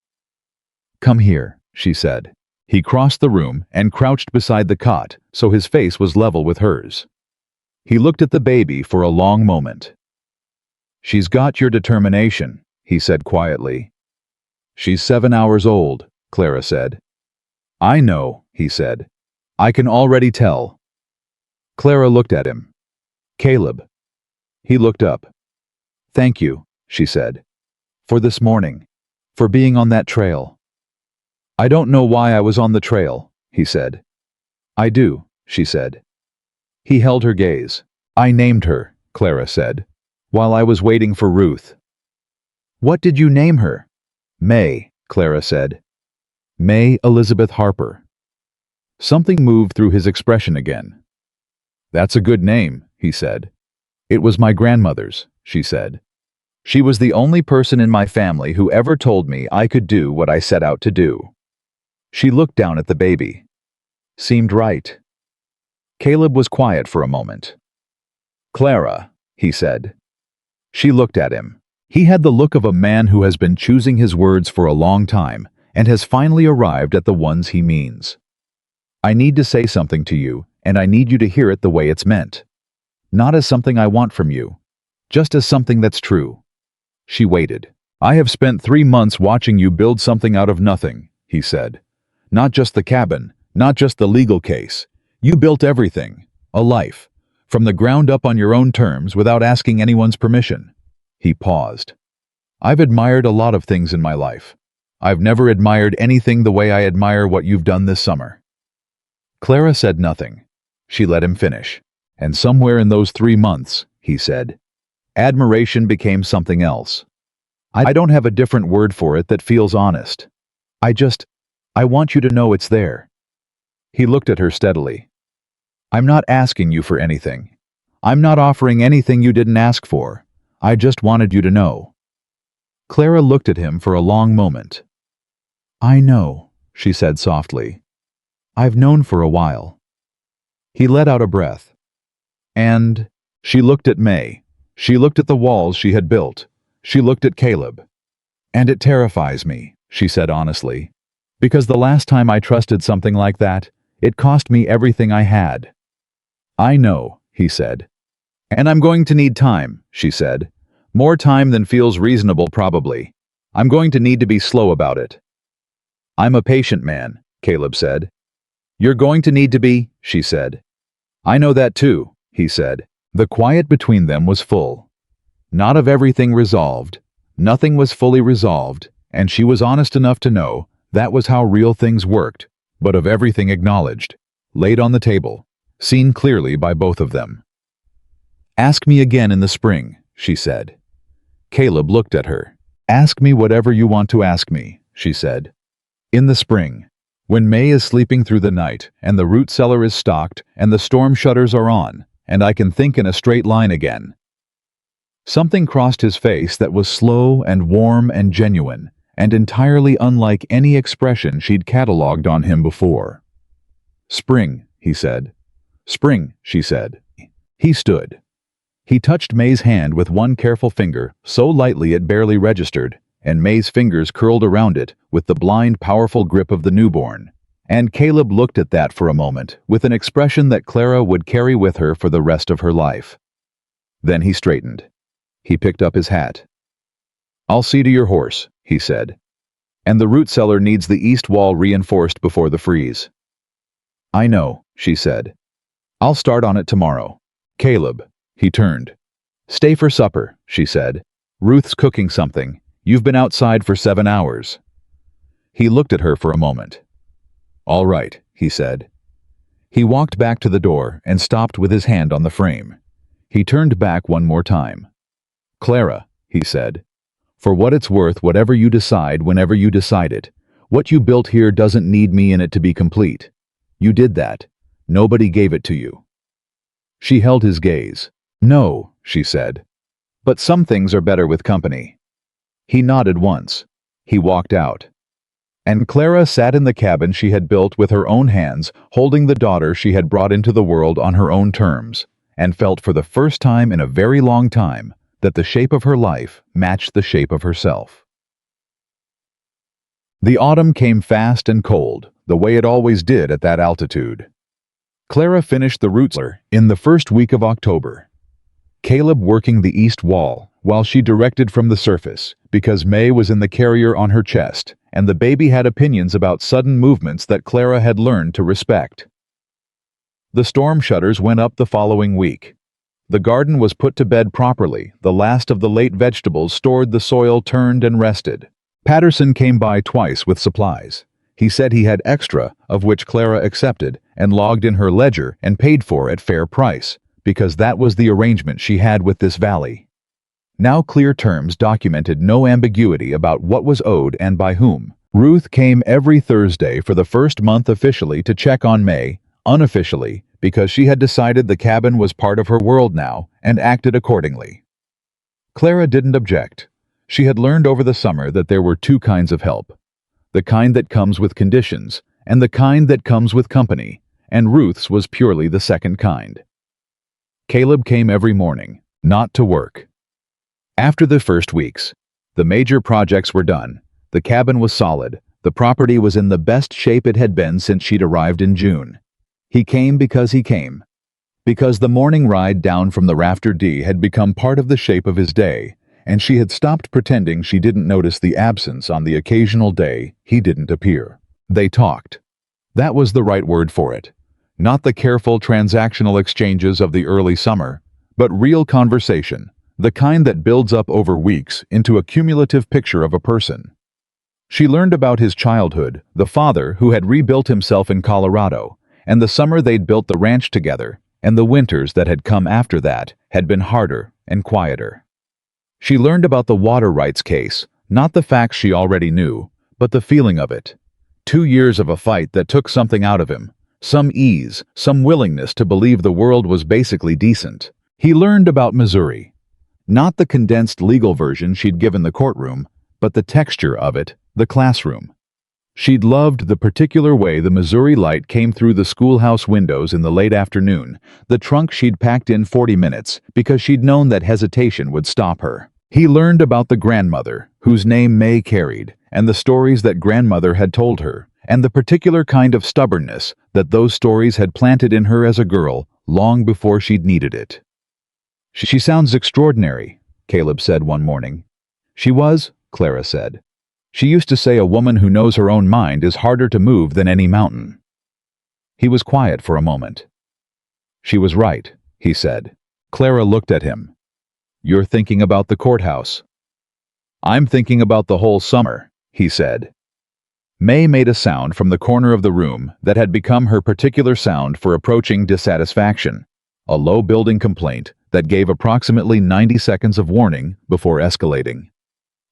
"Come here," she said. He crossed the room and crouched beside the cot, so his face was level with hers. He looked at the baby for a long moment. "She's got your determination," he said quietly. "She's 7 hours old," Clara said. "I know," he said. "I can already tell." Clara looked at him. "Caleb." He looked up. "Thank you," she said. "For this morning. For being on that trail." "I don't know why I was on the trail," he said. "I do," she said. He held her gaze. "I named her," Clara said, "while I was waiting for Ruth." "What did you name her?" "May," Clara said. "May Elizabeth Harper." Something moved through his expression again. "That's a good name," he said. "It was my grandmother's," she said. "She was the only person in my family who ever told me I could do what I set out to do." She looked down at the baby. Seemed right. Caleb was quiet for a moment. "Clara," he said. She looked at him. He had the look of a man who has been choosing his words for a long time and has finally arrived at the ones he means. "I need to say something to you, and I need you to hear it the way it's meant. Not as something I want from you, just as something that's true." She waited. "I have spent 3 months watching you build something out of nothing," he said. "Not just the cabin, not just the legal case. You built everything, a life, from the ground up on your own terms without asking anyone's permission." He paused. "I've admired a lot of things in my life. I've never admired anything the way I admire what you've done this summer." Clara said nothing. She let him finish. "And somewhere in those 3 months," he said, "admiration became something else. I don't have a different word for it that feels honest. I want you to know it's there." He looked at her steadily. "I'm not asking you for anything. I'm not offering anything you didn't ask for. I just wanted you to know." Clara looked at him for a long moment. "I know," she said softly. "I've known for a while." He let out a breath. "And—" She looked at May. She looked at the walls she had built. She looked at Caleb. "And it terrifies me," she said honestly. "Because the last time I trusted something like that, it cost me everything I had." "I know," he said. "And I'm going to need time," she said. "More time than feels reasonable, probably. I'm going to need to be slow about it." "I'm a patient man," Caleb said. "You're going to need to be," she said. "I know that too," he said. The quiet between them was full. Not of everything resolved. Nothing was fully resolved, and she was honest enough to know that was how real things worked, but of everything acknowledged, laid on the table, seen clearly by both of them. "Ask me again in the spring," she said. Caleb looked at her. "Ask me whatever you want to ask me," she said. "In the spring, when May is sleeping through the night, and the root cellar is stocked, and the storm shutters are on, and I can think in a straight line again." Something crossed his face that was slow and warm and genuine, and entirely unlike any expression she'd catalogued on him before. "Spring," he said. "Spring," she said. He stood. He touched May's hand with one careful finger, so lightly it barely registered, and May's fingers curled around it with the blind, powerful grip of the newborn. And Caleb looked at that for a moment, with an expression that Clara would carry with her for the rest of her life. Then he straightened. He picked up his hat. "I'll see to your horse," he said. "And the root cellar needs the east wall reinforced before the freeze." "I know," she said. "I'll start on it tomorrow." "Caleb," he turned. "Stay for supper," she said. "Ruth's cooking something. You've been outside for 7 hours." He looked at her for a moment. "All right," he said. He walked back to the door and stopped with his hand on the frame. He turned back one more time. "Clara," he said, "for what it's worth, whatever you decide, whenever you decide it, what you built here doesn't need me in it to be complete. You did that. Nobody gave it to you." She held his gaze. "No," she said. "But some things are better with company." He nodded once. He walked out. And Clara sat in the cabin she had built with her own hands, holding the daughter she had brought into the world on her own terms, and felt for the first time in a very long time that the shape of her life matched the shape of herself. The autumn came fast and cold, the way it always did at that altitude. Clara finished the root cellar in the first week of October. Caleb working the east wall, while she directed from the surface, because May was in the carrier on her chest, and the baby had opinions about sudden movements that Clara had learned to respect. The storm shutters went up the following week. The garden was put to bed properly, the last of the late vegetables stored, the soil turned and rested. Patterson came by twice with supplies. He said he had extra, of which Clara accepted, and logged in her ledger and paid for at fair price, because that was the arrangement she had with this valley. Now clear terms documented no ambiguity about what was owed and by whom. Ruth came every Thursday for the first month officially to check on May, unofficially, because she had decided the cabin was part of her world now and acted accordingly. Clara didn't object. She had learned over the summer that there were two kinds of help. The kind that comes with conditions, and the kind that comes with company, and Ruth's was purely the second kind. Caleb came every morning, not to work. After the first weeks, the major projects were done, the cabin was solid, the property was in the best shape it had been since she'd arrived in June. He came because he came. Because the morning ride down from the Rafter D had become part of the shape of his day, and she had stopped pretending she didn't notice the absence on the occasional day he didn't appear. They talked. That was the right word for it. Not the careful transactional exchanges of the early summer, but real conversation, the kind that builds up over weeks into a cumulative picture of a person. She learned about his childhood, the father who had rebuilt himself in Colorado, and the summer they'd built the ranch together, and the winters that had come after that had been harder and quieter. She learned about the water rights case, not the facts she already knew, but the feeling of it. 2 years of a fight that took something out of him, some ease, some willingness to believe the world was basically decent. He learned about Missouri. Not the condensed legal version she'd given the courtroom, but the texture of it, the classroom. She'd loved the particular way the Missouri light came through the schoolhouse windows in the late afternoon, the trunk she'd packed in 40 minutes, because she'd known that hesitation would stop her. He learned about the grandmother, whose name May carried, and the stories that grandmother had told her, and the particular kind of stubbornness that those stories had planted in her as a girl long before she'd needed it. "She sounds extraordinary," Caleb said one morning. "She was," Clara said. "She used to say a woman who knows her own mind is harder to move than any mountain." He was quiet for a moment. "She was right," he said. Clara looked at him. "You're thinking about the courthouse." "I'm thinking about the whole summer," he said. May made a sound from the corner of the room that had become her particular sound for approaching dissatisfaction, a low building complaint that gave approximately 90 seconds of warning before escalating.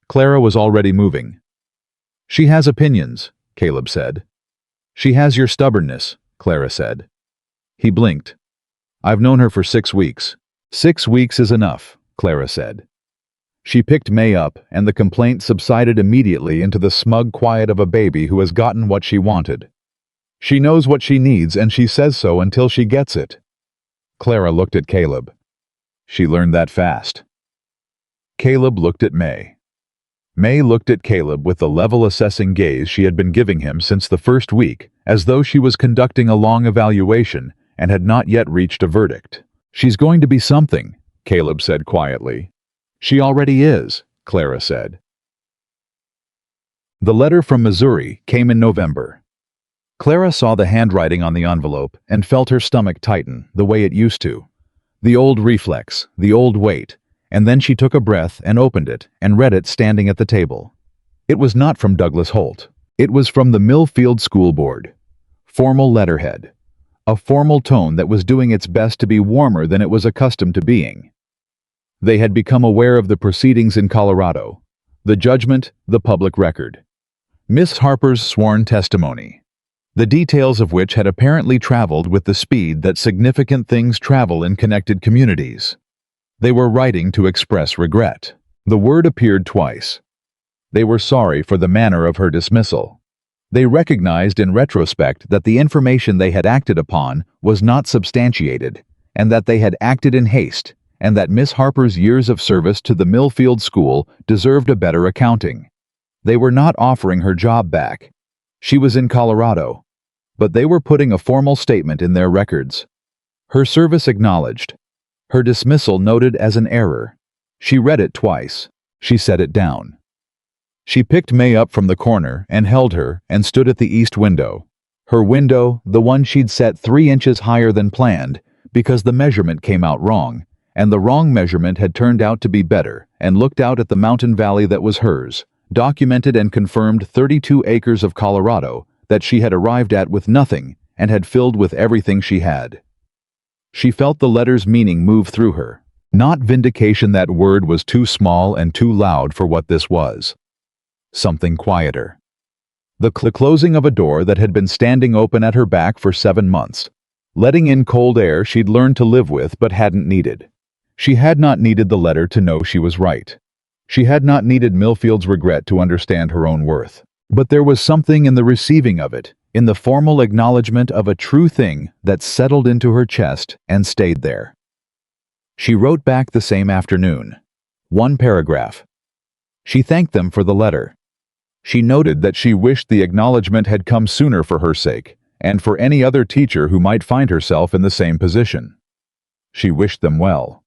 Clara was already moving. "She has opinions," Caleb said. "She has your stubbornness," Clara said. He blinked. "I've known her for 6 weeks. 6 weeks is enough," Clara said. She picked May up, and the complaint subsided immediately into the smug quiet of a baby who has gotten what she wanted. "She knows what she needs, and she says so until she gets it." Clara looked at Caleb. She learned that fast. Caleb looked at May. May looked at Caleb with the level-assessing gaze she had been giving him since the first week, as though she was conducting a long evaluation and had not yet reached a verdict. "She's going to be something," Caleb said quietly. "She already is," Clara said. The letter from Missouri came in November. Clara saw the handwriting on the envelope and felt her stomach tighten the way it used to. The old reflex, the old weight, and then she took a breath and opened it and read it standing at the table. It was not from Douglas Holt. It was from the Millfield School Board. Formal letterhead. A formal tone that was doing its best to be warmer than it was accustomed to being. They had become aware of the proceedings in Colorado, the judgment, the public record. Miss Harper's sworn testimony, the details of which had apparently traveled with the speed that significant things travel in connected communities. They were writing to express regret. The word appeared twice. They were sorry for the manner of her dismissal. They recognized in retrospect that the information they had acted upon was not substantiated, and that they had acted in haste, and that Miss Harper's years of service to the Millfield School deserved a better accounting. They were not offering her job back. She was in Colorado. But they were putting a formal statement in their records. Her service acknowledged. Her dismissal noted as an error. She read it twice. She set it down. She picked May up from the corner and held her and stood at the east window. Her window, the one she'd set 3 inches higher than planned, because the measurement came out wrong, and the wrong measurement had turned out to be better, and looked out at the mountain valley that was hers, documented and confirmed 32 acres of Colorado that she had arrived at with nothing and had filled with everything she had. She felt the letter's meaning move through her. Not vindication, that word was too small and too loud for what this was. Something quieter. The closing of a door that had been standing open at her back for 7 months, letting in cold air she'd learned to live with but hadn't needed. She had not needed the letter to know she was right. She had not needed Millfield's regret to understand her own worth. But there was something in the receiving of it, in the formal acknowledgement of a true thing that settled into her chest and stayed there. She wrote back the same afternoon. 1 paragraph. She thanked them for the letter. She noted that she wished the acknowledgement had come sooner for her sake, and for any other teacher who might find herself in the same position. She wished them well.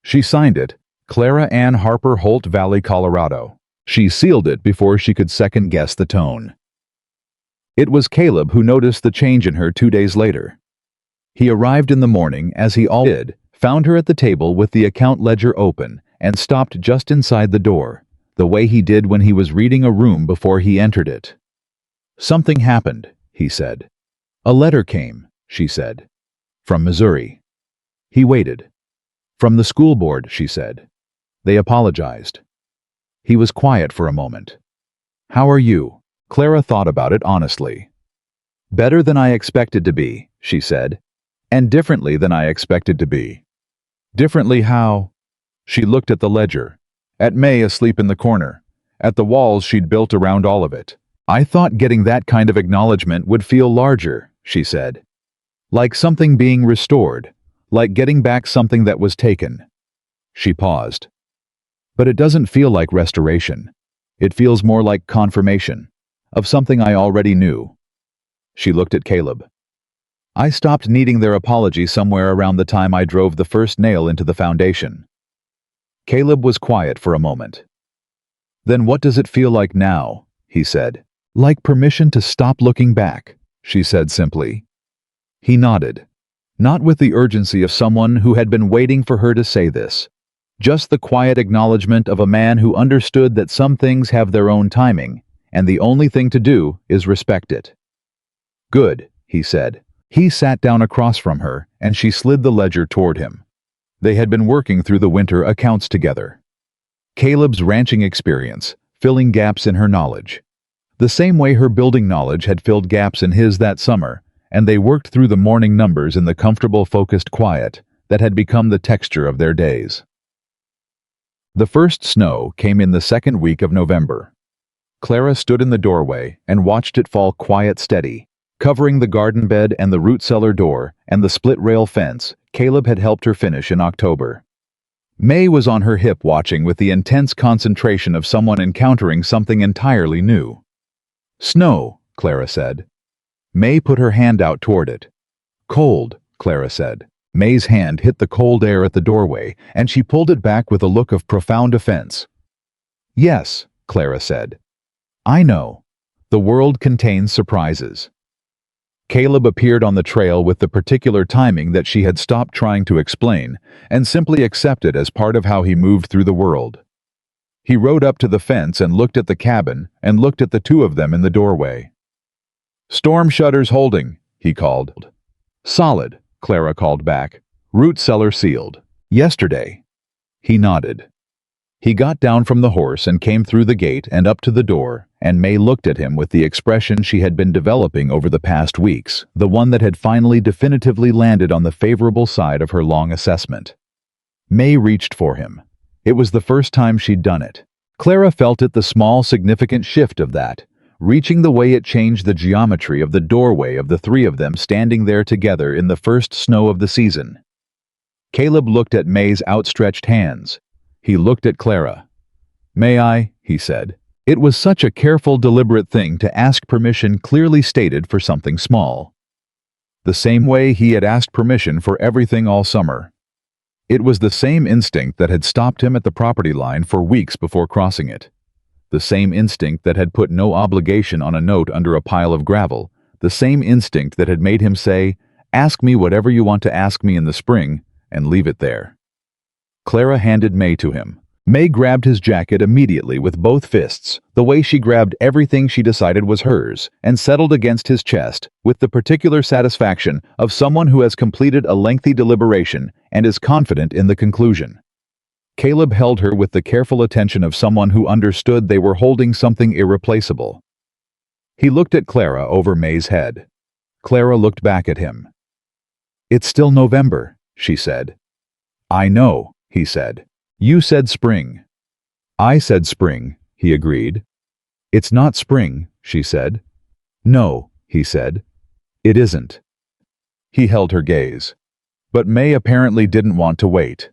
She signed it, Clara Ann Harper, Holt Valley, Colorado. She sealed it before she could second-guess the tone. It was Caleb who noticed the change in her 2 days later. He arrived in the morning, as he always did, found her at the table with the account ledger open, and stopped just inside the door, the way he did when he was reading a room before he entered it. "Something happened," he said. "A letter came," she said. "From Missouri." He waited. "From the school board," she said. "They apologized." He was quiet for a moment. "How are you?" Clara thought about it honestly. "Better than I expected to be," she said. "And differently than I expected to be." "Differently how?" She looked at the ledger, at May asleep in the corner, at the walls she'd built around all of it. "I thought getting that kind of acknowledgement would feel larger," she said. "Like something being restored, like getting back something that was taken." She paused. "But it doesn't feel like restoration. It feels more like confirmation of something I already knew." She looked at Caleb. "I stopped needing their apology somewhere around the time I drove the first nail into the foundation." Caleb was quiet for a moment. "Then what does it feel like now?" he said. "Like permission to stop looking back," she said simply. He nodded, not with the urgency of someone who had been waiting for her to say this. Just the quiet acknowledgement of a man who understood that some things have their own timing, and the only thing to do is respect it. "Good," he said. He sat down across from her, and she slid the ledger toward him. They had been working through the winter accounts together. Caleb's ranching experience, filling gaps in her knowledge. The same way her building knowledge had filled gaps in his that summer, and they worked through the morning numbers in the comfortable, focused quiet that had become the texture of their days. The first snow came in the second week of November. Clara stood in the doorway and watched it fall quiet, steady, covering the garden bed and the root cellar door and the split rail fence Caleb had helped her finish in October. May was on her hip watching with the intense concentration of someone encountering something entirely new. "Snow," Clara said. May put her hand out toward it. "Cold," Clara said. May's hand hit the cold air at the doorway, and she pulled it back with a look of profound offense. "Yes," Clara said. "I know. The world contains surprises." Caleb appeared on the trail with the particular timing that she had stopped trying to explain and simply accepted as part of how he moved through the world. He rode up to the fence and looked at the cabin and looked at the two of them in the doorway. "Storm shutters holding," he called. "Solid," Clara called back. "Root cellar sealed. Yesterday." He nodded. He got down from the horse and came through the gate and up to the door, and May looked at him with the expression she had been developing over the past weeks, the one that had finally definitively landed on the favorable side of her long assessment. May reached for him. It was the first time she'd done it. Clara felt it, the small, significant shift of that, reaching the way it changed the geometry of the doorway of the three of them standing there together in the first snow of the season. Caleb looked at May's outstretched hands. He looked at Clara. "May I?" he said. It was such a careful, deliberate thing to ask permission clearly stated for something small. The same way he had asked permission for everything all summer. It was the same instinct that had stopped him at the property line for weeks before crossing it. The same instinct that had put no obligation on a note under a pile of gravel. The same instinct that had made him say, "Ask me whatever you want to ask me in the spring," and leave it there. Clara handed May to him. May grabbed his jacket immediately with both fists, the way she grabbed everything she decided was hers, and settled against his chest with the particular satisfaction of someone who has completed a lengthy deliberation and is confident in the conclusion. Caleb held her with the careful attention of someone who understood they were holding something irreplaceable. He looked at Clara over May's head. Clara looked back at him. "It's still November," she said. "I know," he said. "You said spring." "I said spring," he agreed. "It's not spring," she said. "No," he said. "It isn't." He held her gaze. But May apparently didn't want to wait.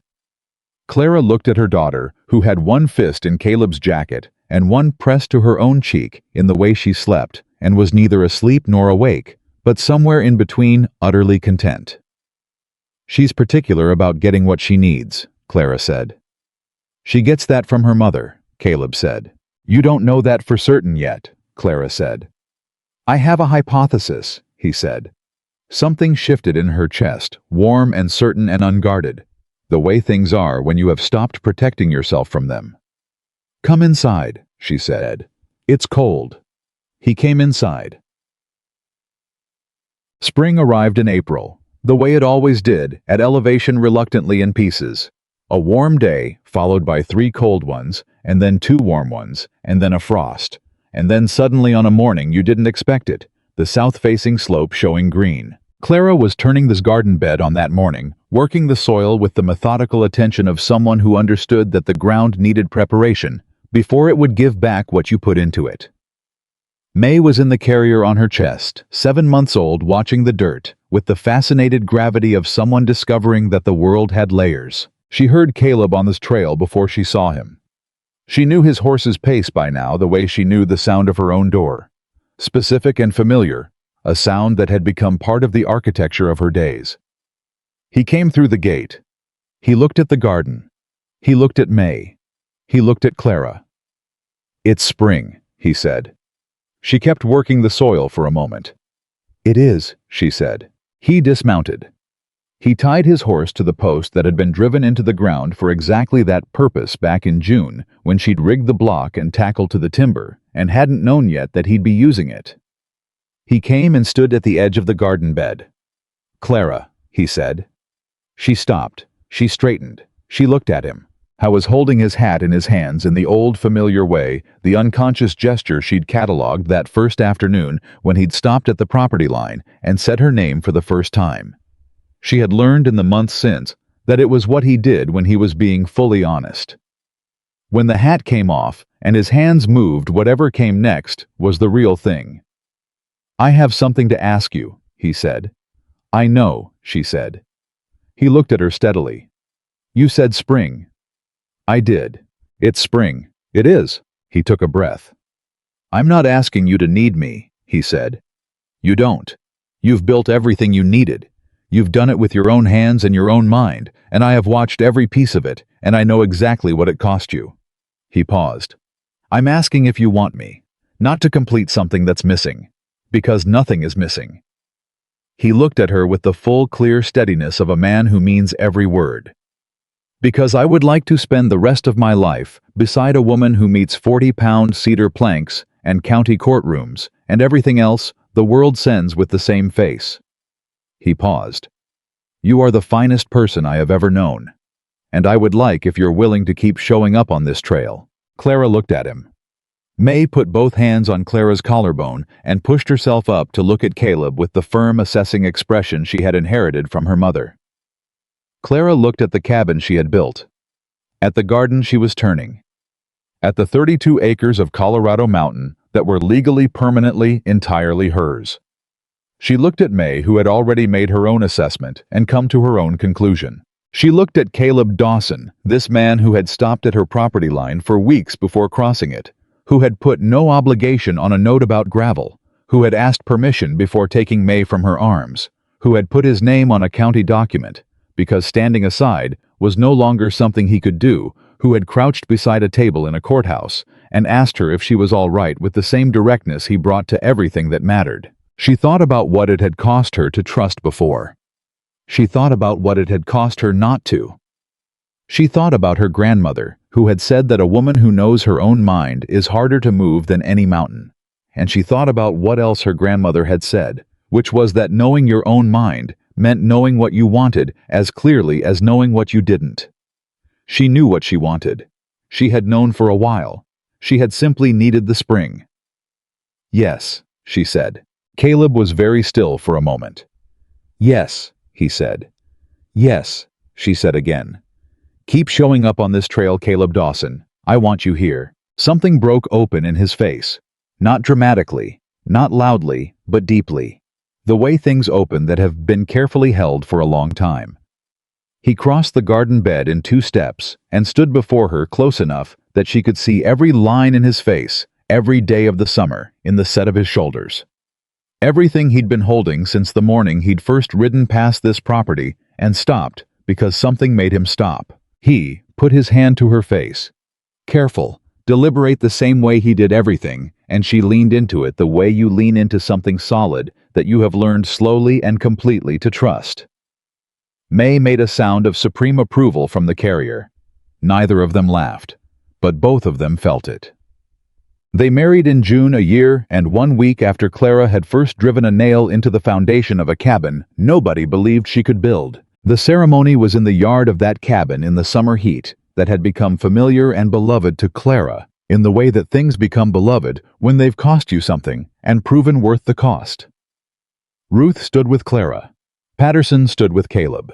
Clara looked at her daughter, who had one fist in Caleb's jacket and one pressed to her own cheek in the way she slept, and was neither asleep nor awake, but somewhere in between, utterly content. "She's particular about getting what she needs," Clara said. "She gets that from her mother," Caleb said. "You don't know that for certain yet," Clara said. "I have a hypothesis," he said. Something shifted in her chest, warm and certain and unguarded, the way things are when you have stopped protecting yourself from them. "Come inside," she said. "It's cold." He came inside. Spring arrived in April, the way it always did, at elevation reluctantly in pieces. A warm day, followed by 3 cold ones, and then 2 warm ones, and then a frost. And then suddenly on a morning you didn't expect it, the south-facing slope showing green. Clara was turning this garden bed on that morning, working the soil with the methodical attention of someone who understood that the ground needed preparation before it would give back what you put into it. May was in the carrier on her chest, 7 months old, watching the dirt, with the fascinated gravity of someone discovering that the world had layers. She heard Caleb on this trail before she saw him. She knew his horse's pace by now the way she knew the sound of her own door. Specific and familiar, a sound that had become part of the architecture of her days. He came through the gate. He looked at the garden. He looked at May. He looked at Clara. "It's spring," he said. She kept working the soil for a moment. "It is," she said. He dismounted. He tied his horse to the post that had been driven into the ground for exactly that purpose back in June, when she'd rigged the block and tackled to the timber, and hadn't known yet that he'd be using it. He came and stood at the edge of the garden bed. "Clara," he said. She stopped. She straightened. She looked at him. How was holding his hat in his hands in the old familiar way, the unconscious gesture she'd catalogued that first afternoon when he'd stopped at the property line and said her name for the first time. She had learned in the months since that it was what he did when he was being fully honest. When the hat came off and his hands moved, whatever came next was the real thing. "I have something to ask you," he said. "I know," she said. He looked at her steadily. "You said spring," I did. It's spring. It is. He took a breath. I'm not asking you to need me, he said. You don't. You've built everything you needed. You've done it with your own hands and your own mind, and I have watched every piece of it, and I know exactly what it cost you. He paused. I'm asking if you want me, not to complete something that's missing, because nothing is missing. He looked at her with the full, clear steadiness of a man who means every word. Because I would like to spend the rest of my life beside a woman who meets 40-pound cedar planks and county courtrooms and everything else the world sends with the same face. He paused. You are the finest person I have ever known, and I would like if you're willing to keep showing up on this trail. Clara looked at him. May put both hands on Clara's collarbone and pushed herself up to look at Caleb with the firm, assessing expression she had inherited from her mother. Clara looked at the cabin she had built, at the garden she was turning, at the 32 acres of Colorado mountain that were legally, permanently, entirely hers. She looked at May, who had already made her own assessment and come to her own conclusion. She looked at Caleb Dawson, this man who had stopped at her property line for weeks before crossing it, who had put no obligation on a note about gravel, who had asked permission before taking May from her arms, who had put his name on a county document, because standing aside was no longer something he could do, who had crouched beside a table in a courthouse and asked her if she was all right with the same directness he brought to everything that mattered. She thought about what it had cost her to trust before. She thought about what it had cost her not to. She thought about her grandmother, who had said that a woman who knows her own mind is harder to move than any mountain. And she thought about what else her grandmother had said, which was that knowing your own mind meant knowing what you wanted as clearly as knowing what you didn't. She knew what she wanted. She had known for a while. She had simply needed the spring. Yes, she said. Caleb was very still for a moment. Yes, he said. Yes, she said again. Keep showing up on this trail, Caleb Dawson. I want you here. Something broke open in his face. Not dramatically, not loudly, but deeply. The way things open that have been carefully held for a long time. He crossed the garden bed in 2 steps and stood before her close enough that she could see every line in his face, every day of the summer, in the set of his shoulders. Everything he'd been holding since the morning he'd first ridden past this property and stopped because something made him stop. He put his hand to her face. Careful, deliberate the same way he did everything, and she leaned into it the way you lean into something solid that you have learned slowly and completely to trust. May made a sound of supreme approval from the carrier. Neither of them laughed, but both of them felt it. They married in June, a year and 1 week after Clara had first driven a nail into the foundation of a cabin nobody believed she could build. The ceremony was in the yard of that cabin in the summer heat that had become familiar and beloved to Clara, in the way that things become beloved when they've cost you something and proven worth the cost. Ruth stood with Clara. Patterson stood with Caleb.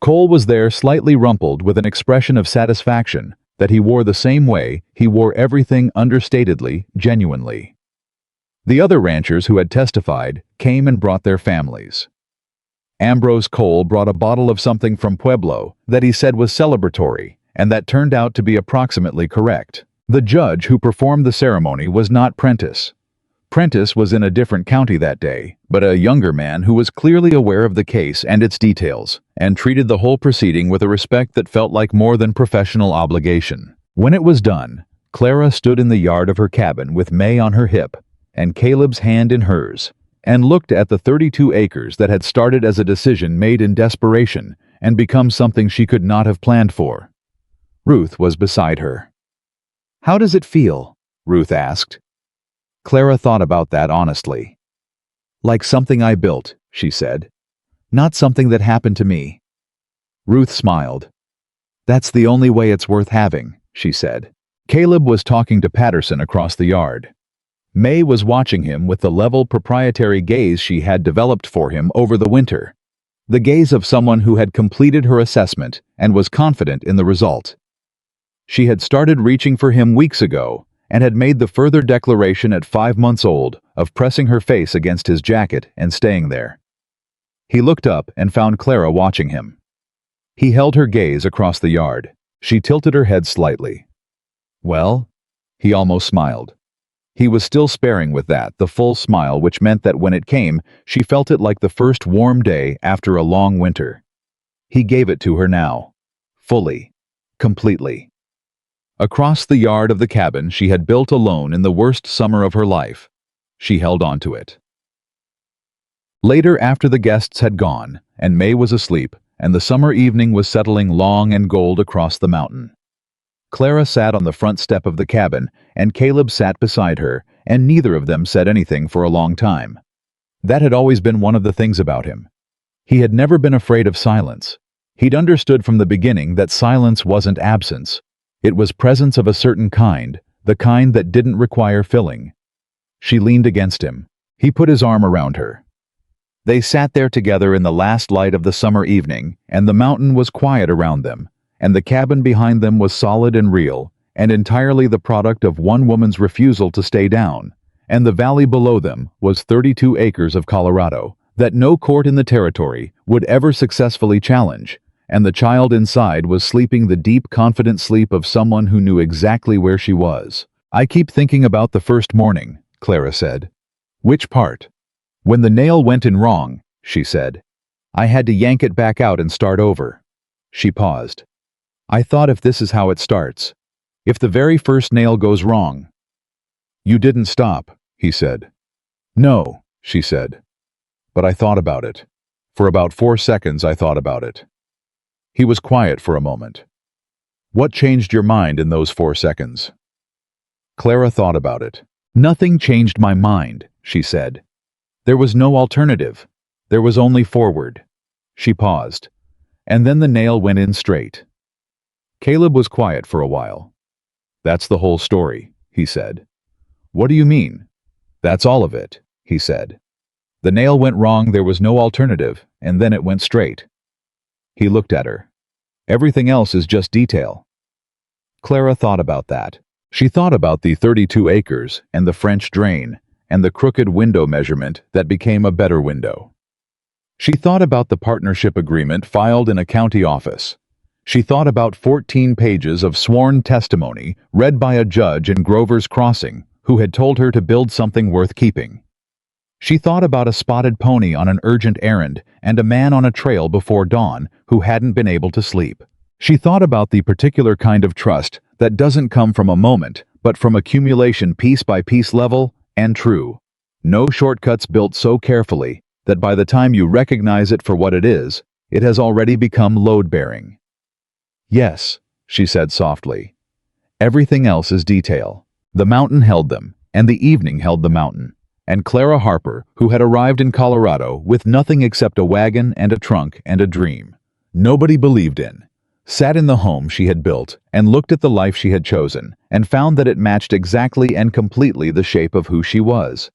Cole was there, slightly rumpled, with an expression of satisfaction that he wore the same way he wore everything, understatedly, genuinely. The other ranchers who had testified came and brought their families. Ambrose Cole brought a bottle of something from Pueblo that he said was celebratory, and that turned out to be approximately correct. The judge who performed the ceremony was not Prentice. Prentice was in a different county that day, but a younger man who was clearly aware of the case and its details, and treated the whole proceeding with a respect that felt like more than professional obligation. When it was done, Clara stood in the yard of her cabin with May on her hip, and Caleb's hand in hers, and looked at the 32 acres that had started as a decision made in desperation and become something she could not have planned for. Ruth was beside her. "How does it feel?" Ruth asked. Clara thought about that honestly. "Like something I built," she said. "Not something that happened to me." Ruth smiled. "That's the only way it's worth having," she said. Caleb was talking to Patterson across the yard. May was watching him with the level, proprietary gaze she had developed for him over the winter. The gaze of someone who had completed her assessment and was confident in the result. She had started reaching for him weeks ago and had made the further declaration at 5 months old of pressing her face against his jacket and staying there. He looked up and found Clara watching him. He held her gaze across the yard. She tilted her head slightly. Well? He almost smiled. He was still sparing with that, the full smile, which meant that when it came, she felt it like the first warm day after a long winter. He gave it to her now. Fully. Completely. Across the yard of the cabin she had built alone in the worst summer of her life. She held on to it. Later, after the guests had gone, and May was asleep, and the summer evening was settling long and gold across the mountain, Clara sat on the front step of the cabin, and Caleb sat beside her, and neither of them said anything for a long time. That had always been one of the things about him. He had never been afraid of silence. He'd understood from the beginning that silence wasn't absence. It was presence of a certain kind, the kind that didn't require filling. She leaned against him. He put his arm around her. They sat there together in the last light of the summer evening, and the mountain was quiet around them, and the cabin behind them was solid and real, and entirely the product of one woman's refusal to stay down, and the valley below them was 32 acres of Colorado that no court in the territory would ever successfully challenge, and the child inside was sleeping the deep, confident sleep of someone who knew exactly where she was. "I keep thinking about the first morning," Clara said. "Which part?" "When the nail went in wrong," she said. "I had to yank it back out and start over." She paused. "I thought, if this is how it starts, if the very first nail goes wrong." "You didn't stop," he said. "No," she said. "But I thought about it. For about 4 seconds I thought about it." He was quiet for a moment. "What changed your mind in those 4 seconds?" Clara thought about it. "Nothing changed my mind," she said. "There was no alternative. There was only forward." She paused. "And then the nail went in straight." Caleb was quiet for a while. "That's the whole story," he said. "What do you mean?" "That's all of it," he said. "The nail went wrong, there was no alternative, and then it went straight." He looked at her. "Everything else is just detail." Clara thought about that. She thought about the 32 acres, and the French drain, and the crooked window measurement that became a better window. She thought about the partnership agreement filed in a county office. She thought about 14 pages of sworn testimony read by a judge in Grover's Crossing who had told her to build something worth keeping. She thought about a spotted pony on an urgent errand and a man on a trail before dawn who hadn't been able to sleep. She thought about the particular kind of trust that doesn't come from a moment, but from accumulation, piece by piece, level and true. No shortcuts, built so carefully that by the time you recognize it for what it has already become load-bearing. "Yes," she said softly. "Everything else is detail." The mountain held them, and the evening held the mountain. And Clara Harper, who had arrived in Colorado with nothing except a wagon and a trunk and a dream nobody believed in, sat in the home she had built and looked at the life she had chosen and found that it matched exactly and completely the shape of who she was.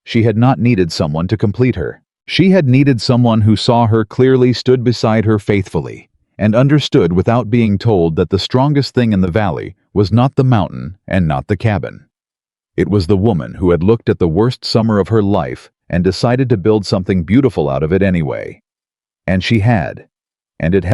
She had not needed someone to complete her. She had needed someone who saw her clearly, stood beside her faithfully, and understood without being told that the strongest thing in the valley was not the mountain and not the cabin. It was the woman who had looked at the worst summer of her life and decided to build something beautiful out of it anyway. And she had. And it held.